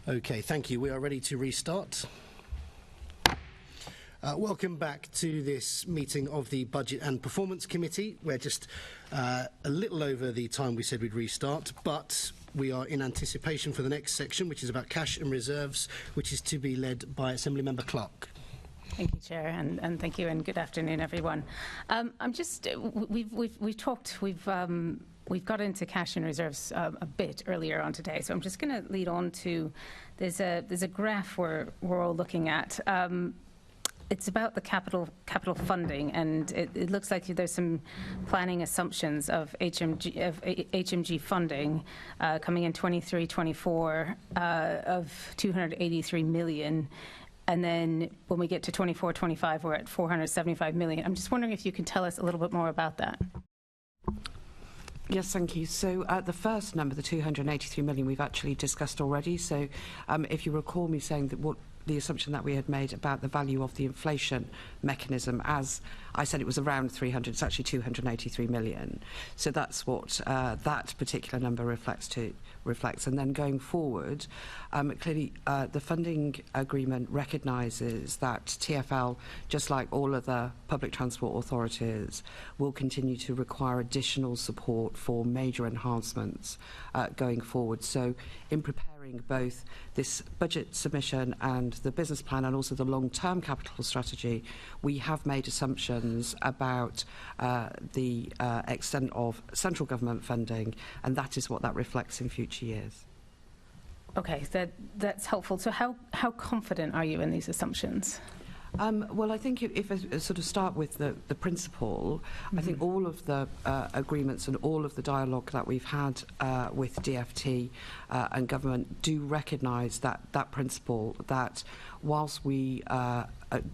Okay, thank you. We are ready to restart. Welcome back to this meeting of the Budget and Performance Committee. We're just a little over the time we said we'd restart, but we are in anticipation for the next section, which is about cash and reserves, which is to be led by Assemblymember Clark. Thank you, Chair, and thank you, and good afternoon, everyone. We've got into cash and reserves a bit earlier on today, so I'm just going to lead on to there's a graph we're all looking at. It's about the capital funding, and it looks like there's some planning assumptions of HMG funding coming in 23-24 of 283 million. And then when we get to 24-25, we're at 475 million. I'm just wondering if you can tell us a little bit more about that. Yes, thank you. So the first number, the 283 million, we've actually discussed already. So if you recall me saying that the assumption that we had made about the value of the inflation mechanism, as I said, it was around 300. It's actually 283 million. So that's what that particular number reflects. And then going forward, clearly the funding agreement recognises that TfL, just like all other public transport authorities, will continue to require additional support for major enhancements going forward. So in preparing both this budget submission and the business plan and also the long-term capital strategy, we have made assumptions about the extent of central government funding, and that is what that reflects in future years. Okay, that's helpful. So how confident are you in these assumptions? Well, I think if I sort of start with the principle, I think all of the agreements and all of the dialogue that we've had with DfT and government do recognise that principle, that whilst we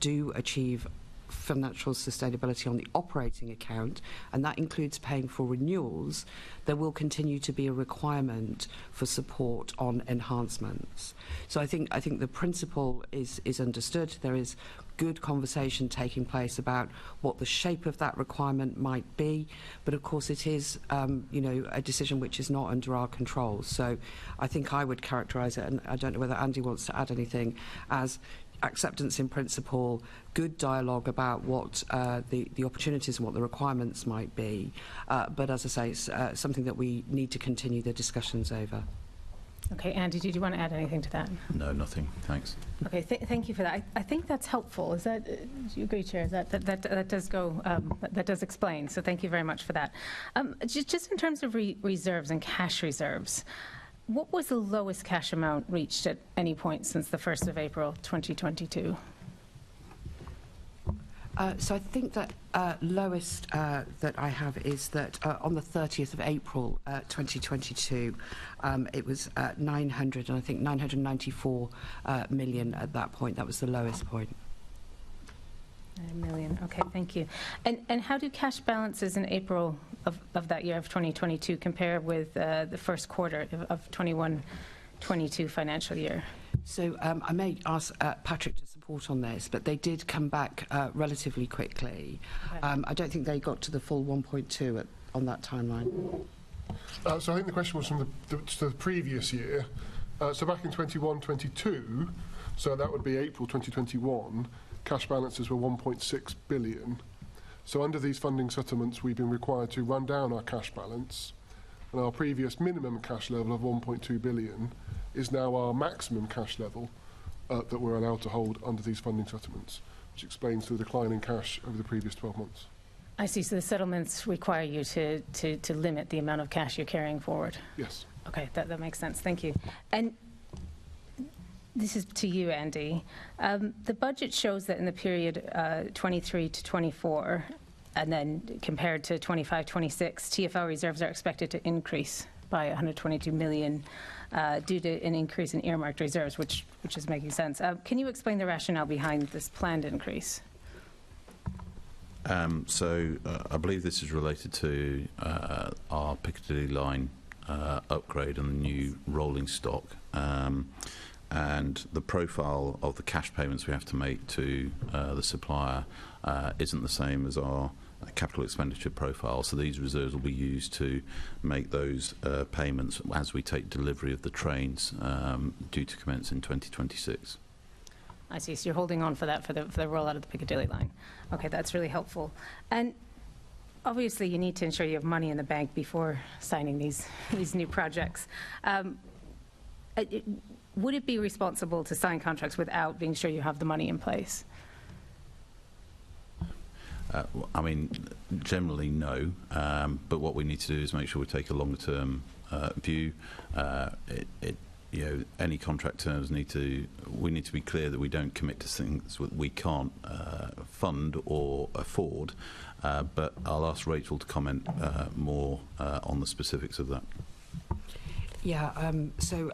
do achieve financial sustainability on the operating account, and that includes paying for renewals, there will continue to be a requirement for support on enhancements. So I think the principle is understood. There is good conversation taking place about what the shape of that requirement might be, but of course it is a decision which is not under our control. So I think I would characterise it, and I don't know whether Andy wants to add anything, as acceptance in principle, good dialogue about what the opportunities and what the requirements might be, but as I say, it's something that we need to continue the discussions over. Okay, Andy, did you want to add anything to that? No, nothing. Thanks. Okay, thank you for that. I think that's helpful. Is that? Do you agree, Chair? That does go. That does explain. So thank you very much for that. Just in terms of reserves and cash reserves, what was the lowest cash amount reached at any point since the 1st of April 2022? So I think that lowest that I have is that on the 30th of April 2022, it was 900, and I think 994 million at that point. That was the lowest point. 9 million. Okay, thank you. And how do cash balances in April of that year of 2022 compare with the first quarter of 21-22 financial year? So I may ask Patrick to support on this, but they did come back relatively quickly. Okay. I don't think they got to the full 1.2 on that timeline. So I think the question was from the previous year. So back in 21-22, so that would be April 2021, cash balances were 1.6 billion. So under these funding settlements, we've been required to run down our cash balance, and our previous minimum cash level of 1.2 billion is now our maximum cash level that we're allowed to hold under these funding settlements, which explains the decline in cash over the previous 12 months. I see. So the settlements require you to limit the amount of cash you're carrying forward? Yes. Okay, that makes sense. Thank you. And this is to you, Andy. The budget shows that in the period 23 to 24, and then compared to 25-26, TfL reserves are expected to increase by 122 million due to an increase in earmarked reserves, which is making sense. Can you explain the rationale behind this planned increase? I believe this is related to our Piccadilly line upgrade and the new rolling stock. And the profile of the cash payments we have to make to the supplier isn't the same as our capital expenditure profile, so these reserves will be used to make those payments as we take delivery of the trains due to commence in 2026. I see, so you're holding on for that for the rollout of the Piccadilly line. Okay, that's really helpful. And obviously you need to ensure you have money in the bank before signing these new projects. Would it be responsible to sign contracts without being sure you have the money in place? I mean, generally no, but what we need to do is make sure we take a longer-term view. Any contract terms we need to be clear that we don't commit to things that we can't fund or afford. But I'll ask Rachel to comment more on the specifics of that. Yeah. So,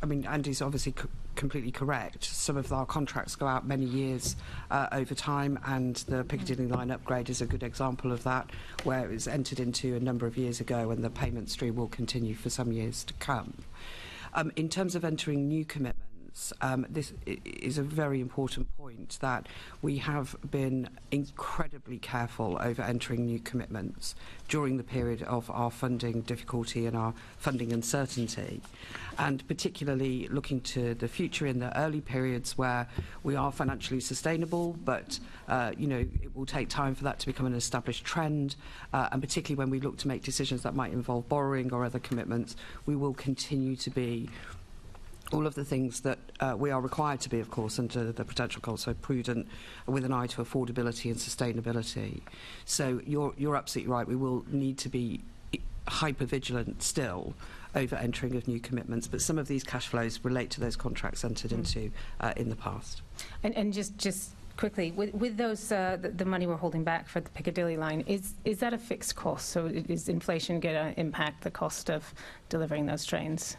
I mean, Andy's obviously completely correct. Some of our contracts go out many years over time, and the Piccadilly line upgrade is a good example of that, where it was entered into a number of years ago and the payment stream will continue for some years to come. In terms of entering new commitments, this is a very important point, that we have been incredibly careful over entering new commitments during the period of our funding difficulty and our funding uncertainty, and particularly looking to the future in the early periods where we are financially sustainable, but it will take time for that to become an established trend, and particularly when we look to make decisions that might involve borrowing or other commitments, we will continue to be all of the things that we are required to be, of course, under the Prudential Code, so prudent with an eye to affordability and sustainability. So you're absolutely right. We will need to be hyper-vigilant still over entering of new commitments, but some of these cash flows relate to those contracts entered into in the past. And just quickly, with those the money we're holding back for the Piccadilly line, is that a fixed cost? So is inflation going to impact the cost of delivering those trains?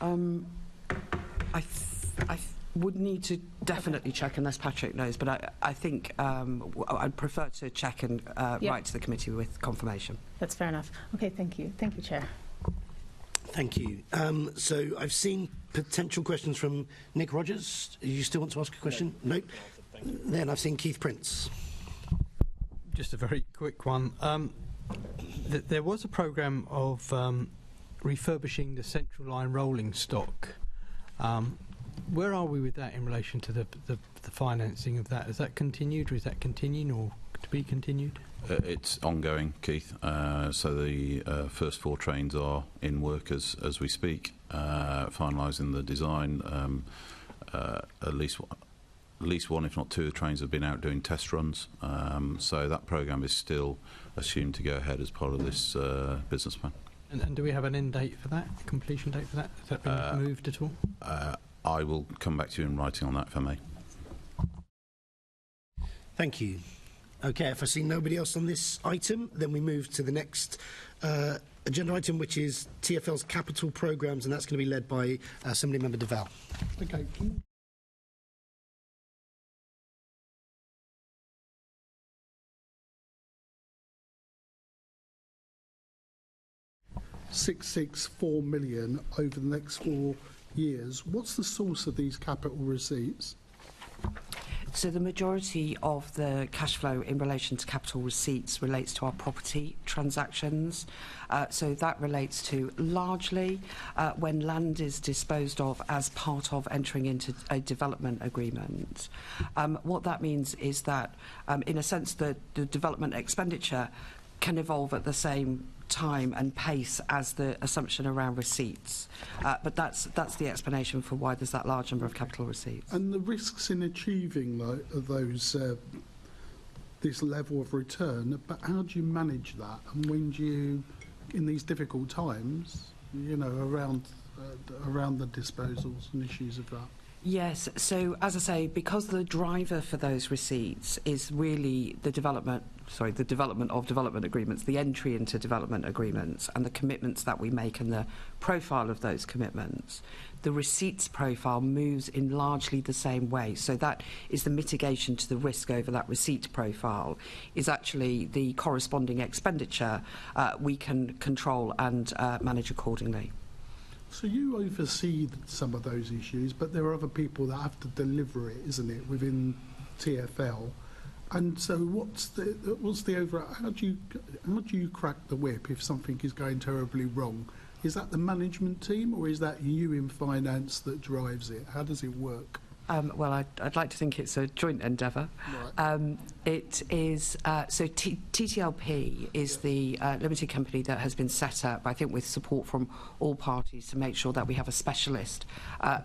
I would need to definitely check, unless Patrick knows, but I think I'd prefer to check and write to the committee with confirmation. That's fair enough. Okay, thank you. Thank you, Chair. Thank you. So I've seen potential questions from Nick Rogers. Do you still want to ask a question? No. Then I've seen Keith Prince. Just a very quick one. There was a programme of refurbishing the central line rolling stock. Where are we with that in relation to the financing of that? Has that continued, or is that continuing, or to be continued? It's ongoing, Keith. So the first 4 trains are in work as we speak, finalising the design. At least one, if not 2, of the trains have been out doing test runs. So that programme is still assumed to go ahead as part of this business plan. And do we have an end date for that, completion date for that? Has that been moved at all? I will come back to you in writing on that, if I may. Thank you. Okay, if I see nobody else on this item, then we move to the next agenda item, which is TfL's capital programmes, and that's going to be led by Assembly Member Deval. Okay. 664 million over the next 4 years. What's the source of these capital receipts? So the majority of the cash flow in relation to capital receipts relates to our property transactions. So that relates to largely when land is disposed of as part of entering into a development agreement. What that means is that, in a sense, the development expenditure can evolve at the same time and pace as the assumption around receipts. But that's the explanation for why there's that large number of capital receipts. And the risks in achieving those this level of return, but how do you manage that? And when do you, in these difficult times, around the disposals and issues of that? Yes, so as I say, because the driver for those receipts is really the development of development agreements, the entry into development agreements and the commitments that we make and the profile of those commitments, the receipts profile moves in largely the same way. So that is the mitigation to the risk over that receipt profile, is actually the corresponding expenditure we can control and manage accordingly. So you oversee some of those issues, but there are other people that have to deliver it, isn't it, within TfL? And so what's the overall? How do you crack the whip if something is going terribly wrong? Is that the management team, or is that you in finance that drives it? How does it work? Well, I'd like to think it's a joint endeavour. Right. It is, so TTLP is the limited company that has been set up, I think, with support from all parties to make sure that we have a specialist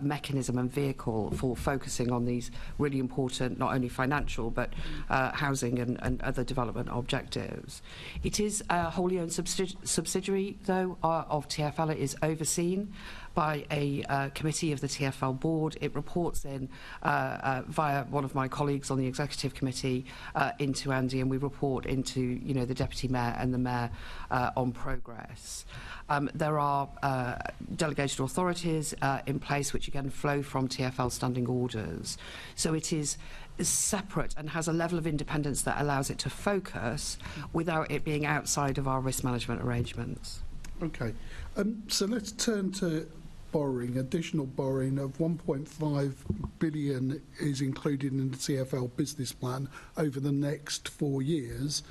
mechanism and vehicle for focusing on these really important, not only financial, but housing and other development objectives. It is a wholly owned subsidiary, though, of TfL. It is overseen by a committee of the TfL board. It reports in via one of my colleagues on the executive committee into Andy, and we report into the deputy mayor and the mayor on progress. There are delegated authorities in place which again flow from TfL standing orders. So it is separate and has a level of independence that allows it to focus without it being outside of our risk management arrangements. Okay, so let's turn to borrowing. Additional borrowing of 1.5 billion is included in the TfL business plan over the next 4 years.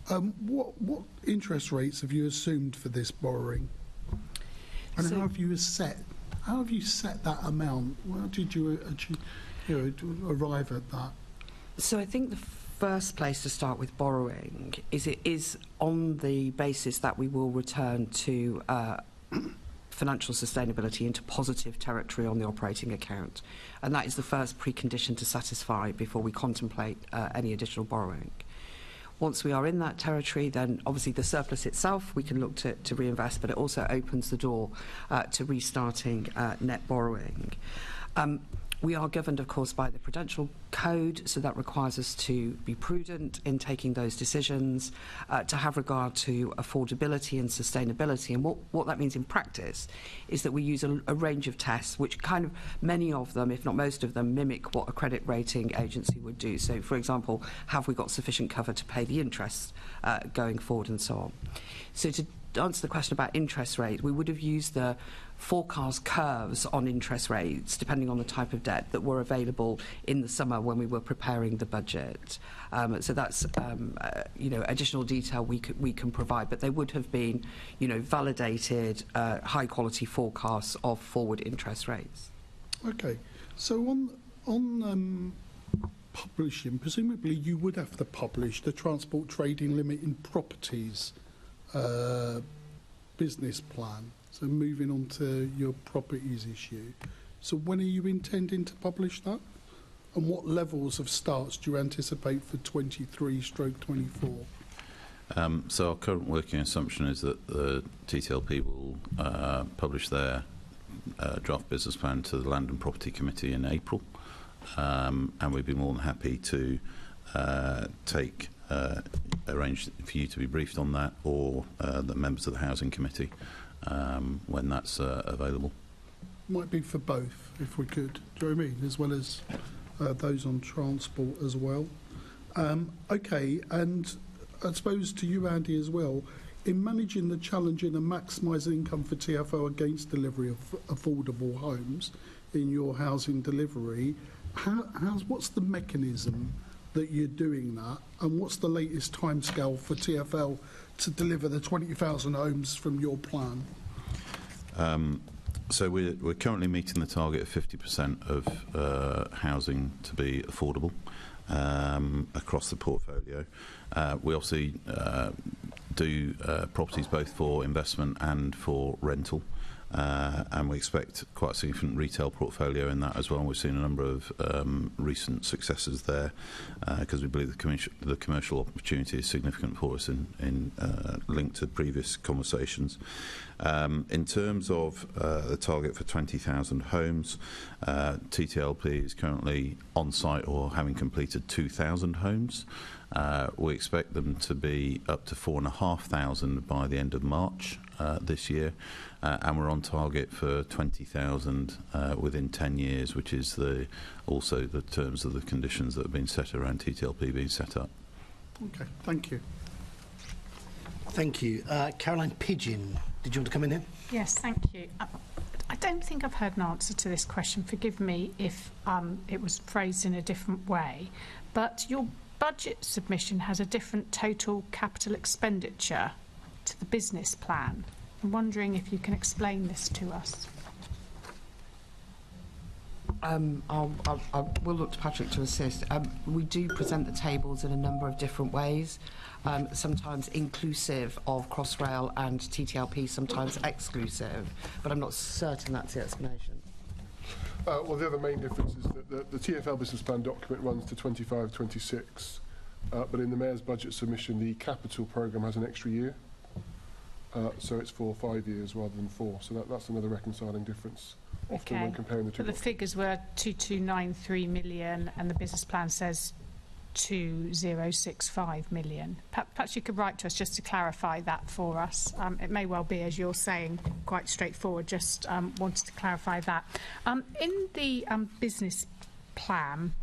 What interest rates have you assumed for this borrowing? And how have you set that amount? How did you arrive at that? So I think the first place to start with borrowing is it is on the basis that we will return to financial sustainability into positive territory on the operating account. And that is the first precondition to satisfy before we contemplate any additional borrowing. Once we are in that territory, then obviously the surplus itself we can look to reinvest, but it also opens the door to restarting net borrowing. We are governed, of course, by the Prudential Code, so that requires us to be prudent in taking those decisions, to have regard to affordability and sustainability. And what that means in practice is that we use a range of tests, which kind of, many of them, if not most of them, mimic what a credit rating agency would do. So, for example, have we got sufficient cover to pay the interest going forward and so on. So to answer the question about interest rate, we would have used the forecast curves on interest rates, depending on the type of debt that were available in the summer when we were preparing the budget. So that's additional detail we can provide, but they would have been validated high quality forecasts of forward interest rates. Okay, so on publishing, presumably you would have to publish the transport trading limit in properties business plan. So moving on to your properties issue. So when are you intending to publish that? And what levels of starts do you anticipate for 23/24? So our current working assumption is that the TTLP will publish their draft business plan to the Land and Property Committee in April. And we'd be more than happy to arrange for you to be briefed on that, or the members of the Housing Committee when that's available. Might be for both, if we could. Do you know what I mean? As well as those on transport as well. Okay, and I suppose to you, Andy, as well, in managing the challenging and maximising income for TfL against delivery of affordable homes in your housing delivery, what's the mechanism that you're doing that, and what's the latest timescale for TfL to deliver the 20,000 homes from your plan? So we're currently meeting the target of 50% of housing to be affordable across the portfolio. We obviously do properties both for investment and for rental. and we expect quite a significant retail portfolio in that as well. We've seen a number of recent successes there because we believe the commercial opportunity is significant for us in link to previous conversations. In terms of the target for 20,000 homes, TTLP is currently on site or having completed 2,000 homes. We expect them to be up to 4,500 by the end of March this year, and we're on target for 20,000 within 10 years, which is also the terms of the conditions that have been set around TTLP being set up. Okay, thank you. Thank you. Caroline Pidgeon, did you want to come in here? Yes, thank you. I don't think I've heard an answer to this question. Forgive me if it was phrased in a different way, but your budget submission has a different total capital expenditure to the business plan. I'm wondering if you can explain this to us. We'll look to Patrick to assist. We do present the tables in a number of different ways, sometimes inclusive of Crossrail and TTLP, sometimes exclusive, but I'm not certain that's the explanation. Well, the other main difference is that the TfL business plan document runs to 25-26, but in the Mayor's budget submission, the capital programme has an extra year. So it's for 5 years rather than 4. So that's another reconciling difference often when comparing the two. But the figures were 2293 million and the business plan says 2065 million. Perhaps you could write to us just to clarify that for us. It may well be, as you're saying, quite straightforward. Just wanted to clarify that. In the business plan,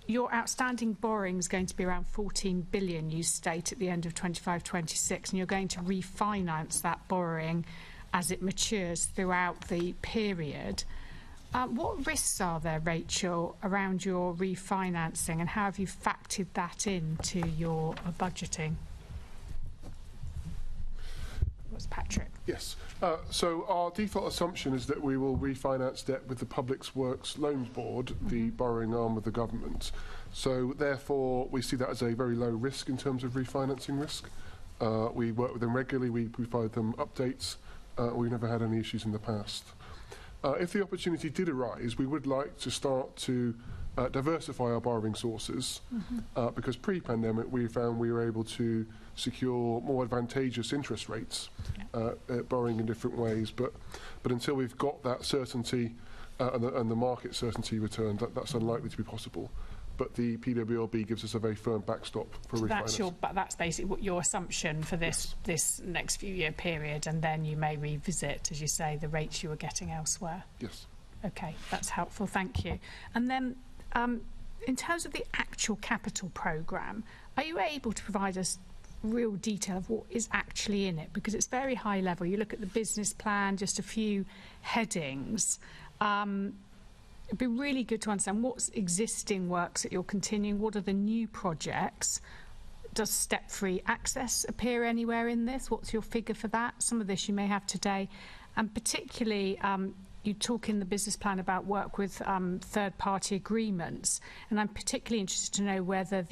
your outstanding borrowing is going to be around 14 billion, you state, at the end of 25-26, and you're going to refinance that borrowing as it matures throughout the period. What risks are there, Rachel, around your refinancing, and how have you factored that into your budgeting? What's Patrick? Yes. So our default assumption is that we will refinance debt with the Public Works Loans Board, the borrowing arm of the government. So therefore, we see that as a very low risk in terms of refinancing risk. We work with them regularly. We provide them updates. We've never had any issues in the past. If the opportunity did arise, we would like to start to diversify our borrowing sources because pre-pandemic we found we were able to secure more advantageous interest rates borrowing in different ways, but until we've got that certainty and the market certainty returned, that's unlikely to be possible. But the PWLB gives us a very firm backstop for refinancing. That's basically what your assumption for this next few year period, and then you may revisit, as you say, the rates you were getting elsewhere. Yes. Okay, that's helpful, thank you. And then in terms of the actual capital programme, are you able to provide us real detail of what is actually in it? Because it's very high level. You look at the business plan, just a few headings. It'd be really good to understand what's existing works that you're continuing, what are the new projects. Does step-free access appear anywhere in this? What's your figure for that? Some of this you may have today. And particularly, you talk in the business plan about work with third-party agreements. And I'm particularly interested to know whether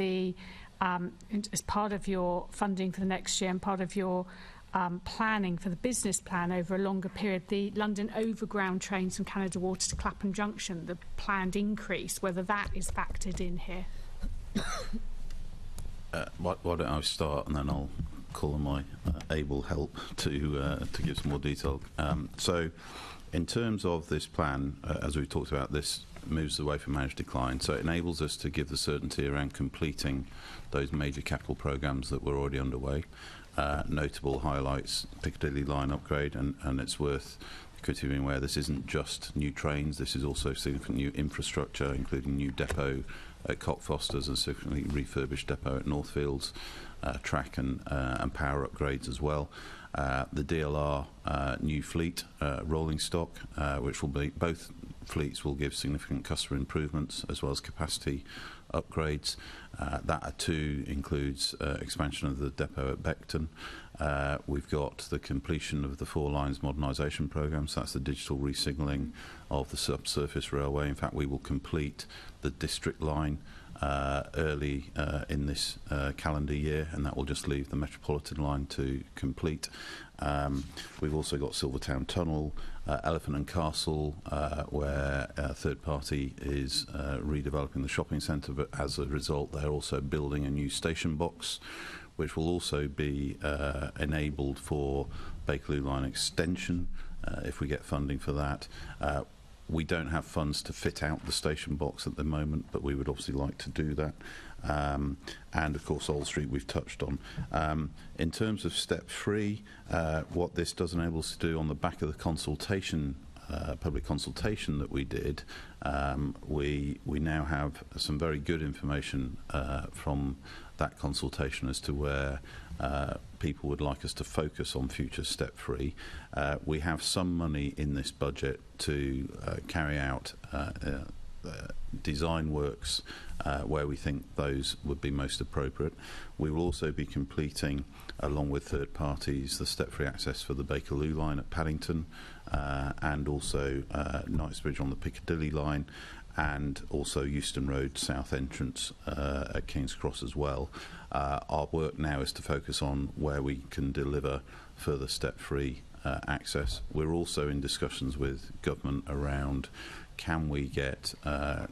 as part of your funding for the next year and part of your planning for the business plan over a longer period, the London Overground trains from Canada Water to Clapham Junction, the planned increase, whether that is factored in here. Why don't I start and then I'll call on my able help to give some more detail. So in terms of this plan, as we've talked about, this moves away from managed decline, so it enables us to give the certainty around completing those major capital programmes that were already underway. Notable highlights, Piccadilly line upgrade, and it's worth continuing where this isn't just new trains, this is also significant new infrastructure, including new depot at Cockfosters and significantly refurbished depot at Northfields, track and power upgrades as well. The DLR new fleet rolling stock, which will be both fleets will give significant customer improvements as well as capacity upgrades. That too includes expansion of the depot at Beckton. We've got the completion of the 4 lines modernisation programme, so that's the digital re-signalling of the subsurface railway. In fact, we will complete the district line early in this calendar year, and that will just leave the Metropolitan line to complete. We've also got Silvertown Tunnel, Elephant and Castle, where a third party is redeveloping the shopping centre, but as a result they're also building a new station box, which will also be enabled for Bakerloo line extension if we get funding for that. We don't have funds to fit out the station box at the moment, but we would obviously like to do that. And of course Old Street we've touched on. In terms of step 3, what this does enable us to do on the back of the consultation, public consultation that we did, we now have some very good information from that consultation as to where people would like us to focus on future step 3. We have some money in this budget to carry out design works where we think those would be most appropriate. We will also be completing, along with third parties, the step 3 access for the Bakerloo line at Paddington, and also Knightsbridge on the Piccadilly line, and also Euston Road South entrance at King's Cross as well. Our work now is to focus on where we can deliver further step 3 access. We're also in discussions with government around can we get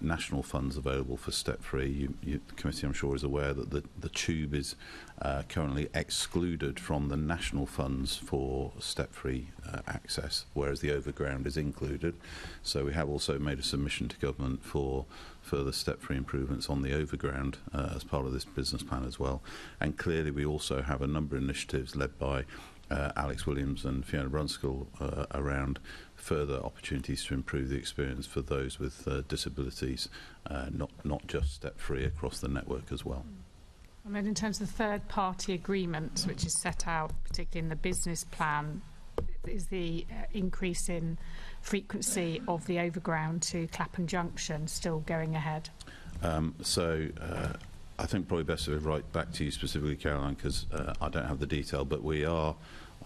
national funds available for step 3. The committee, I'm sure, is aware that the tube is currently excluded from the national funds for step 3 access, whereas the overground is included. So we have also made a submission to government for further step 3 improvements on the overground as part of this business plan as well. And clearly we also have a number of initiatives led by Alex Williams and Fiona Brunskill around further opportunities to improve the experience for those with disabilities, not just step 3 across the network as well. And then in terms of third-party agreements, which is set out particularly in the business plan, is the increase in frequency of the overground to Clapham Junction still going ahead? I think probably best to write back to you specifically, Caroline, because I don't have the detail, but we are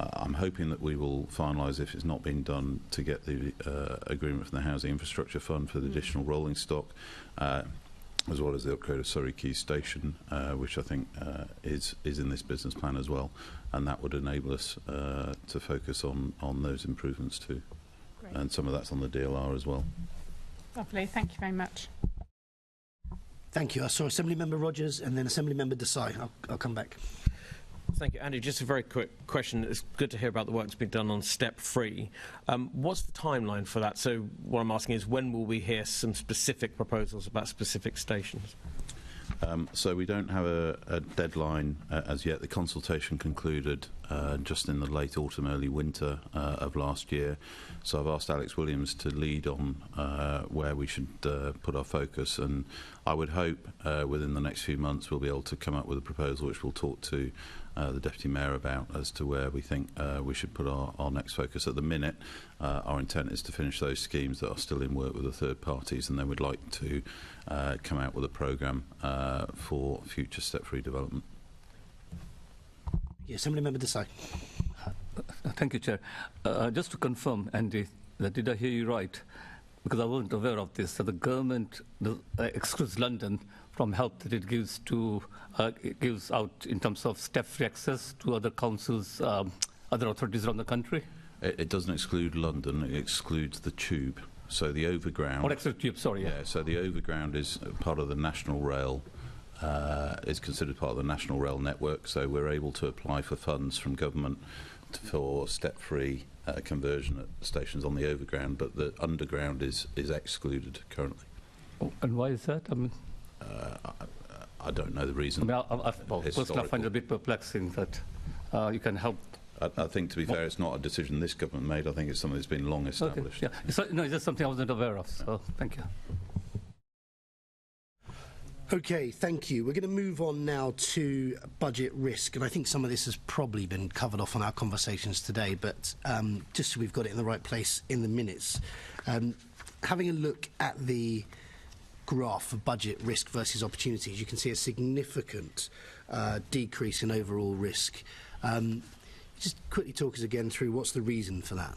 I'm hoping that we will finalise, if it's not been done, to get the agreement from the Housing Infrastructure Fund for the additional rolling stock, as well as the upgrade of Surrey Quay Station, which I think is in this business plan as well, and that would enable us to focus on those improvements too. Great. And some of that's on the DLR as well. Lovely, thank you very much. Thank you. I saw Assemblymember Rogers and then Assemblymember Desai. I'll come back. Thank you, Andy. Just a very quick question. It's good to hear about the work that's been done on step 3. What's the timeline for that? So what I'm asking is, when will we hear some specific proposals about specific stations? So we don't have a deadline as yet. The consultation concluded just in the late autumn, early winter of last year. So I've asked Alex Williams to lead on where we should put our focus, and I would hope within the next few months we'll be able to come up with a proposal which we'll talk to the Deputy Mayor about as to where we think we should put our next focus. At the minute, our intent is to finish those schemes that are still in work with the third parties, and then we'd like to come out with a programme for future step 3 development. Yeah, Assemblymember Desai. Thank you, Chair. Just to confirm, Andy, did I hear you right? Because I wasn't aware of this. So the government excludes London from help that it gives out in terms of step-free access to other councils, other authorities around the country? It doesn't exclude London, it excludes the tube. So the overground... Or exclude tube, sorry. Yeah, so the overground is part of the National Rail, is considered part of the National Rail network, so we're able to apply for funds from government for step-free conversion at stations on the overground, but the underground is excluded currently. Oh, and why is that? I mean... I don't know the reason. I mean, personally, I find it a bit perplexing that you can help. I think, to be fair, it's not a decision this government made. I think it's something that's been long established. Okay, yeah. It's just something I wasn't aware of, so thank you. Okay, thank you. We're going to move on now to budget risk, and I think some of this has probably been covered off on our conversations today, but just so we've got it in the right place in the minutes. Having a look at the graph of budget risk versus opportunities, you can see a significant decrease in overall risk. Just quickly talk us again through what's the reason for that.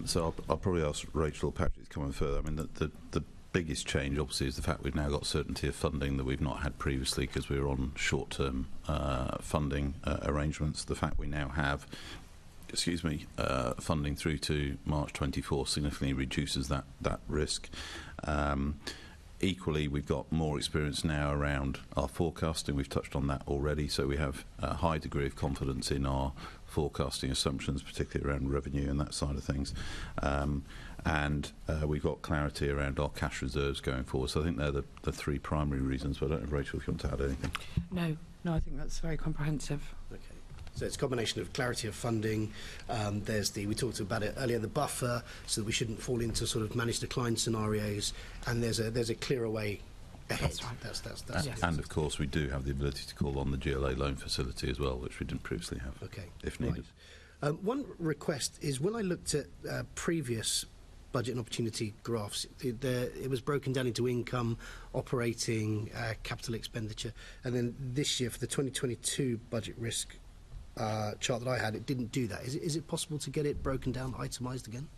So I'll probably ask Rachel or Patrick to come in further. I mean, the biggest change, obviously, is the fact we've now got certainty of funding that we've not had previously because we were on short-term funding arrangements. The fact we now have funding through to March 24 significantly reduces that risk. Equally, we've got more experience now around our forecasting. We've touched on that already, so we have a high degree of confidence in our forecasting assumptions, particularly around revenue and that side of things. And we've got clarity around our cash reserves going forward. So I think they're the three primary reasons. But I don't know, Rachel, if you want to add anything. No, I think that's very comprehensive. Okay. So it's a combination of clarity of funding. We talked about it earlier, the buffer, so that we shouldn't fall into sort of managed decline scenarios. And there's a clearer way ahead. That's right. That's yes. And of course, we do have the ability to call on the GLA loan facility as well, which we didn't previously have. Okay. If needed. Right. One request is when I looked at previous budget and opportunity graphs, it was broken down into income, operating, capital expenditure, and then this year for the 2022 budget risk chart that I had, it didn't do that. Is it possible to get it broken down, itemised again?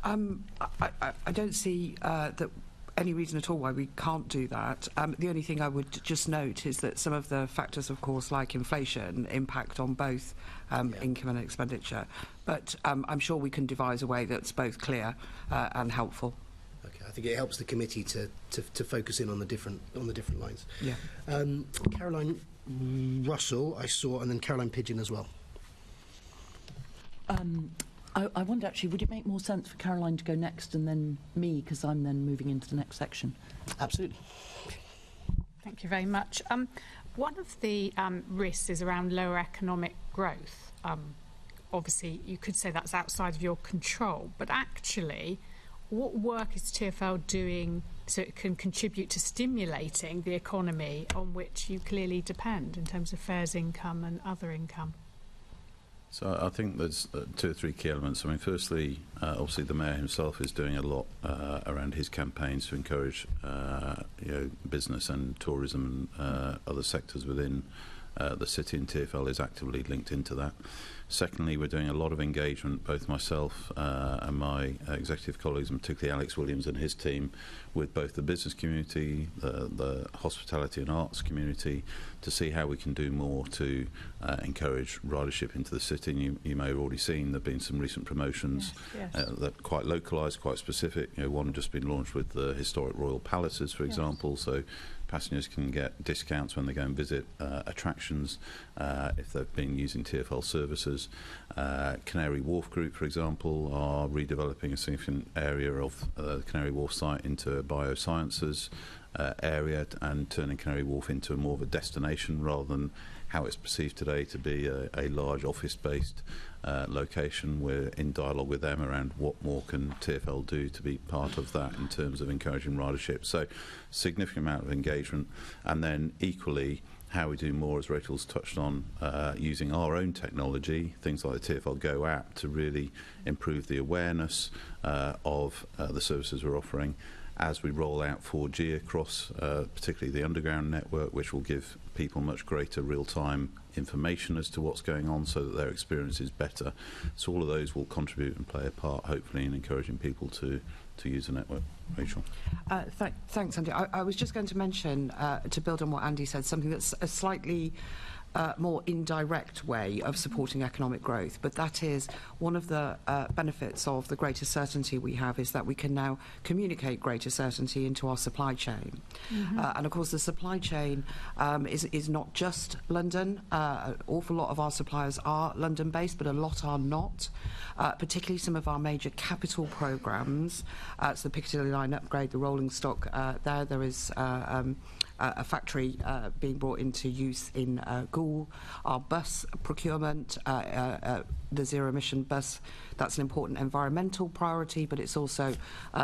I don't see that any reason at all why we can't do that. The only thing I would just note is that some of the factors, of course, like inflation, impact on both income and expenditure. But I'm sure we can devise a way that's both clear and helpful. Okay, I think it helps the committee to focus in on the different lines. Yeah. Caroline Russell, I saw, and then Caroline Pidgeon as well. I wonder, actually, would it make more sense for Caroline to go next and then me, because I'm then moving into the next section? Absolutely. Thank you very much. One of the risks is around lower economic growth. Obviously, you could say that's outside of your control, but actually, what work is TfL doing so it can contribute to stimulating the economy on which you clearly depend in terms of fares income and other income? So I think there's two or three key elements. I mean, firstly, obviously the Mayor himself is doing a lot around his campaigns to encourage business and tourism and other sectors within the city, and TfL is actively linked into that. Secondly, we're doing a lot of engagement, both myself and my executive colleagues, and particularly Alex Williams and his team, with both the business community, the hospitality and arts community, to see how we can do more to encourage ridership into the city. And you may have already seen there have been some recent promotions that are quite localised, quite specific. One just been launched with the historic Royal Palaces, for example, so passengers can get discounts when they go and visit attractions if they've been using TfL services. Canary Wharf Group, for example, are redeveloping a significant area of the Canary Wharf site into a biosciences area and turning Canary Wharf into more of a destination rather than how it's perceived today to be a large office-based location. We're in dialogue with them around what more can TfL do to be part of that in terms of encouraging ridership. So significant amount of engagement, and then equally how we do more, as Rachel's touched on, using our own technology, things like the TfL Go app, to really improve the awareness of the services we're offering as we roll out 4G across particularly the underground network, which will give people much greater real-time information as to what's going on so that their experience is better. So all of those will contribute and play a part, hopefully, in encouraging people to use the network. Rachel. Thanks, Andy. I was just going to mention, to build on what Andy said, something that's a slightly more indirect way of supporting economic growth, but that is one of the benefits of the greater certainty we have is that we can now communicate greater certainty into our supply chain. And of course the supply chain is not just London. An awful lot of our suppliers are London based, but a lot are not, particularly some of our major capital programmes. So the Piccadilly line upgrade, the rolling stock, there is a factory being brought into use in Goole. Our bus procurement, the zero-emission bus, that's an important environmental priority, but it's also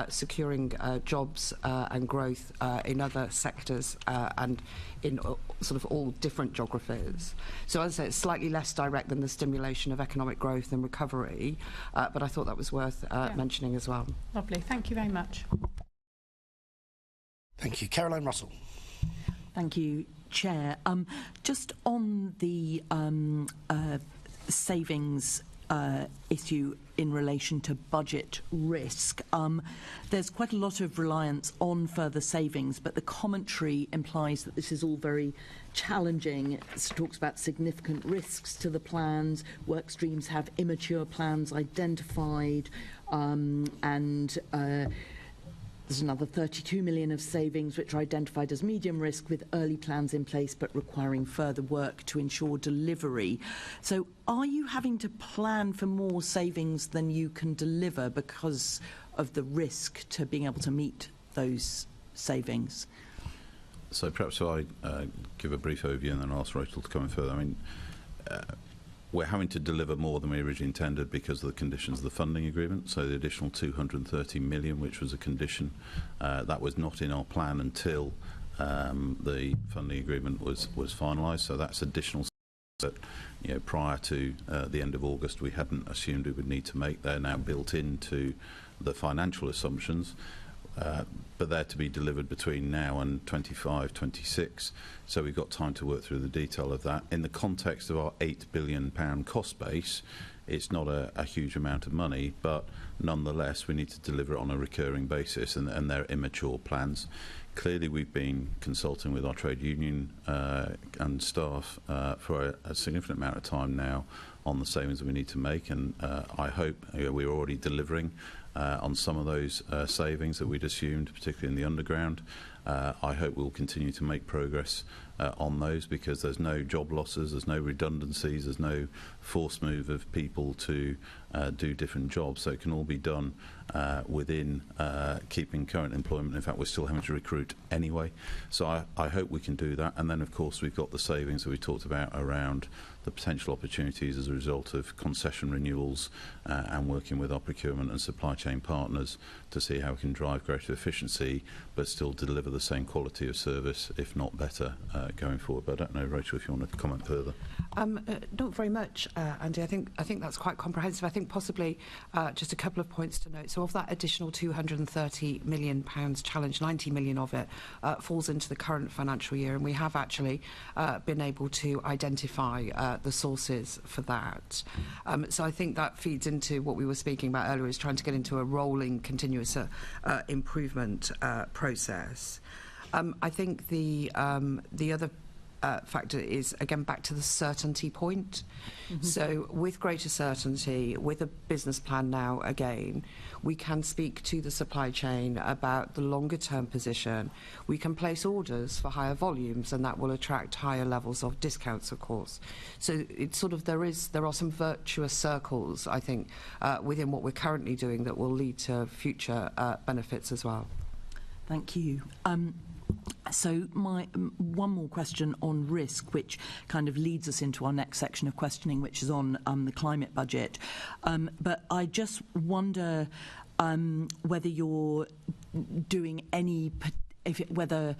securing jobs and growth in other sectors and in sort of all different geographies. So as I say, it's slightly less direct than the stimulation of economic growth and recovery, but I thought that was worth mentioning as well. Lovely, thank you very much. Thank you. Caroline Russell. Thank you, Chair. Just on the savings issue in relation to budget risk. There's quite a lot of reliance on further savings, but the commentary implies that this is all very challenging. It talks about significant risks to the plans. Work streams have immature plans identified, and there's another 32 million of savings which are identified as medium risk with early plans in place but requiring further work to ensure delivery. So are you having to plan for more savings than you can deliver because of the risk to being able to meet those savings? So perhaps I give a brief overview and then ask Rachel to comment further. I mean, we're having to deliver more than we originally intended because of the conditions of the funding agreement. So the additional 230 million, which was a condition, that was not in our plan until the funding agreement was finalised. So that's additional that, you know, prior to the end of August we hadn't assumed we would need to make. They're now built into the financial assumptions. But they're to be delivered between now and 25-26, so we've got time to work through the detail of that. In the context of our £8 billion cost base, it's not a huge amount of money, but nonetheless we need to deliver it on a recurring basis, and they're immature plans. Clearly we've been consulting with our trade union and staff for a significant amount of time now on the savings that we need to make, and I hope we're already delivering on some of those savings that we'd assumed, particularly in the underground. I hope we'll continue to make progress on those, because there's no job losses, there's no redundancies, there's no forced move of people to do different jobs, so it can all be done within keeping current employment. In fact, we're still having to recruit anyway, so I hope we can do that. And then of course we've got the savings that we talked about around the potential opportunities as a result of concession renewals and working with our procurement and supply chain partners to see how we can drive greater efficiency but still deliver the same quality of service, if not better, going forward. But I don't know, Rachel, if you want to comment further. Not very much, Andy. I think that's quite comprehensive. I think possibly just a couple of points to note. So of that additional £230 million challenge, 90 million of it falls into the current financial year, and we have actually been able to identify the sources for that. So I think that feeds into what we were speaking about earlier, is trying to get into a rolling continuous improvement process. I think the other factor is, again, back to the certainty point. So with greater certainty, with a business plan now, again, we can speak to the supply chain about the longer term position. We can place orders for higher volumes, and that will attract higher levels of discounts, of course. So it's sort of, there are some virtuous circles, I think, within what we're currently doing that will lead to future benefits as well. Thank you. So my one more question on risk, which kind of leads us into our next section of questioning, which is on the climate budget. But I just wonder whether you're doing whether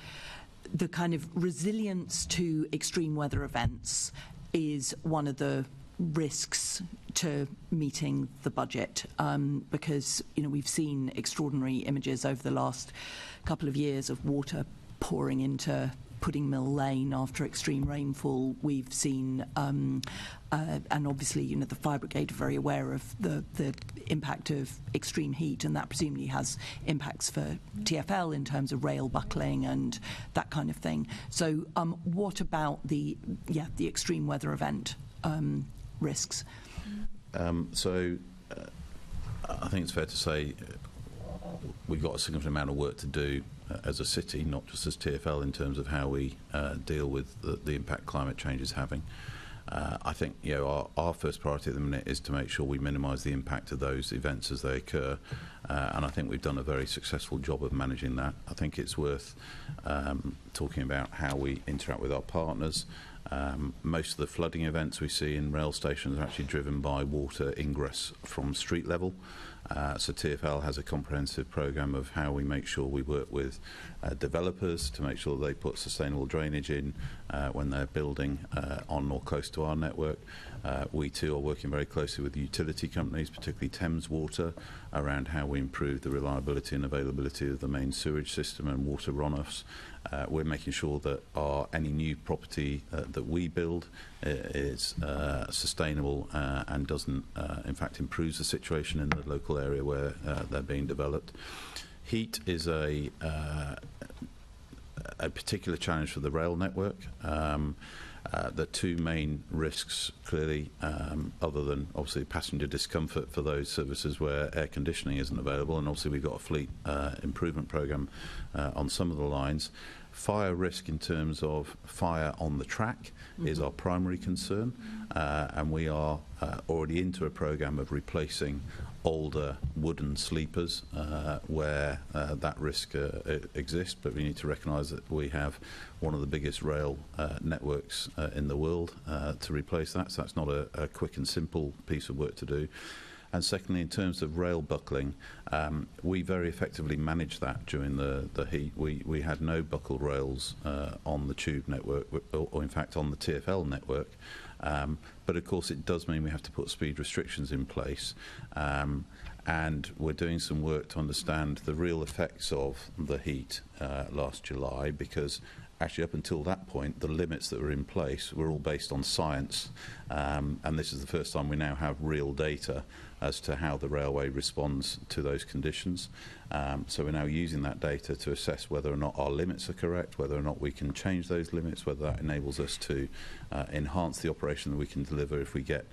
the kind of resilience to extreme weather events is one of the risks to meeting the budget, because we've seen extraordinary images over the last couple of years of water pouring into Pudding Mill Lane after extreme rainfall. We've seen, and obviously, the fire brigade are very aware of the impact of extreme heat, and that presumably has impacts for TfL in terms of rail buckling and that kind of thing. So, what about the extreme weather event risks? So, I think it's fair to say we've got a significant amount of work to do as a city, not just as TfL, in terms of how we deal with the impact climate change is having. I think our first priority at the minute is to make sure we minimise the impact of those events as they occur, and I think we've done a very successful job of managing that. I think it's worth talking about how we interact with our partners. Most of the flooding events we see in rail stations are actually driven by water ingress from street level. So TfL has a comprehensive programme of how we make sure we work with developers to make sure they put sustainable drainage in when they're building on or close to our network. We too are working very closely with utility companies, particularly Thames Water, around how we improve the reliability and availability of the main sewage system and water runoffs. We're making sure that any new property that we build is sustainable and doesn't, in fact, improves the situation in the local area where they're being developed. Heat is a particular challenge for the rail network. The two main risks, clearly, other than obviously passenger discomfort for those services where air conditioning isn't available, and obviously we've got a fleet improvement programme on some of the lines. Fire risk in terms of fire on the track is our primary concern, and we are already into a programme of replacing older wooden sleepers where that risk exists, but we need to recognise that we have one of the biggest rail networks in the world to replace that, so that's not a quick and simple piece of work to do. And secondly, in terms of rail buckling, we very effectively managed that during the heat. We had no buckled rails on the tube network, or in fact on the TfL network. But of course it does mean we have to put speed restrictions in place. And we're doing some work to understand the real effects of the heat last July, because actually up until that point the limits that were in place were all based on science, and this is the first time we now have real data as to how the railway responds to those conditions. So we're now using that data to assess whether or not our limits are correct, whether or not we can change those limits, whether that enables us to enhance the operation that we can deliver if we get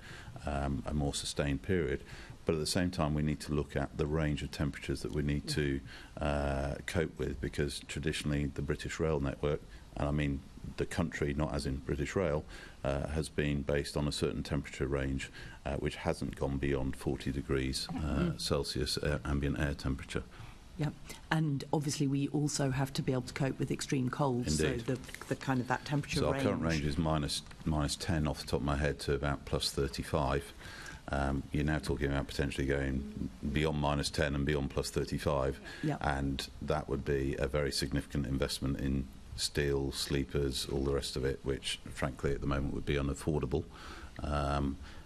a more sustained period. But at the same time, we need to look at the range of temperatures that we need to cope with, because traditionally the British rail network, and I mean the country, not as in British Rail, has been based on a certain temperature range which hasn't gone beyond 40 degrees Celsius ambient air temperature. Yeah, and obviously we also have to be able to cope with extreme cold. Indeed. So the kind of that temperature so range. Our current range is minus 10 off the top of my head to about plus 35. You're now talking about potentially going beyond minus 10 and beyond plus 35, and that would be a very significant investment in steel, sleepers, all the rest of it, which frankly at the moment would be unaffordable.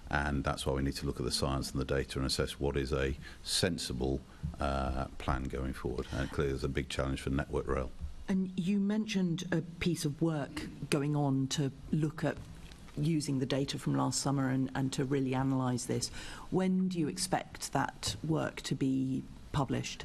And that's why we need to look at the science and the data and assess what is a sensible plan going forward. And clearly there's a big challenge for Network Rail. And you mentioned a piece of work going on to look at using the data from last summer and to really analyse this. When do you expect that work to be published?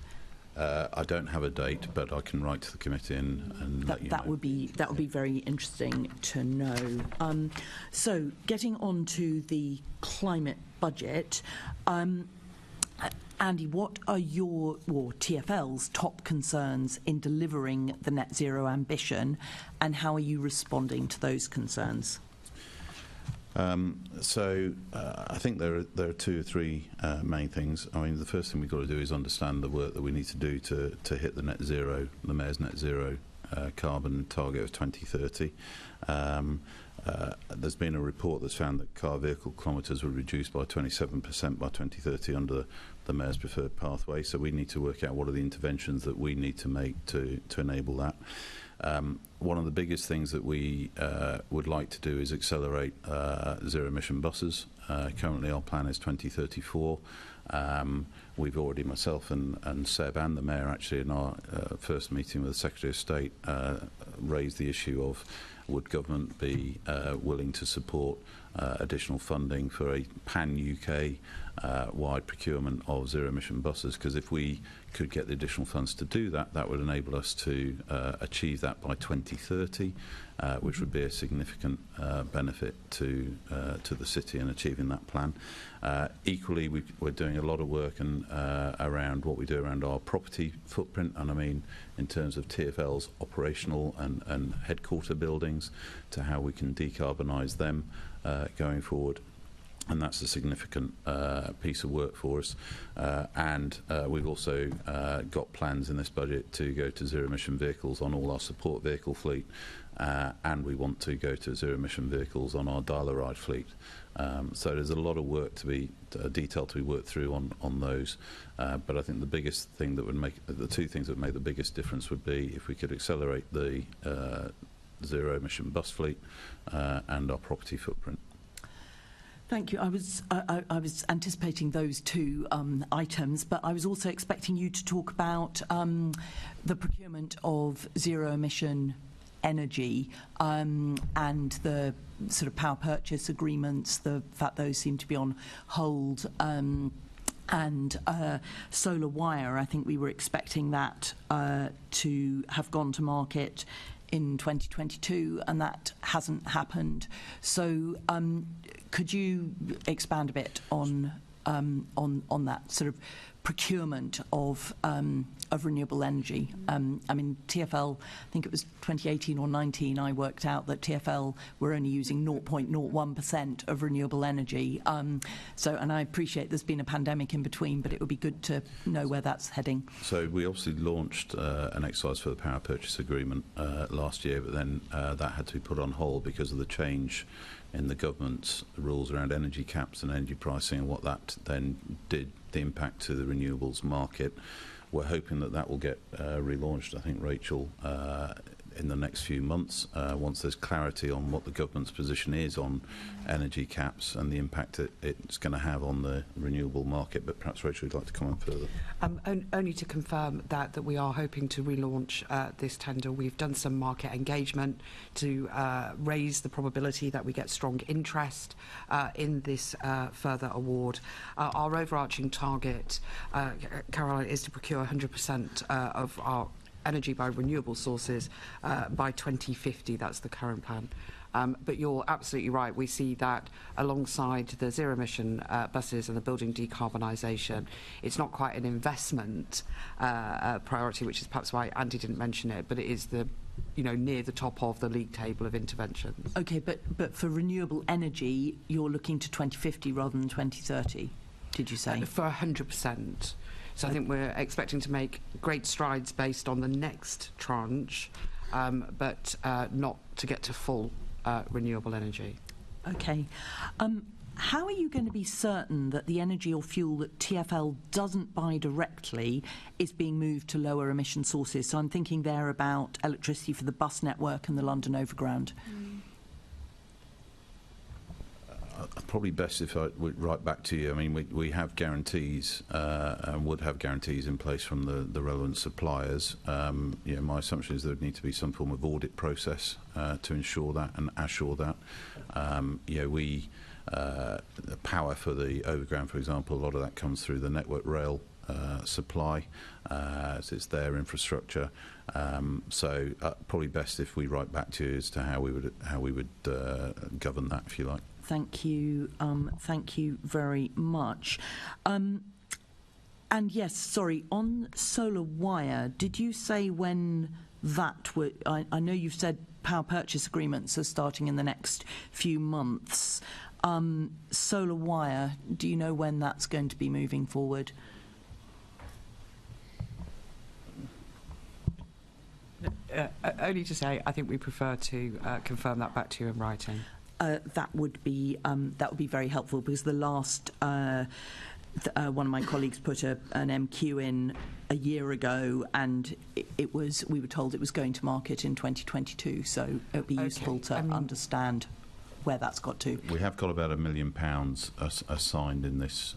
I don't have a date, but I can write to the committee and let you know. That would be very interesting to know. So, getting on to the climate budget, Andy, what are your or TfL's top concerns in delivering the net zero ambition, and how are you responding to those concerns? I think there are two or three main things. I mean, the first thing we've got to do is understand the work that we need to do to hit the net zero, the Mayor's net zero carbon target of 2030. There's been a report that's found that car vehicle kilometres were reduced by 27% by 2030 under the Mayor's preferred pathway. So we need to work out what are the interventions that we need to make to enable that. One of the biggest things that we would like to do is accelerate zero-emission buses. Currently our plan is 2034. We've already, myself and Seb and the Mayor actually in our first meeting with the Secretary of State raised the issue of would government be willing to support additional funding for a pan-UK wide procurement of zero-emission buses, because if we could get the additional funds to do that, that would enable us to achieve that by 2030, which would be a significant benefit to the city in achieving that plan. Equally, we're doing a lot of work around what we do around our property footprint, and I mean in terms of TfL's operational and headquarter buildings, to how we can decarbonise them going forward. and that's a significant piece of work for us. And we've also got plans in this budget to go to zero-emission vehicles on all our support vehicle fleet, and we want to go to zero-emission vehicles on our dial-a-ride fleet. So there's a lot of work to be detail to be worked through on those. But I think the biggest thing that would make the two things that would make the biggest difference would be if we could accelerate the zero-emission bus fleet and our property footprint. Thank you. I was anticipating those two items, but I was also expecting you to talk about the procurement of zero-emission energy and the sort of power purchase agreements, the fact those seem to be on hold, and solar wire. I think we were expecting that to have gone to market in 2022, and that hasn't happened. So could you expand a bit on that sort of procurement of renewable energy? I mean, TfL, I think it was 2018 or 19, I worked out that TfL were only using 0.01% of renewable energy. And I appreciate there's been a pandemic in between, but it would be good to know where that's heading. So we obviously launched an exercise for the power purchase agreement last year, but then that had to be put on hold because of the change in the government's rules around energy caps and energy pricing, and what that then did, the impact to the renewables market. We're hoping that that will get relaunched, I think, Rachel, in the next few months, once there's clarity on what the government's position is on energy caps and the impact it's going to have on the renewable market. But perhaps Rachel would like to comment further. Only to confirm that we are hoping to relaunch this tender. We've done some market engagement to raise the probability that we get strong interest in this further award. Our overarching target, Caroline, is to procure 100% of our energy by renewable sources by 2050. That's the current plan. But you're absolutely right. We see that alongside the zero-emission buses and the building decarbonisation, it's not quite an investment priority, which is perhaps why Andy didn't mention it, but it is the near the top of the league table of interventions. Okay, but for renewable energy, you're looking to 2050 rather than 2030, did you say? For 100%. So I think we're expecting to make great strides based on the next tranche, but not to get to full renewable energy. Okay. How are you going to be certain that the energy or fuel that TfL doesn't buy directly is being moved to lower emission sources? So I'm thinking there about electricity for the bus network and the London Overground. Probably best if I would write back to you. I mean, we have guarantees and would have guarantees in place from the relevant suppliers. My assumption is there would need to be some form of audit process to ensure that and assure that. The power for the overground, for example, a lot of that comes through the Network Rail supply, so it's their infrastructure. So probably best if we write back to you as to how we would govern that, if you like. Thank you very much. And yes, sorry, on solar wire, did you say when that would... I know you've said power purchase agreements are starting in the next few months. Solar wire, do you know when that's going to be moving forward? Only to say, I think we prefer to confirm that back to you in writing. That would be very helpful, because the last one of my colleagues put an MQ in a year ago, and we were told it was going to market in 2022. So it would be useful to understand where that's got to. We have got about £1 million assigned in this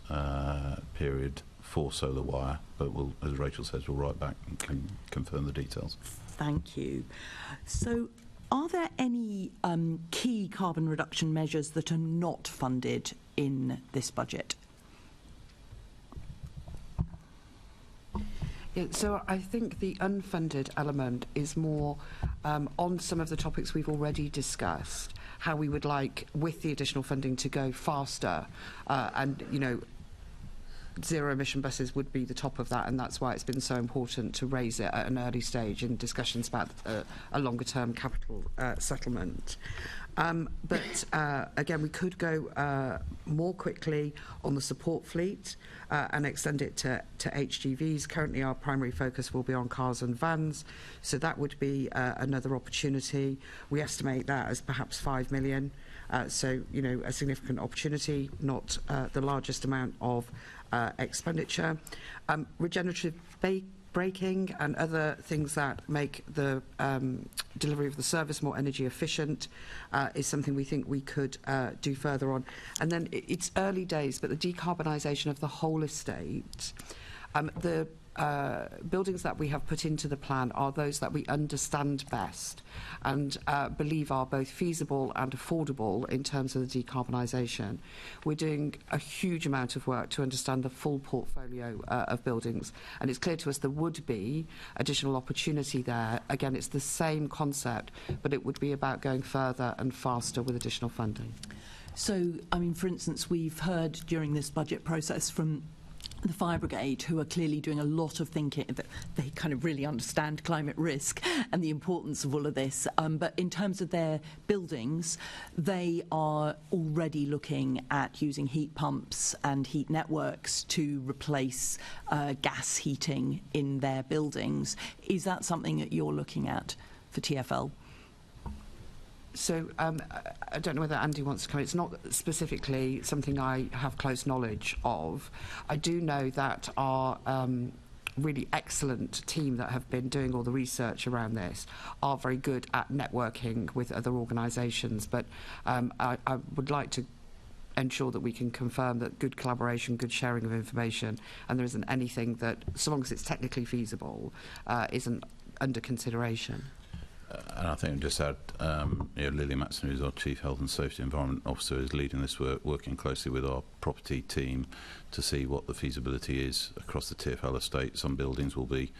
period for solar wire, but as Rachel says, we'll write back and can confirm the details. Thank you. So, are there any key carbon reduction measures that are not funded in this budget? Yeah, so I think the unfunded element is more on some of the topics we've already discussed, how we would like, with the additional funding, to go faster and, zero emission buses would be the top of that, and that's why it's been so important to raise it at an early stage in discussions about a longer term capital settlement. But again, we could go more quickly on the support fleet and extend it to HGVs. Currently, our primary focus will be on cars and vans, so that would be another opportunity. We estimate that as perhaps 5 million. So, you know, a significant opportunity, not the largest amount of expenditure. Regenerative braking and other things that make the delivery of the service more energy efficient is something we think we could do further on. And then it's early days, but the decarbonisation of the whole estate, the buildings that we have put into the plan are those that we understand best and believe are both feasible and affordable in terms of the decarbonisation. We're doing a huge amount of work to understand the full portfolio of buildings, and it's clear to us there would be additional opportunity there. Again, it's the same concept, but it would be about going further and faster with additional funding. So, I mean, for instance, we've heard during this budget process from the Fire Brigade, who are clearly doing a lot of thinking, that they kind of really understand climate risk and the importance of all of this. But in terms of their buildings, they are already looking at using heat pumps and heat networks to replace gas heating in their buildings. Is that something that you're looking at for TfL? So I don't know whether Andy wants to come. It's not specifically something I have close knowledge of. I do know that our really excellent team that have been doing all the research around this are very good at networking with other organisations. But I would like to ensure that we can confirm that good collaboration, good sharing of information, and there isn't anything that, so long as it's technically feasible, isn't under consideration. And I think I'll just add, Lily Matson, who's our Chief Health and Safety Environment Officer, is leading this work, working closely with our property team to see what the feasibility is across the TfL estate. Some buildings will be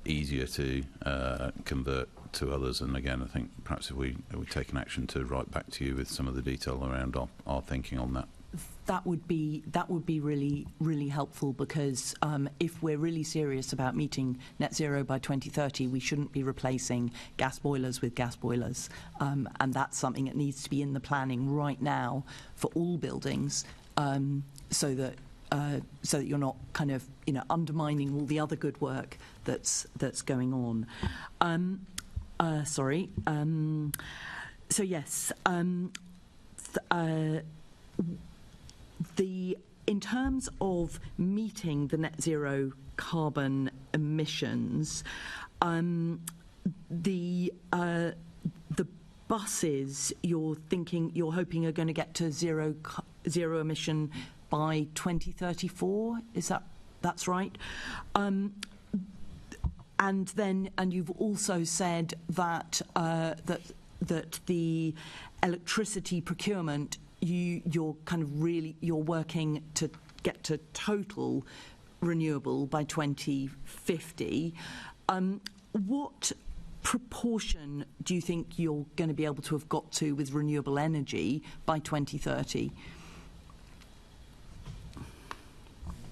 easier to convert to others, and again, I think perhaps if we take an action to write back to you with some of the detail around our thinking on that. That would be really, really helpful, because if we're really serious about meeting net zero by 2030, we shouldn't be replacing gas boilers with gas boilers, and that's something that needs to be in the planning right now for all buildings, so that you're not kind of undermining all the other good work that's going on. So yes. In terms of meeting the net zero carbon emissions, the buses you're hoping are going to get to zero emission by 2034. That's right? And you've also said that that the electricity procurement, you're working to get to total renewable by 2050. What proportion do you think you're going to be able to have got to with renewable energy by 2030?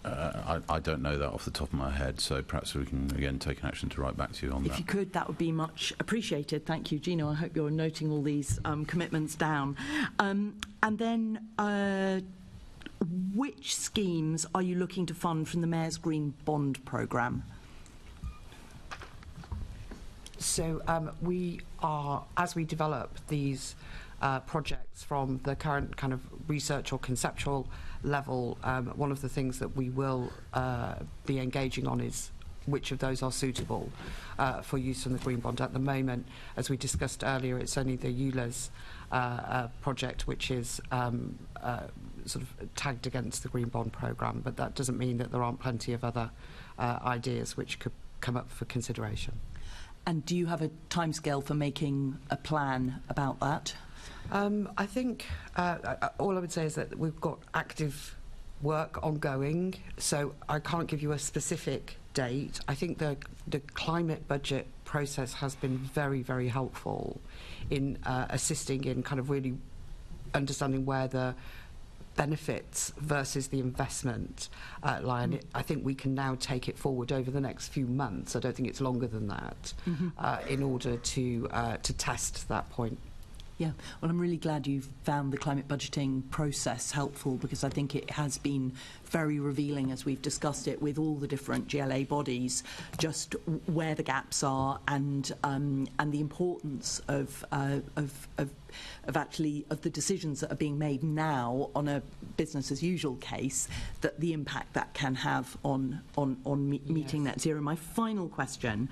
I don't know that off the top of my head, so perhaps we can again take an action to write back to you on that. If you could, that would be much appreciated. Thank you, Gino. I hope you're noting all these commitments down. And then, which schemes are you looking to fund from the Mayor's Green Bond programme? So we are, as we develop these projects from the current kind of research or conceptual level, one of the things that we will be engaging on is which of those are suitable for use from the Green Bond. At the moment, as we discussed earlier, it's only the ULEZ project which is sort of tagged against the Green Bond programme, but that doesn't mean that there aren't plenty of other ideas which could come up for consideration. And do you have a timescale for making a plan about that? I think all I would say is that we've got active work ongoing, so I can't give you a specific date. I think the climate budget process has been very, very helpful in assisting in kind of really understanding where the benefits versus the investment line. I think we can now take it forward over the next few months. I don't think it's longer than that in order to test that point. Yeah, well, I'm really glad you've found the climate budgeting process helpful, because I think it has been very revealing as we've discussed it with all the different GLA bodies, just where the gaps are and the importance of the decisions that are being made now on a business as usual case, that the impact that can have on meeting net zero. My final question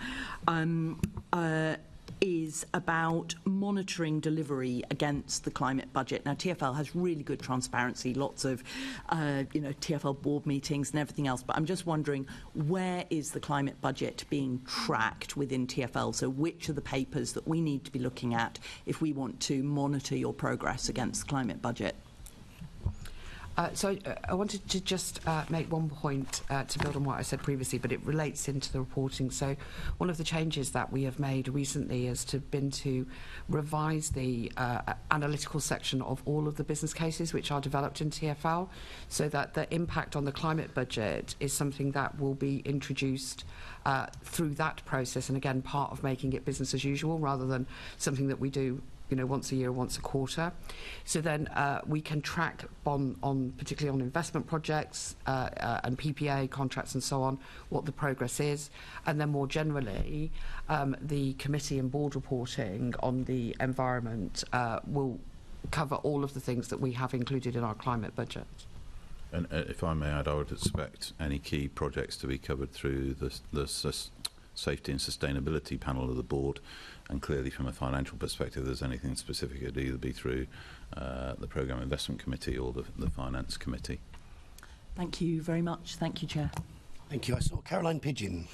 is about monitoring delivery against the climate budget. Now, TfL has really good transparency, lots of TfL board meetings and everything else, but I'm just wondering, where is the climate budget being tracked within TfL? So which are the papers that we need to be looking at if we want to monitor your progress against the climate budget? So I wanted to just make one point to build on what I said previously, but it relates into the reporting. So one of the changes that we have made recently has been to revise the analytical section of all of the business cases which are developed in TfL, so that the impact on the climate budget is something that will be introduced through that process, and again, part of making it business as usual rather than something that we do once a year, once a quarter. So then we can track particularly on investment projects and PPA contracts and so on, what the progress is. And then more generally, the committee and board reporting on the environment will cover all of the things that we have included in our climate budget. And if I may add, I would expect any key projects to be covered through the Safety and Sustainability panel of the board, and clearly from a financial perspective, if there's anything specific, it'd either be through the Programme Investment Committee or the Finance Committee. Thank you very much. Thank you, Chair. Thank you. I saw Caroline Pidgeon.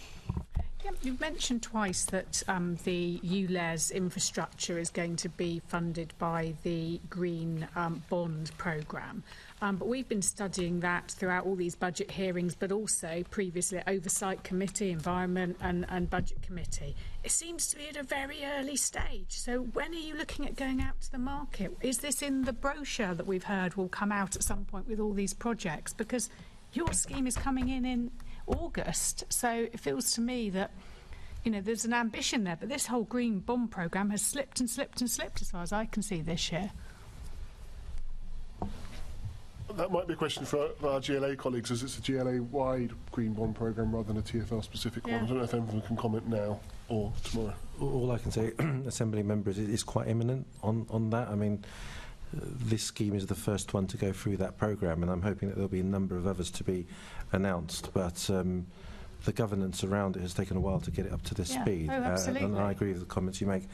Yeah, you've mentioned twice that the ULEZ infrastructure is going to be funded by the Green Bond Programme. But we've been studying that throughout all these budget hearings, but also previously at Oversight Committee, Environment and Budget Committee. It seems to be at a very early stage. So when are you looking at going out to the market? Is this in the brochure that we've heard will come out at some point with all these projects? Because your scheme is coming in August, so it feels to me that there's an ambition there, but this whole Green Bond Programme has slipped and slipped and slipped as far as I can see this year. That might be a question for our GLA colleagues, as it's a GLA-wide Green Bond Programme rather than a TfL-specific one. I don't know if anyone can comment now or tomorrow. All I can say, Assembly members, is quite imminent on that. I mean, this scheme is the first one to go through that programme, and I'm hoping that there'll be a number of others to be announced. But the governance around it has taken a while to get it up to this speed. And I agree with the comments you make.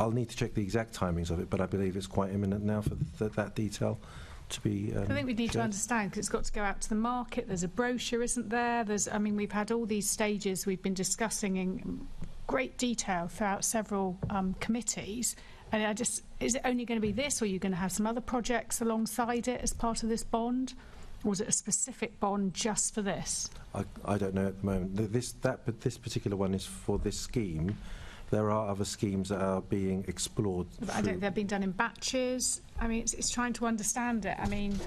I'll need to check the exact timings of it, but I believe it's quite imminent now for that detail to be I think we need to understand, because it's got to go out to the market. There's a brochure, isn't there? We've had all these stages we've been discussing in great detail throughout several committees. And is it only going to be this, or are you going to have some other projects alongside it as part of this bond? Or is it a specific bond just for this? I don't know at the moment. This particular one is for this scheme. There are other schemes that are being explored. But they're being done in batches. I mean, it's trying to understand it. I mean,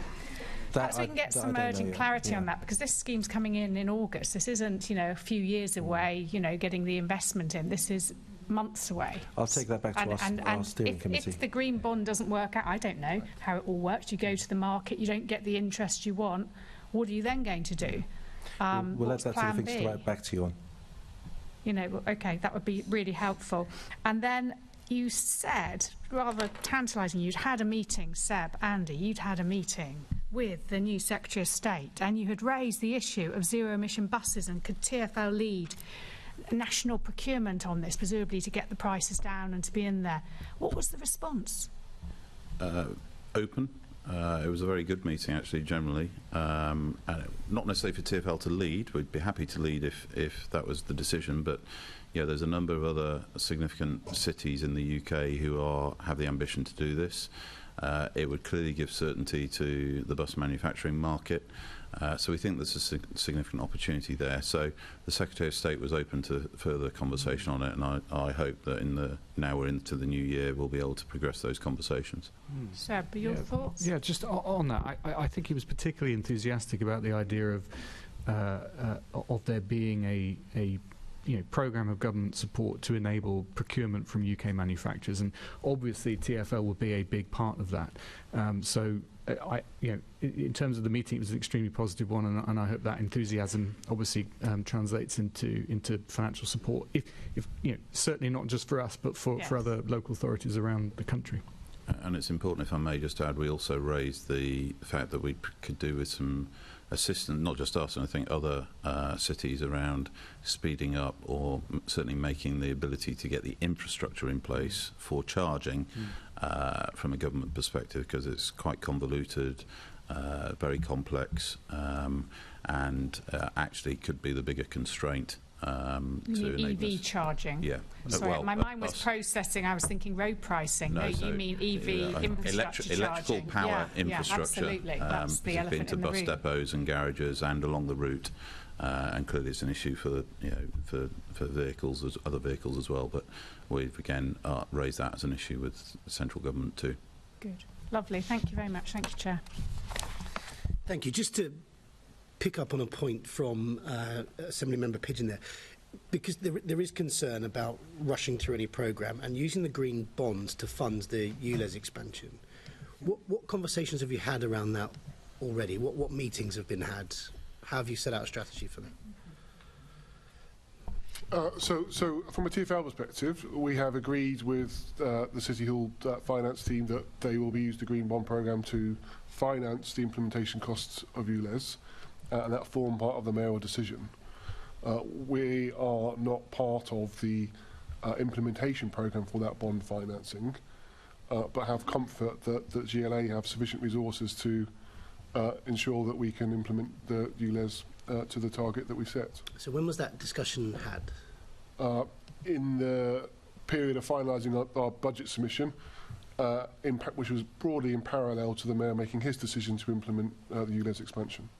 perhaps we can get some urgent clarity on that, because this scheme's coming in August. This isn't, a few years away, getting the investment in. This is months away. I'll take that back to our steering committee. If the green bond doesn't work out, I don't know how it all works. You go to the market, you don't get the interest you want. What are you then going to do? We'll let that sort of thing to back to you on. Okay, that would be really helpful. And then you said, rather tantalising, you'd had a meeting, Seb, Andy, you'd had a meeting with the new Secretary of State, and you had raised the issue of zero-emission buses, and could TfL lead national procurement on this, presumably to get the prices down and to be in there. What was the response? Open. It was a very good meeting, actually, generally. And not necessarily for TfL to lead. We'd be happy to lead if that was the decision. But there's a number of other significant cities in the UK who have the ambition to do this. It would clearly give certainty to the bus manufacturing market. So we think there's a significant opportunity there. So the Secretary of State was open to further conversation on it, and I hope that now we're into the new year, we'll be able to progress those conversations. Seb, your thoughts? Yeah, just on that, I think he was particularly enthusiastic about the idea of there being a programme of government support to enable procurement from UK manufacturers, and obviously TfL will be a big part of that. In terms of the meeting, it was an extremely positive one, and I hope that enthusiasm obviously translates into financial support. If certainly not just for us, but for other local authorities around the country. And it's important, if I may just add, we also raised the fact that we could do with some assistance, not just us, and I think other cities around speeding up or certainly making the ability to get the infrastructure in place for charging from a government perspective, because it's quite convoluted, very complex, and actually could be the bigger constraint. You mean EV charging? Yeah. Sorry, my mind was processing. I was thinking road pricing. No, you mean EV infrastructure charging. Electrical power infrastructure. Yeah, absolutely. That's the elephant in the room. Into bus depots and garages and along the route. And clearly it's an issue for vehicles, other vehicles as well. But we've again raised that as an issue with central government too. Good. Lovely. Thank you very much. Thank you, Chair. Thank you. Just to pick up on a point from Assembly Member Pigeon there, because there is concern about rushing through any programme and using the green bonds to fund the ULEZ expansion. What conversations have you had around that already? What meetings have been had? How have you set out a strategy for that? So from a TfL perspective, we have agreed with the City Hall finance team that they will be used the green bond programme to finance the implementation costs of ULEZ. And that formed part of the mayoral decision. We are not part of the implementation programme for that bond financing, but have comfort that GLA have sufficient resources to ensure that we can implement the ULEZ to the target that we set. So when was that discussion had? In the period of finalising our budget submission, which was broadly in parallel to the mayor making his decision to implement the ULEZ expansion.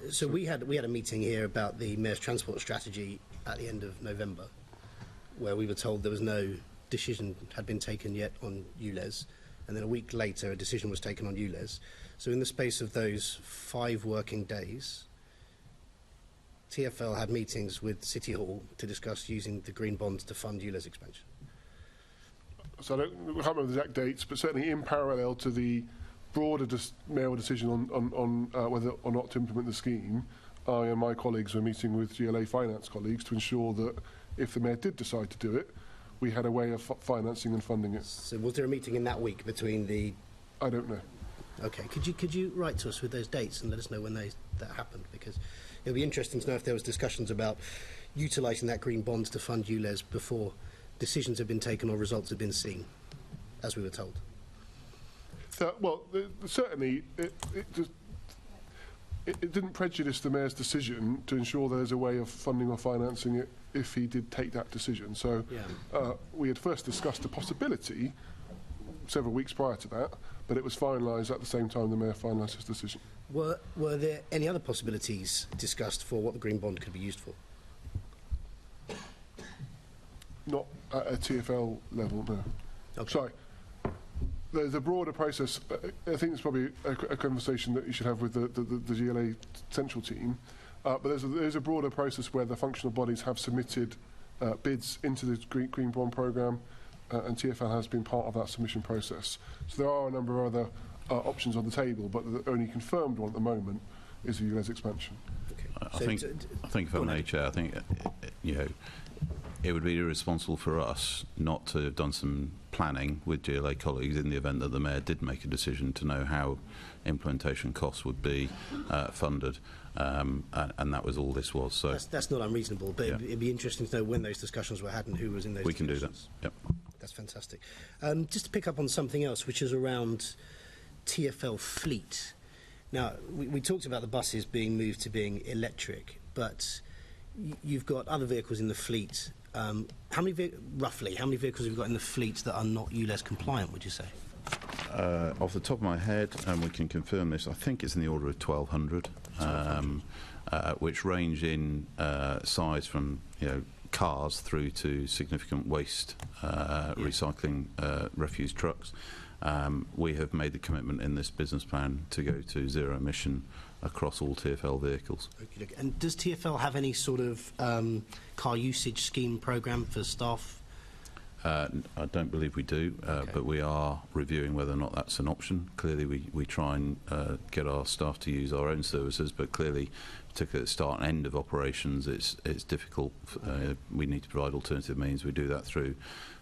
So we had a meeting here about the Mayor's transport strategy at the end of November, where we were told there was no decision had been taken yet on ULEZ, and then a week later a decision was taken on ULEZ. So in the space of those 5 working days, TfL had meetings with City Hall to discuss using the green bonds to fund ULEZ expansion. So I can't remember the exact dates, but certainly in parallel to the broader mayoral decision on whether or not to implement the scheme, I and my colleagues were meeting with GLA finance colleagues to ensure that if the mayor did decide to do it, we had a way of financing and funding it. So was there a meeting in that week between the... I don't know. Okay, could you write to us with those dates and let us know when that happened? Because it'll be interesting to know if there was discussions about utilising that green bonds to fund ULEZ before decisions have been taken or results have been seen, as we were told. Well, certainly it didn't prejudice the mayor's decision to ensure there's a way of funding or financing it if he did take that decision. So we had first discussed the possibility several weeks prior to that, but it was finalised at the same time the mayor finalised his decision. Were there any other possibilities discussed for what the green bond could be used for? Not at a TfL level, no. Okay. Sorry. There's a broader process. I think it's probably a conversation that you should have with the GLA central team. But there's a broader process where the functional bodies have submitted bids into the green bond programme, and TfL has been part of that submission process. So there are a number of other options on the table, but the only confirmed one at the moment is the ULEZ expansion. Okay. I think if I may, Chair, I think it would be irresponsible for us not to have done some planning with GLA colleagues in the event that the mayor did make a decision to know how implementation costs would be funded, and that was all this was. So that's not unreasonable, but it'd be interesting to know when those discussions were had and who was in those We can do that, yep. That's fantastic. Just to pick up on something else, which is around TfL fleet. Now, we talked about the buses being moved to being electric, but you've got other vehicles in the fleet. Roughly, how many vehicles have you got in the fleet that are not ULEZ compliant, would you say? Off the top of my head, and we can confirm this, I think it's in the order of 1,200, which range in size from cars through to significant waste recycling refuse trucks. We have made the commitment in this business plan to go to zero emission across all TfL vehicles. Okay. And does TfL have any sort of car usage scheme programme for staff? I don't believe we do, but we are reviewing whether or not that's an option. Clearly, we try and get our staff to use our own services, but clearly, particularly at the start and end of operations, it's difficult. We need to provide alternative means. We do that through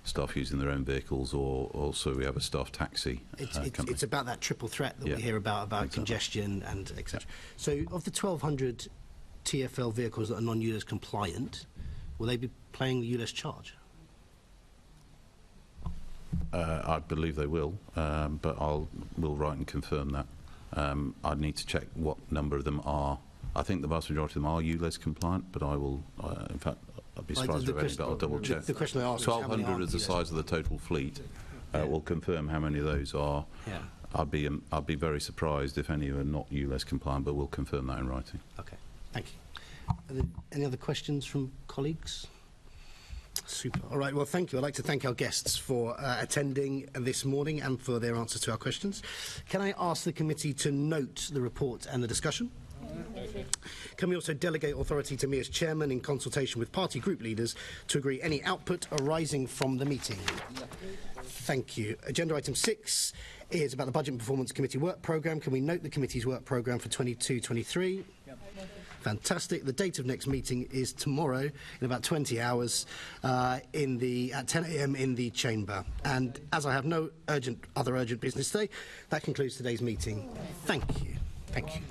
staff using their own vehicles, or also we have a staff taxi company. It's about that triple threat that we hear about exactly. Congestion and etc. So, of the 1,200 TfL vehicles that are non-ULEZ compliant, will they be paying the ULEZ charge? I believe they will, but we'll write and confirm that. I'd need to check what number of them are. I think the vast majority of them are ULEZ compliant, but I will, in fact, I'd be surprised if any, but I'll double check. The question I asked 1,200 is the size of the total fleet. We'll confirm how many of those are. Yeah. I'd be very surprised if any are not ULEZ compliant, but we'll confirm that in writing. Okay, thank you. Are there any other questions from colleagues? Super. All right, well, thank you. I'd like to thank our guests for attending this morning and for their answers to our questions. Can I ask the committee to note the report and the discussion? Can we also delegate authority to me as chairman in consultation with party group leaders to agree any output arising from the meeting? Thank you. Agenda item 6 is about the Budget and Performance Committee work programme. Can we note the committee's work programme for 22-23? Fantastic. The date of next meeting is tomorrow in about 20 hours at 10 a.m. in the chamber. And as I have no other urgent business today, that concludes today's meeting. Thank you. Thank you.